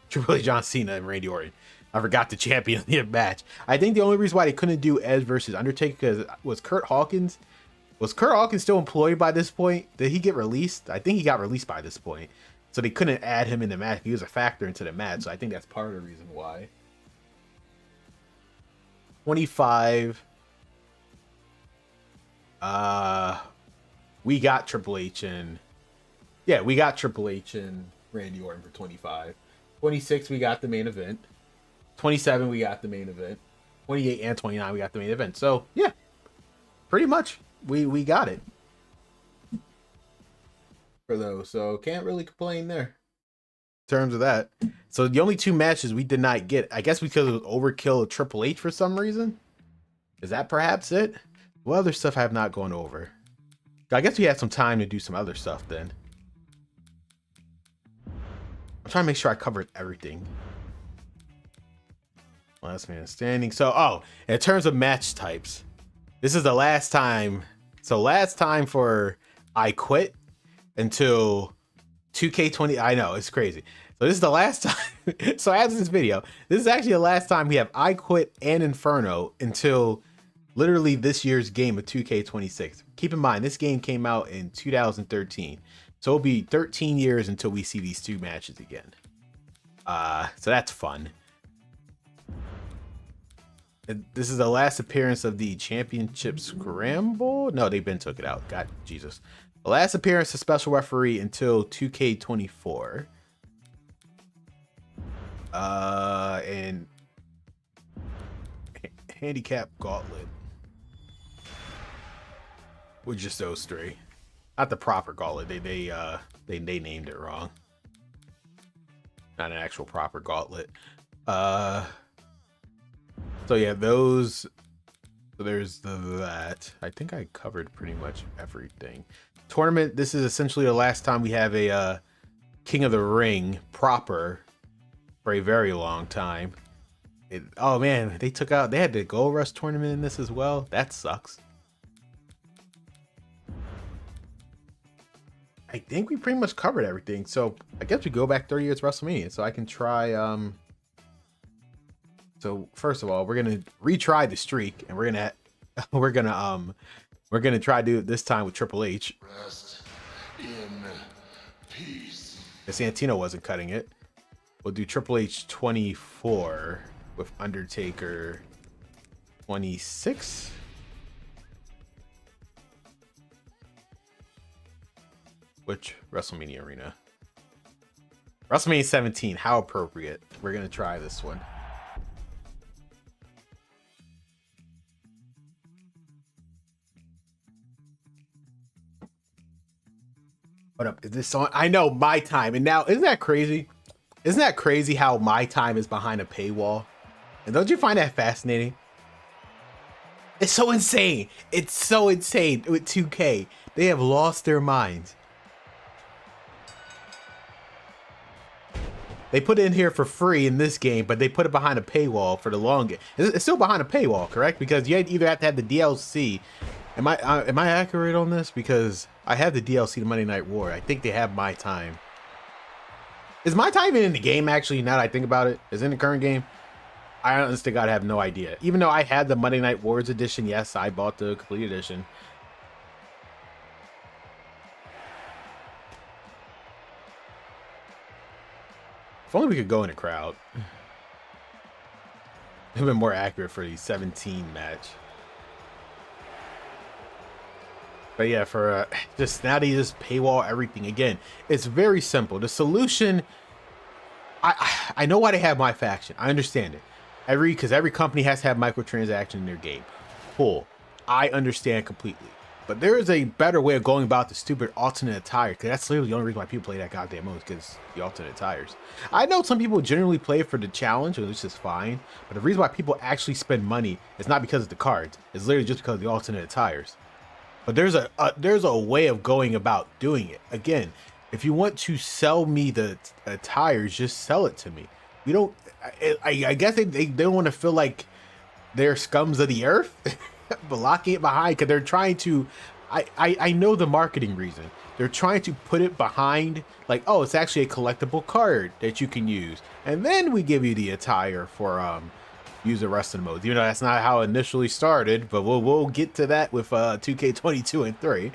Triple H, John Cena, and Randy Orton. I forgot the champion of the match. I think the only reason why they couldn't do Edge versus Undertaker because was Kurt Hawkins still employed by this point? Did he get released? I think he got released by this point. So they couldn't add him in the match. He was a factor into the match. So I think that's part of the reason why. 25. We got Triple H and... Yeah, we got Triple H and Randy Orton for 25. 26, we got the main event. 27, we got the main event. 28 and 29, we got the main event. So, yeah. Pretty much, we got it. For those. So, can't really complain there. In terms of that. So, the only two matches we did not get, I guess because it was overkill of Triple H for some reason. Is that perhaps it? What other stuff I have not gone over? I guess we had some time to do some other stuff then. I'm trying to make sure I covered everything. Last man standing. So, in terms of match types, this is the last time. So, last time for I Quit until 2K20. I know, it's crazy. So, this is the last time. So, after this video, this is actually the last time we have I Quit and Inferno until literally this year's game of 2K26. Keep in mind, this game came out in 2013. So, it'll be 13 years until we see these two matches again. So, that's fun. This is the last appearance of the championship scramble. No, they've been took it out. God, Jesus. The last appearance of special referee until 2K24. And handicap gauntlet. With just those three. Not the proper gauntlet. They named it wrong. Not an actual proper gauntlet. So yeah, those. So there's that. I think I covered pretty much everything. Tournament. This is essentially the last time we have a King of the Ring proper for a very long time. Oh man, they had the Gold Rush tournament in this as well. That sucks. I think we pretty much covered everything. So I guess we go back 30 years to WrestleMania. So I can try. So first of all, we're gonna retry the streak, and we're gonna try to do it this time with Triple H. Rest in peace. Santino wasn't cutting it. We'll do Triple H 24 with Undertaker 26. Which WrestleMania arena? WrestleMania 17. How appropriate. We're going to try this one. What up? Is this on? I know my time. And now, isn't that crazy? Isn't that crazy how my time is behind a paywall? And don't you find that fascinating? It's so insane. It's so insane with 2K. They have lost their minds. They put it in here for free in this game, but they put it behind a paywall for the long game. It's still behind a paywall, correct? Because you either have to have the DLC. Am I accurate on this? Because I have the DLC to Monday Night War. I think they have my time. Is my time even in the game, actually, now that I think about it? Is it in the current game? I honestly gotta have no idea. Even though I had the Monday Night Wars edition, yes, I bought the complete edition. If only we could go in a crowd. It would have been more accurate for the 17 match. But yeah, for just now they just paywall everything again. It's very simple. The solution, I know why they have my faction. I understand it. Because every company has to have microtransactions in their game. Cool. I understand completely. But there is a better way of going about the stupid alternate attire. Because that's literally the only reason why people play that goddamn mode, because the alternate attires. I know some people generally play for the challenge, which is fine. But the reason why people actually spend money is not because of the cards. It's literally just because of the alternate attires. But there's a way of going about doing it. Again, if you want to sell me the attires, just sell it to me. We don't. I guess they don't want to feel like they're scums of the earth, blocking it behind, because they're trying to. I know the marketing reason. They're trying to put it behind, like, oh, it's actually a collectible card that you can use, and then we give you the attire for use the rest of the modes. Even though that's not how it initially started, but we'll get to that with 2K22 and 3.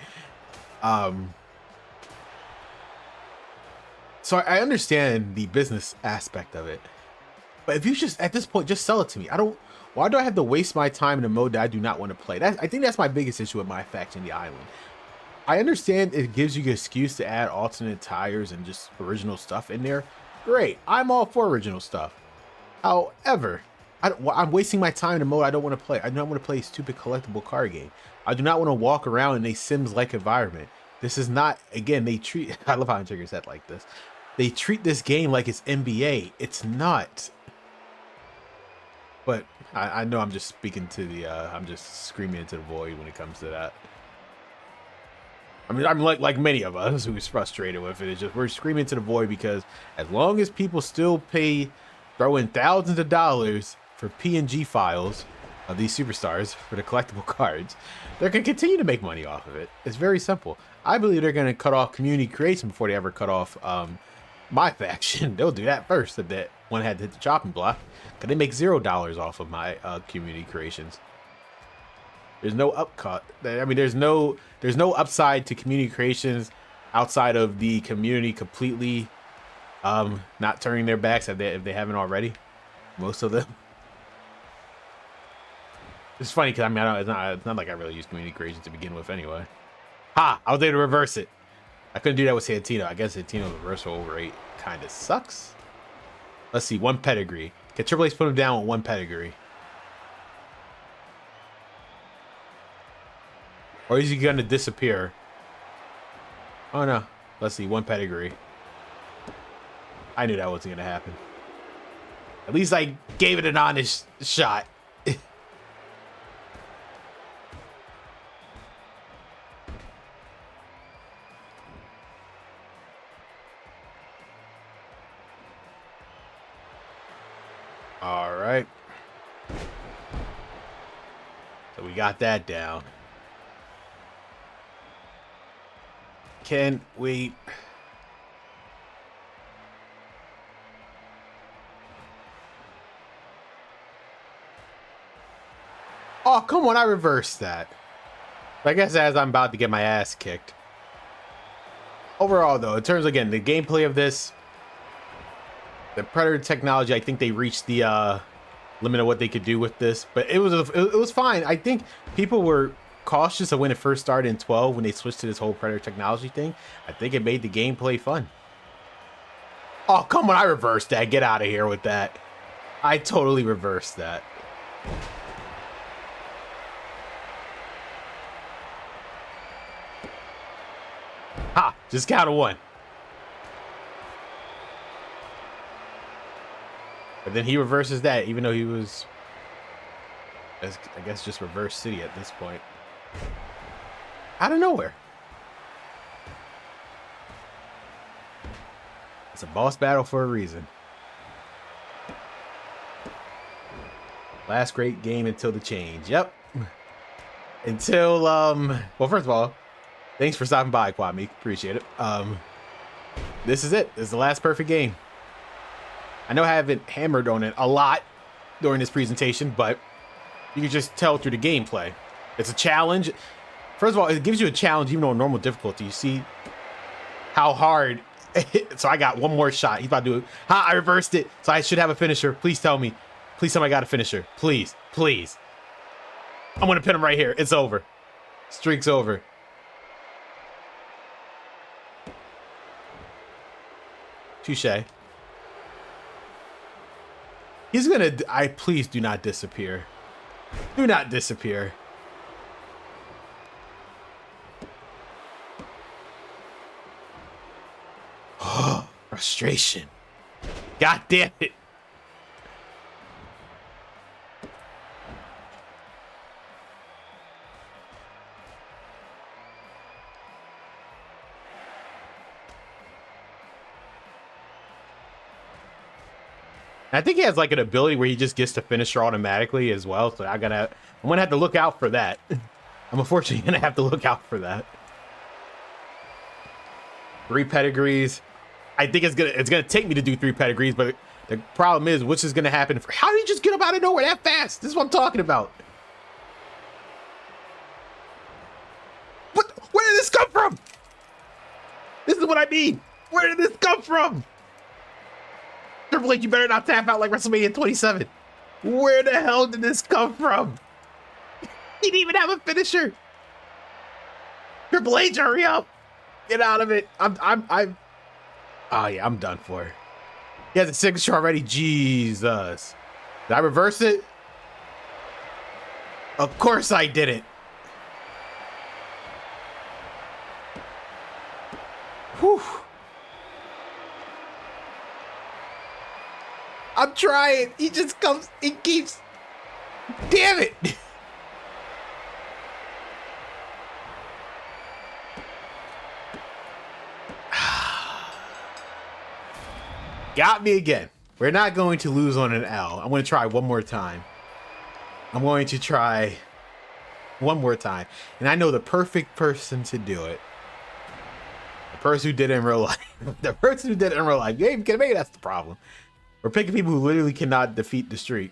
So I understand the business aspect of it, but if you just at this point just sell it to me, why do I have to waste my time in a mode that I do not want to play? I think that's my biggest issue with my faction, the island. I understand it gives you an excuse to add alternate tires and just original stuff in there. Great, I'm all for original stuff. However, I'm wasting my time in a mode I don't want to play. I don't want to play a stupid collectible card game. I do not want to walk around in a Sims-like environment. This is not, again, they treat, I love how Trigger said like this. They treat this game like it's NBA. It's not. But I know I'm just speaking to the, I'm just screaming into the void when it comes to that. I mean, I'm like many of us who's frustrated with it. It's just, we're screaming to the void because as long as people still throw in thousands of dollars for PNG files of these superstars for the collectible cards, they're going to continue to make money off of it. It's very simple. I believe they're going to cut off community creation before they ever cut off my faction. They'll do that first if that one had to hit the chopping block, because they make $0 off of my community creations. There's no upcut. I mean, there's no upside to community creations outside of the community completely not turning their backs if they haven't already. Most of them. It's funny because I mean it's not like I really use community creations to begin with anyway. Ha! I was able to reverse it. I couldn't do that with Santino. I guess Santino's reversal over 8 kind of sucks. Let's see, 1 pedigree. Can Triple H put him down with 1 pedigree? Or is he gonna disappear? Oh no. Let's see, 1 pedigree. I knew that wasn't gonna happen. At least I gave it an honest shot. All right. So we got that down. Can we... Oh, come on, I reversed that. I guess as I'm about to get my ass kicked. Overall, though, in terms, again, the gameplay of this, the Predator technology, I think they reached the limit of what they could do with this, but it was fine. I think people were cautious of when it first started in 12 when they switched to this whole Predator technology thing. I think it made the gameplay fun. Oh, come on, I reversed that. Get out of here with that. I totally reversed that. Ha! Just count of one. But then he reverses that, even though he was, I guess, just reverse city at this point. Out of nowhere. It's a boss battle for a reason. Last great game until the change. Yep. Until, well, first of all, thanks for stopping by, Kwame. Appreciate it. This is it. This is the last perfect game. I know I haven't hammered on it a lot during this presentation, but you can just tell through the gameplay. It's a challenge. First of all, it gives you a challenge even on normal difficulty. You see how hard. So I got one more shot. He's about to do it. Ha, I reversed it. So I should have a finisher. Please tell me. Please tell me I got a finisher. Please. Please. I'm going to pin him right here. It's over. Streak's over. Touche. He's going to... Please do not disappear. Do not disappear. Frustration. God damn it. I think he has like an ability where he just gets to finisher automatically as well. So I'm gonna have to look out for that. I'm unfortunately gonna have to look out for that. 3 pedigrees. I think it's gonna take me to do 3 pedigrees, but the problem is, which is gonna happen? How did he just get up out of nowhere that fast? This is what I'm talking about. What? Where did this come from? This is what I mean. Where did this come from? Triple H, you better not tap out like WrestleMania 27. Where the hell did this come from? He didn't even have a finisher. Triple H, hurry up. Get out of it. Oh yeah, I'm done for. He has a signature already. Jesus. Did I reverse it? Of course I didn't. Whew. I'm trying. He just comes. He keeps. Damn it. Got me again. We're not going to lose on an L. I'm going to try one more time. I'm going to try one more time. And I know the perfect person to do it. The person who did it in real life. The person who did it in real life. Maybe that's the problem. We're picking people who literally cannot defeat the streak.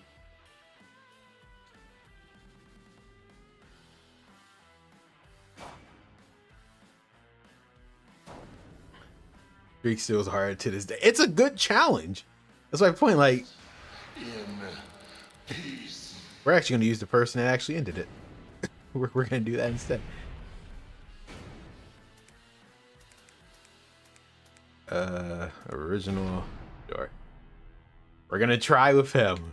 Streak still is hard to this day. It's a good challenge. That's my point. Like, we're actually going to use the person that actually ended it. we're going to do that instead. Original door. We're going to try with him.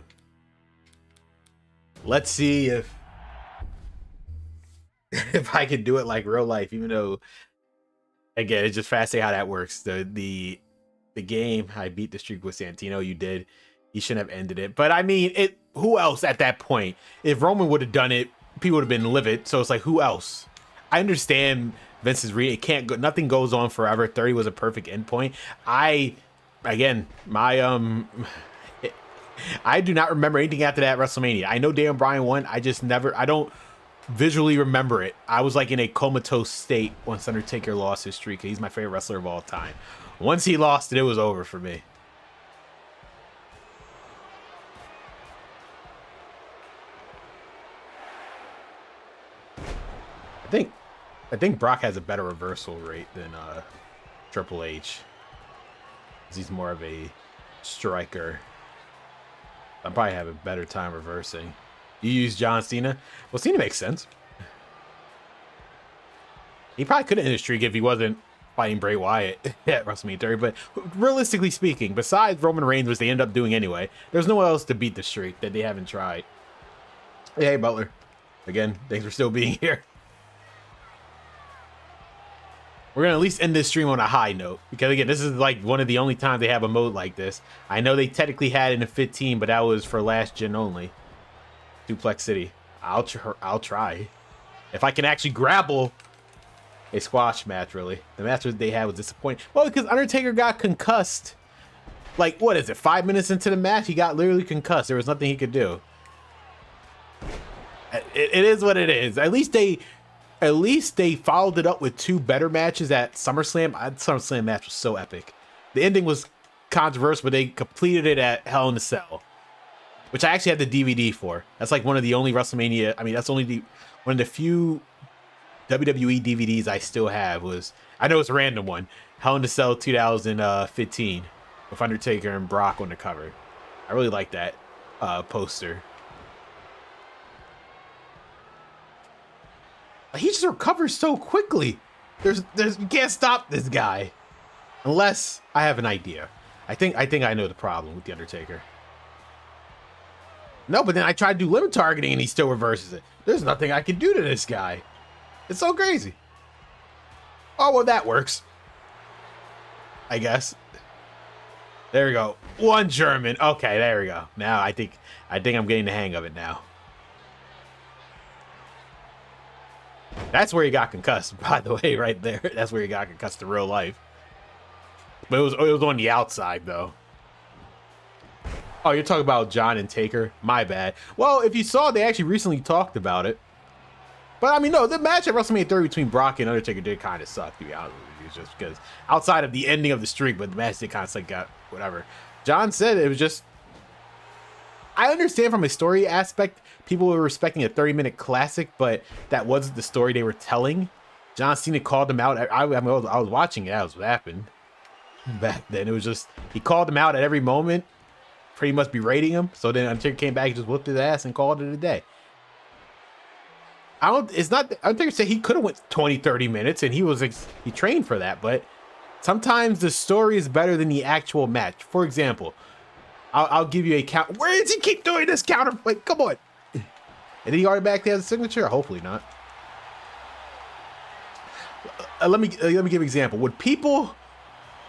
Let's see if I can do it like real life, even though, again, it's just fascinating how that works. The game, I beat the streak with Santino. You did. You shouldn't have ended it. But I mean, who else at that point? If Roman would have done it, people would have been livid. So it's like, who else? I understand Vince's read. It can't go. Nothing goes on forever. 30 was a perfect endpoint. I do not remember anything after that WrestleMania. I know Dan Bryan won. I don't visually remember it. I was like in a comatose state once Undertaker lost his streak. He's my favorite wrestler of all time. Once he lost it, it was over for me. I think Brock has a better reversal rate than Triple H. He's more of a striker. I probably have a better time reversing. You use John Cena? Well, Cena makes sense. He probably could have ended the streak if he wasn't fighting Bray Wyatt at WrestleMania 30. But realistically speaking, besides Roman Reigns, which they end up doing anyway, there's no one else to beat the streak that they haven't tried. Hey, Butler. Again, thanks for still being here. We're going to at least end this stream on a high note. Because, again, this is like one of the only times they have a mode like this. I know they technically had it in 15, but that was for last gen only. Duplex City. I'll try. If I can actually grapple a squash match, really. The match that they had was disappointing. Well, because Undertaker got concussed. Like, what is it? 5 minutes into the match, he got literally concussed. There was nothing he could do. It is what it is. At least they followed it up with 2 better matches at SummerSlam. The SummerSlam match was so epic. The ending was controversial, but they completed it at Hell in a Cell, which I actually had the DVD for. That's like one of the only WrestleMania. I mean, that's only one of the few WWE DVDs I still have. I know it's a random one. Hell in a Cell 2015 with Undertaker and Brock on the cover. I really like that poster. He just recovers so quickly. You can't stop this guy. Unless I have an idea. I think I know the problem with The Undertaker. No, but then I try to do limit targeting and he still reverses it. There's nothing I can do to this guy. It's so crazy. Oh, well, that works. I guess. There we go. One German. Okay, there we go. Now I think I'm getting the hang of it now. That's where he got concussed, by the way, right there. That's where he got concussed in real life. But it was on the outside, though. Oh, you're talking about John and Taker? My bad. Well, if you saw, they actually recently talked about it. But, I mean, no, the match at WrestleMania 30 between Brock and Undertaker did kind of suck, to be honest with you. Just because outside of the ending of the streak, but the match did kind of suck, got whatever. John said it was just... I understand from a story aspect, people were respecting a 30-minute classic, but that wasn't the story they were telling. John Cena called them out. I was watching it. That was what happened back then. It was just, he called them out at every moment, pretty much berating him. So then Undertaker came back and just whooped his ass and called it a day. Undertaker said he could have went 20, 30 minutes, and he trained for that, but sometimes the story is better than the actual match. For example, I'll give you a count. Where does he keep doing this counter? Like, come on. And did he automatically have a signature? Hopefully not. Let me give an example. Would people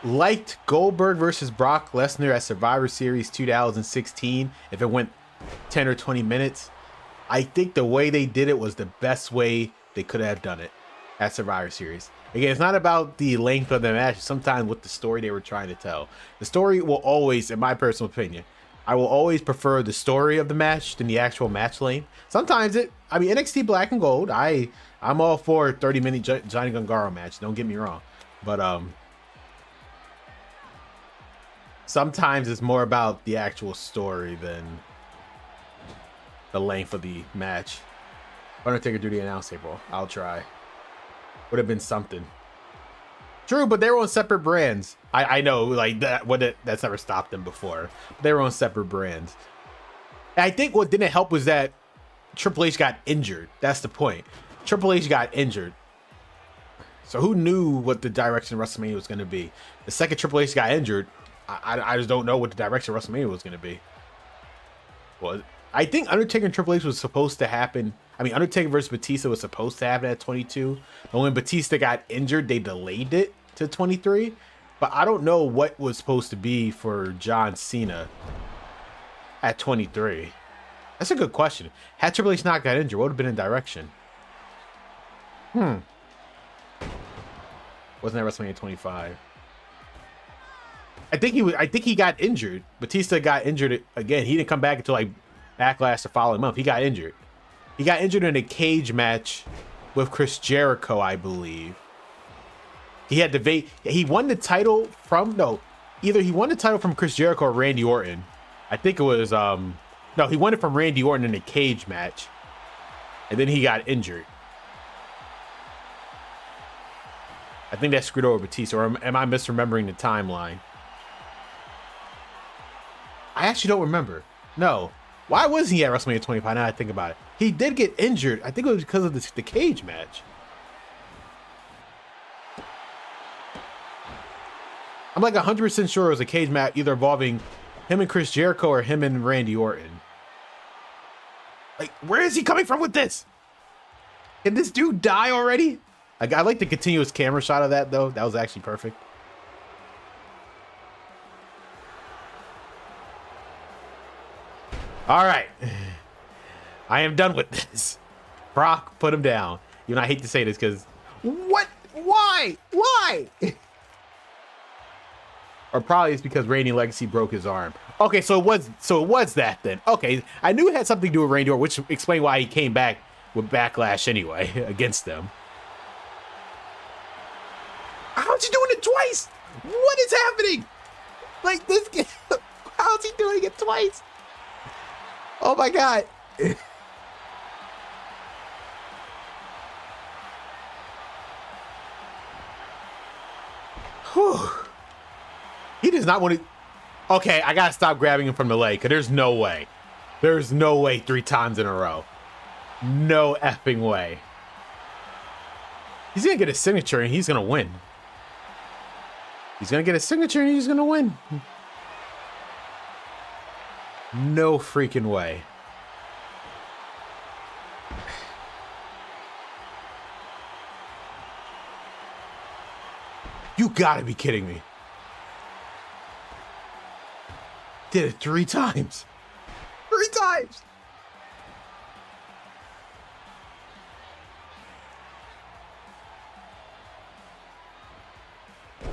liked Goldberg versus Brock Lesnar at Survivor Series 2016 if it went 10 or 20 minutes? I think the way they did it was the best way they could have done it at Survivor Series. Again, it's not about the length of the match, sometimes with the story they were trying to tell. The story will always, in my personal opinion, I will always prefer the story of the match than the actual match length. Sometimes NXT Black and Gold, I'm all for a 30-minute Johnny Gargano match, don't get me wrong. But sometimes it's more about the actual story than the length of the match. Undertaker do the announce table. I'll try. Would have been something. True, but they were on separate brands. I know, like that's never stopped them before. But they were on separate brands. And I think what didn't help was that Triple H got injured. That's the point. Triple H got injured. So who knew what the direction of WrestleMania was going to be? The second Triple H got injured, I just don't know what the direction of WrestleMania was going to be. Well, I think Undertaker and Triple H was supposed to happen. I mean, Undertaker versus Batista was supposed to happen at 22. But when Batista got injured, they delayed it to 23. But I don't know what was supposed to be for John Cena at 23. That's a good question. Had Triple H not got injured, what would have been in direction? Wasn't that WrestleMania 25? I think he got injured. Batista got injured again. He didn't come back until like Backlash the following month. He got injured. He got injured in a cage match with Chris Jericho, I believe. He had to he won the title from either he won the title from Chris Jericho or Randy Orton. I think it was no, he won it from Randy Orton in a cage match. And then he got injured. I think that screwed over Batista, or am I misremembering the timeline? actually don't remember. No. Why was he at WrestleMania 25? Now I think about it. He did get injured. I think it was because of the cage match. I'm like 100% sure it was a cage match either involving him and Chris Jericho or him and Randy Orton. Like, where is he coming from with this? Can this dude die already? I like the continuous camera shot of that, though. That was actually perfect. All right. I am done with this. Brock, put him down. You know, I hate to say this because... What? Why? Why? Or probably it's because Randy Legacy broke his arm. Okay, so it was that then. Okay, I knew it had something to do with Randy Orton, which explained why he came back with Backlash anyway against them. How's he doing it twice? What is happening? Like this kid, how's he doing it twice? Oh my god. Whew. He does not want to. Okay, I gotta stop grabbing him from the leg, because there's no way. There's no way 3 times in a row. No effing way. He's gonna get a signature and he's gonna win. He's gonna get a signature and he's gonna win. No freaking way. You gotta be kidding me. Did it 3 times. 3 times.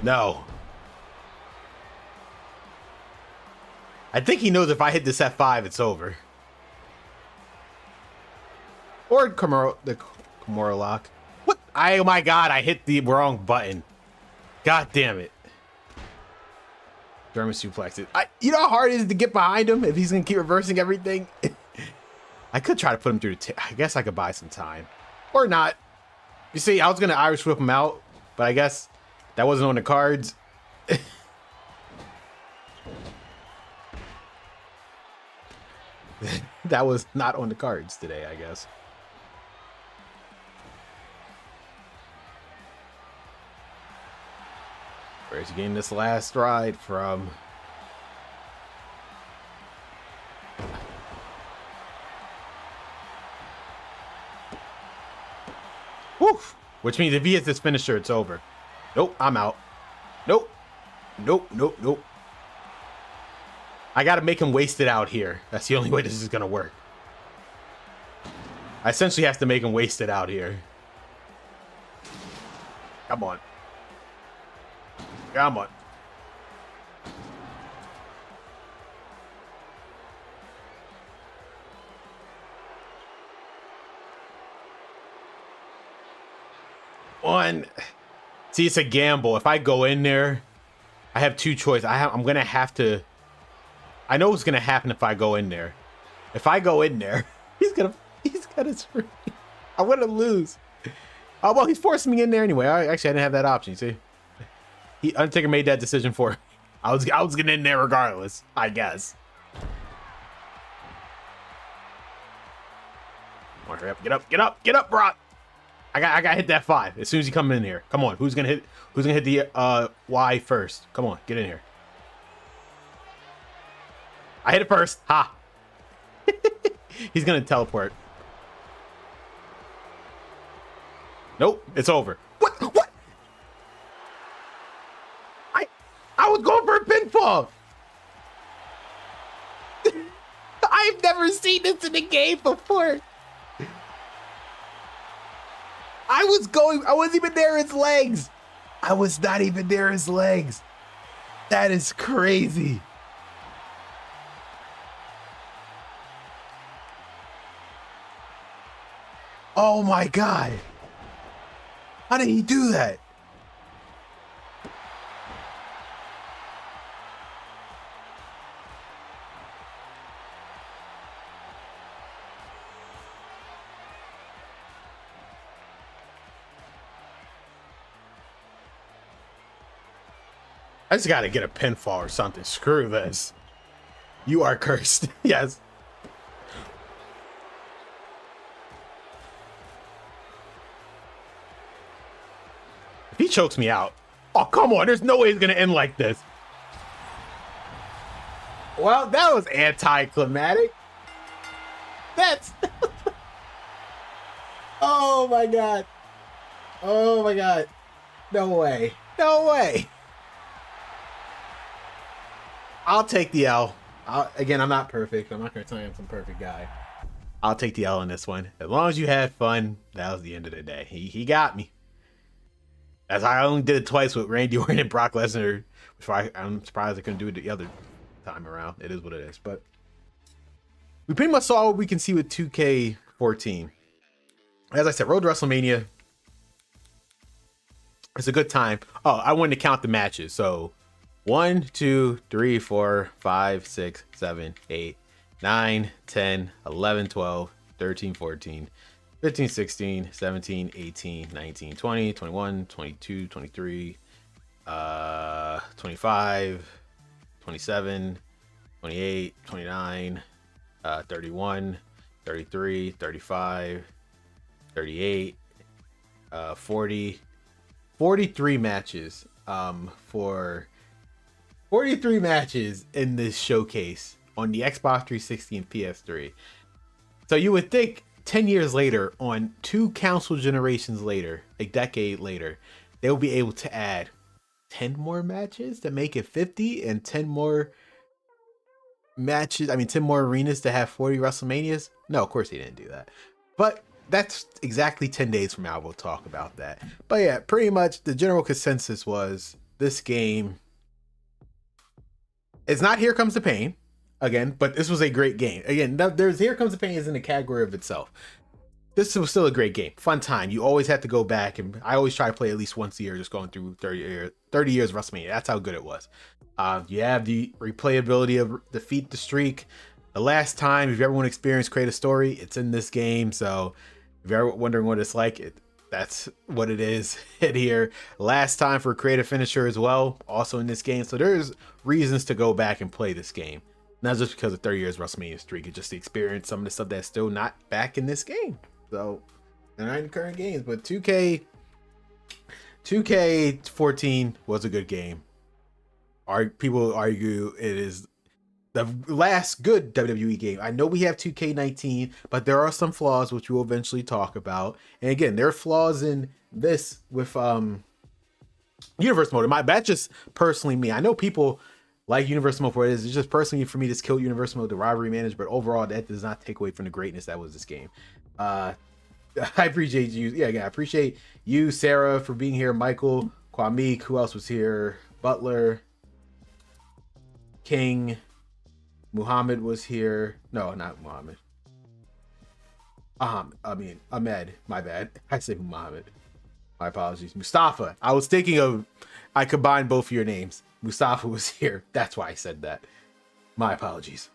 No. I think he knows if I hit this F5, it's over. Or the Kimura lock. What? Oh my god, I hit the wrong button. God damn it. German suplex it. You know how hard it is to get behind him if he's going to keep reversing everything? I could try to put him through the I guess I could buy some time. Or not. You see, I was going to Irish whip him out, but I guess that wasn't on the cards. That was not on the cards today, I guess. Where's he getting this last ride from? Woo! Which means if he hits this finisher, it's over. Nope, I'm out. Nope. Nope, nope, nope. I gotta make him waste it out here. That's the only way this is gonna work. I essentially have to make him waste it out here. Come on. Come on. One. See, it's a gamble. If I go in there, I have 2 choices. I'm gonna have to. I know what's gonna happen if I go in there. If I go in there, he's gonna screw me. I'm gonna lose. Oh well, he's forcing me in there anyway. Actually, I didn't have that option. See, Undertaker made that decision for me. I was getting in there regardless, I guess. Come on, hurry up! Get up, Brock! I got hit that 5 as soon as you come in here. Come on, who's gonna hit the Y first? Come on, get in here. I hit it first. Ha! He's gonna teleport. Nope, it's over. What? I was going for a pinfall. I've never seen this in the game before. I wasn't even near his legs. I was not even near his legs. That is crazy. Oh my God. How did he do that? I just got to get a pinfall or something. Screw this. You are cursed. Yes. If he chokes me out, oh, come on. There's no way it's going to end like this. Well, that was anticlimactic. That's... Oh, my God. Oh, my God. No way. No way. I'll take the L. Again, I'm not perfect. I'm not going to tell you I'm some perfect guy. I'll take the L in this one. As long as you had fun, that was the end of the day. He got me. As I only did it twice with Randy Orton and Brock Lesnar, which I'm surprised I couldn't do it the other time around. It is what it is. But we pretty much saw what we can see with 2K14. As I said, Road to WrestleMania. It's a good time. Oh, I wanted to count the matches. So 1, 2, 3, 4, 5, 6, 7, 8, 9, 10, 11, 12, 13, 14, 15, 16, 17, 18, 19, 20, 21, 22, 23, 25, 27, 28, 29, 31, 33, 35, 38, 40, 43 matches for 43 matches in this showcase on the Xbox 360 and PS3. So you would think 10 years later, on 2 console generations later, a decade later, they'll be able to add 10 more matches to make it 50 and 10 more matches. I mean, 10 more arenas to have 40 WrestleManias. No, of course he didn't do that. But that's exactly 10 days from now. We'll talk about that. But yeah, pretty much the general consensus was this game. It's not Here Comes the Pain again, but this was a great game. Again, there's Here Comes the Pain is in the category of itself. This was still a great game. Fun time. You always have to go back, and I always try to play at least once a year, just going through 30 years of WrestleMania. That's how good it was. You have the replayability of Defeat the Streak. The last time, if you ever want to experience Create a Story, it's in this game. So if you're ever wondering what it's like, that's what it is in here. Last time for Creative Finisher as well, also in this game. So there's reasons to go back and play this game. Not just because of 30 years WrestleMania streak, it's just to experience some of the stuff that's still not back in this game. So, and not in the current games, but 2K14 was a good game. People argue it is the last good WWE game. I know we have 2K19, but there are some flaws which we'll eventually talk about. And again, there are flaws in this with Universe Mode. That's just personally me. I know people like Universe Mode for it is. It's just personally for me, this killed Universe Mode, the rivalry managed, but overall that does not take away from the greatness that was this game. I appreciate you. Yeah, again, I appreciate you, Sarah, for being here. Michael, Kwame, who else was here? Butler, King, Muhammad was here. No, not Muhammad. Ahmed. My bad. I say Muhammad. My apologies. Mustafa. I was thinking of. I combined both of your names. Mustafa was here. That's why I said that. My apologies.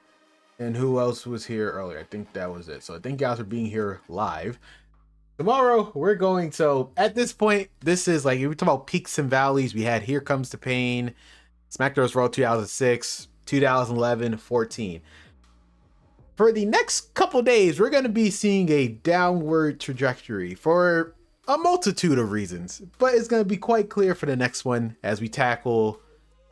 And who else was here earlier? I think that was it. So I thank you guys for being here live. Tomorrow we're going. So at this point, this is like, if we talk about peaks and valleys, we had Here Comes the Pain, SmackDown's Raw 2006, 2011, 14. For the next couple days, we're going to be seeing a downward trajectory for a multitude of reasons, but it's going to be quite clear for the next one as we tackle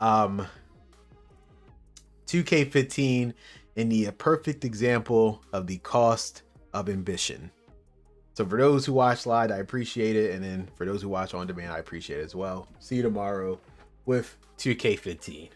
2K15 in the perfect example of the cost of ambition. So for those who watch live, I appreciate it. And then for those who watch on demand, I appreciate it as well. See you tomorrow with 2K15.